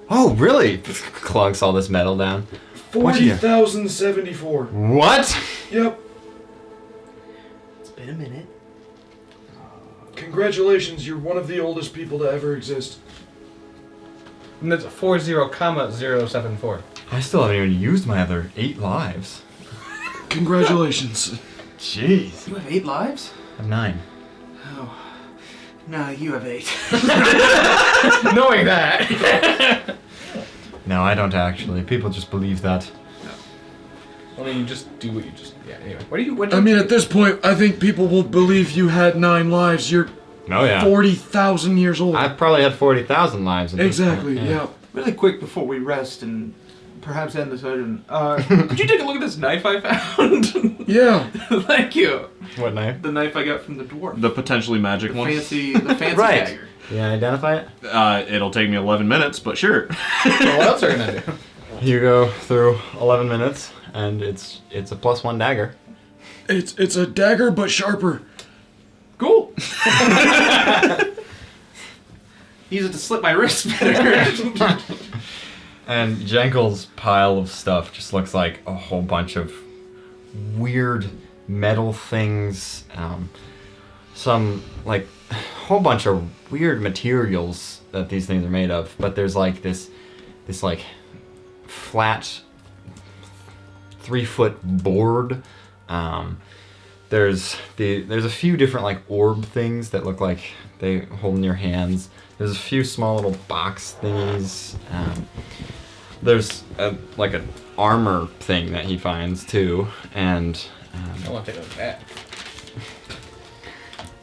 Oh, really? Clunks all this metal down. What'd you do? 40,074. What? Yep. It's been a minute. Congratulations, you're one of the oldest people to ever exist. And that's 40,074. I still haven't even used my other 8 lives. Congratulations. Jeez. You have 8 lives? I have 9. Oh. No, you have 8. Knowing that. No, I don't actually. People just believe that. I mean, you just do what you just. Yeah. Anyway, what do you? What? I mean, at this point, I think people will believe you had 9 lives. You're Oh yeah. 40,000 years old. I've probably had 40,000 lives. At this Exactly, point, yeah. Really quick before we rest and perhaps end the session, could you take a look at this knife I found? Yeah. Thank you. What knife? The knife I got from the dwarf. The potentially magic The one. fancy Right. dagger. You gonna identify it? It'll take me 11 minutes, but sure. What else are you gonna do? You go through 11 minutes, and it's a +1 dagger. It's a dagger, but sharper. Cool. Use it to slit my wrist better. And Jenkel's pile of stuff just looks like a whole bunch of weird metal things. Some, like, a whole bunch of weird materials that these things are made of. But there's, like, this like, flat 3-foot board. There's a few different, like, orb things that look like they hold in your hands. There's a few small little box thingies. There's like an armor thing that he finds too, and I want to take a back.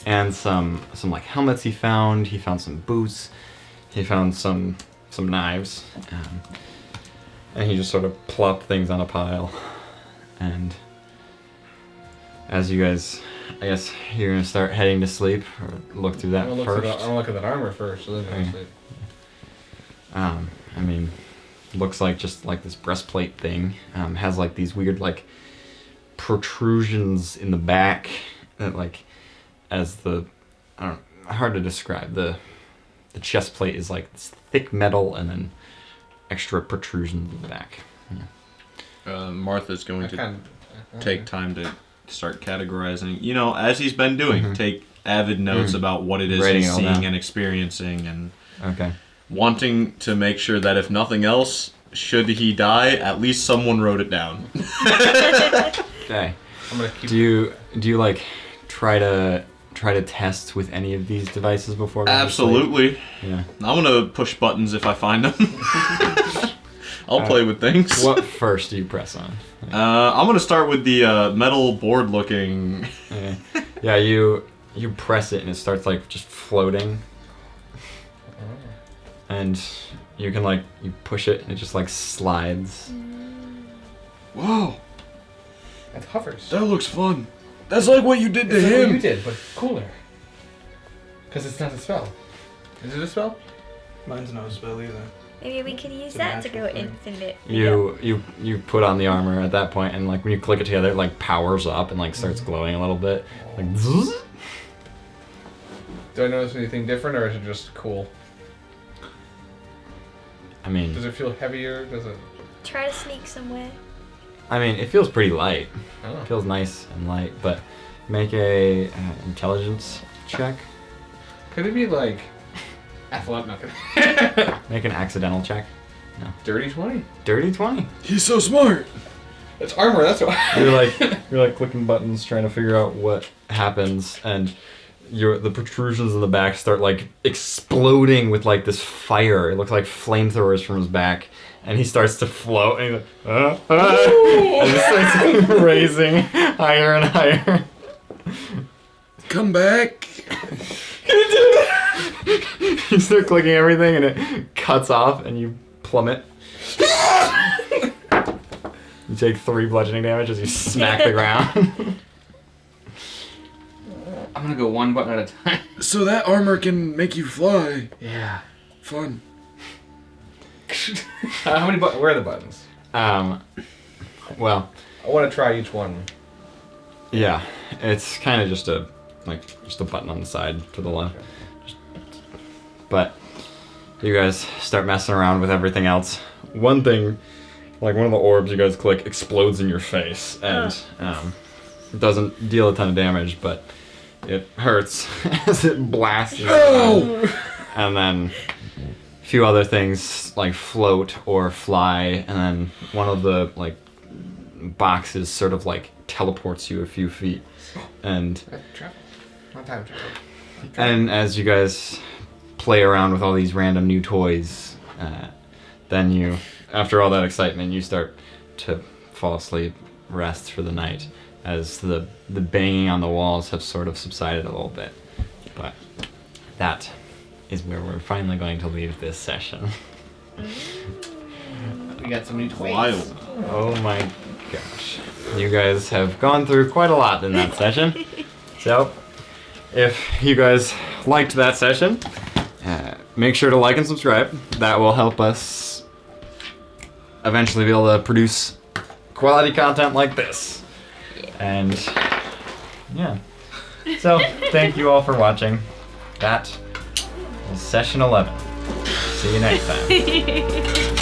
and some like helmets he found. He found some boots. He found some knives, and he just sort of plopped things on a pile. And as you guys, I guess you're gonna start heading to sleep or look through that I'm gonna first. look at that armor first, so then Okay. go to sleep. I mean, looks like just like this breastplate thing. Has like these weird like protrusions in the back that like as the I don't know, hard to describe. The chest plate is like this thick metal and then extra protrusions in the back. Yeah. Martha's going I to kind take time to start categorizing. You know, as he's been doing, take avid notes about what it is Writing he's it all seeing down. and experiencing, and Okay. wanting to make sure that if nothing else, should he die, at least someone wrote it down. Okay. I'm gonna keep. Do you like try to test with any of these devices before? going to sleep? Absolutely. Yeah. I'm gonna push buttons if I find them. I'll play with things. What first do you press on? I'm gonna start with the metal board looking. Yeah, you press it and it starts like just floating. And you can like you push it and it just like slides. Whoa, It hovers. that looks fun. That's like what you did to It's like what him. you did, but cooler. Because it's not a spell. Is it a spell? Mine's no spell either. Maybe we could use It's a that to go natural thing. infinite. You put on the armor at that point, and like when you click it together, it like powers up and like starts glowing a little bit. Like zzz. Do I notice anything different, or is it just cool? I mean, Does it feel heavier? Does it? Try to sneak somewhere. it feels pretty light. Oh. It feels nice and light, but make a intelligence check. Could it be like athletic? Make an accidental check. Dirty 20. Dirty 20. He's so smart. It's armor. That's what. You're like clicking buttons, trying to figure out what happens, and the protrusions in the back start like exploding with like this fire. It looks like flamethrowers from his back, and he starts to float, and he's like, and he starts raising higher and higher. Come back. You start clicking everything, and it cuts off, and you plummet. You take 3 bludgeoning damage as you smack the ground. I'm gonna go one button at a time. So that armor can make you fly. Yeah. Fun. How many buttons? Where are the buttons? Well, I want to try each one. yeah, it's kind of just a button on the side to the left. But you guys start messing around with everything else. One thing, like one of the orbs you guys click explodes in your face, and it doesn't deal a ton of damage, but it hurts as it blasts you. And then a few other things like float or fly, and then one of the like boxes sort of like teleports you a few feet, and Travel. Not time travel. and as you guys play around with all these random new toys, then you, after all that excitement, you start to fall asleep, rest for the night, as the banging on the walls have sort of subsided a little bit. But that is where we're finally going to leave this session. We got some new toys. Wild. Oh my gosh. You guys have gone through quite a lot in that session. So, if you guys liked that session, make sure to like and subscribe. That will help us eventually be able to produce quality content like this. And, yeah. So, thank you all for watching. That was session 11. See you next time.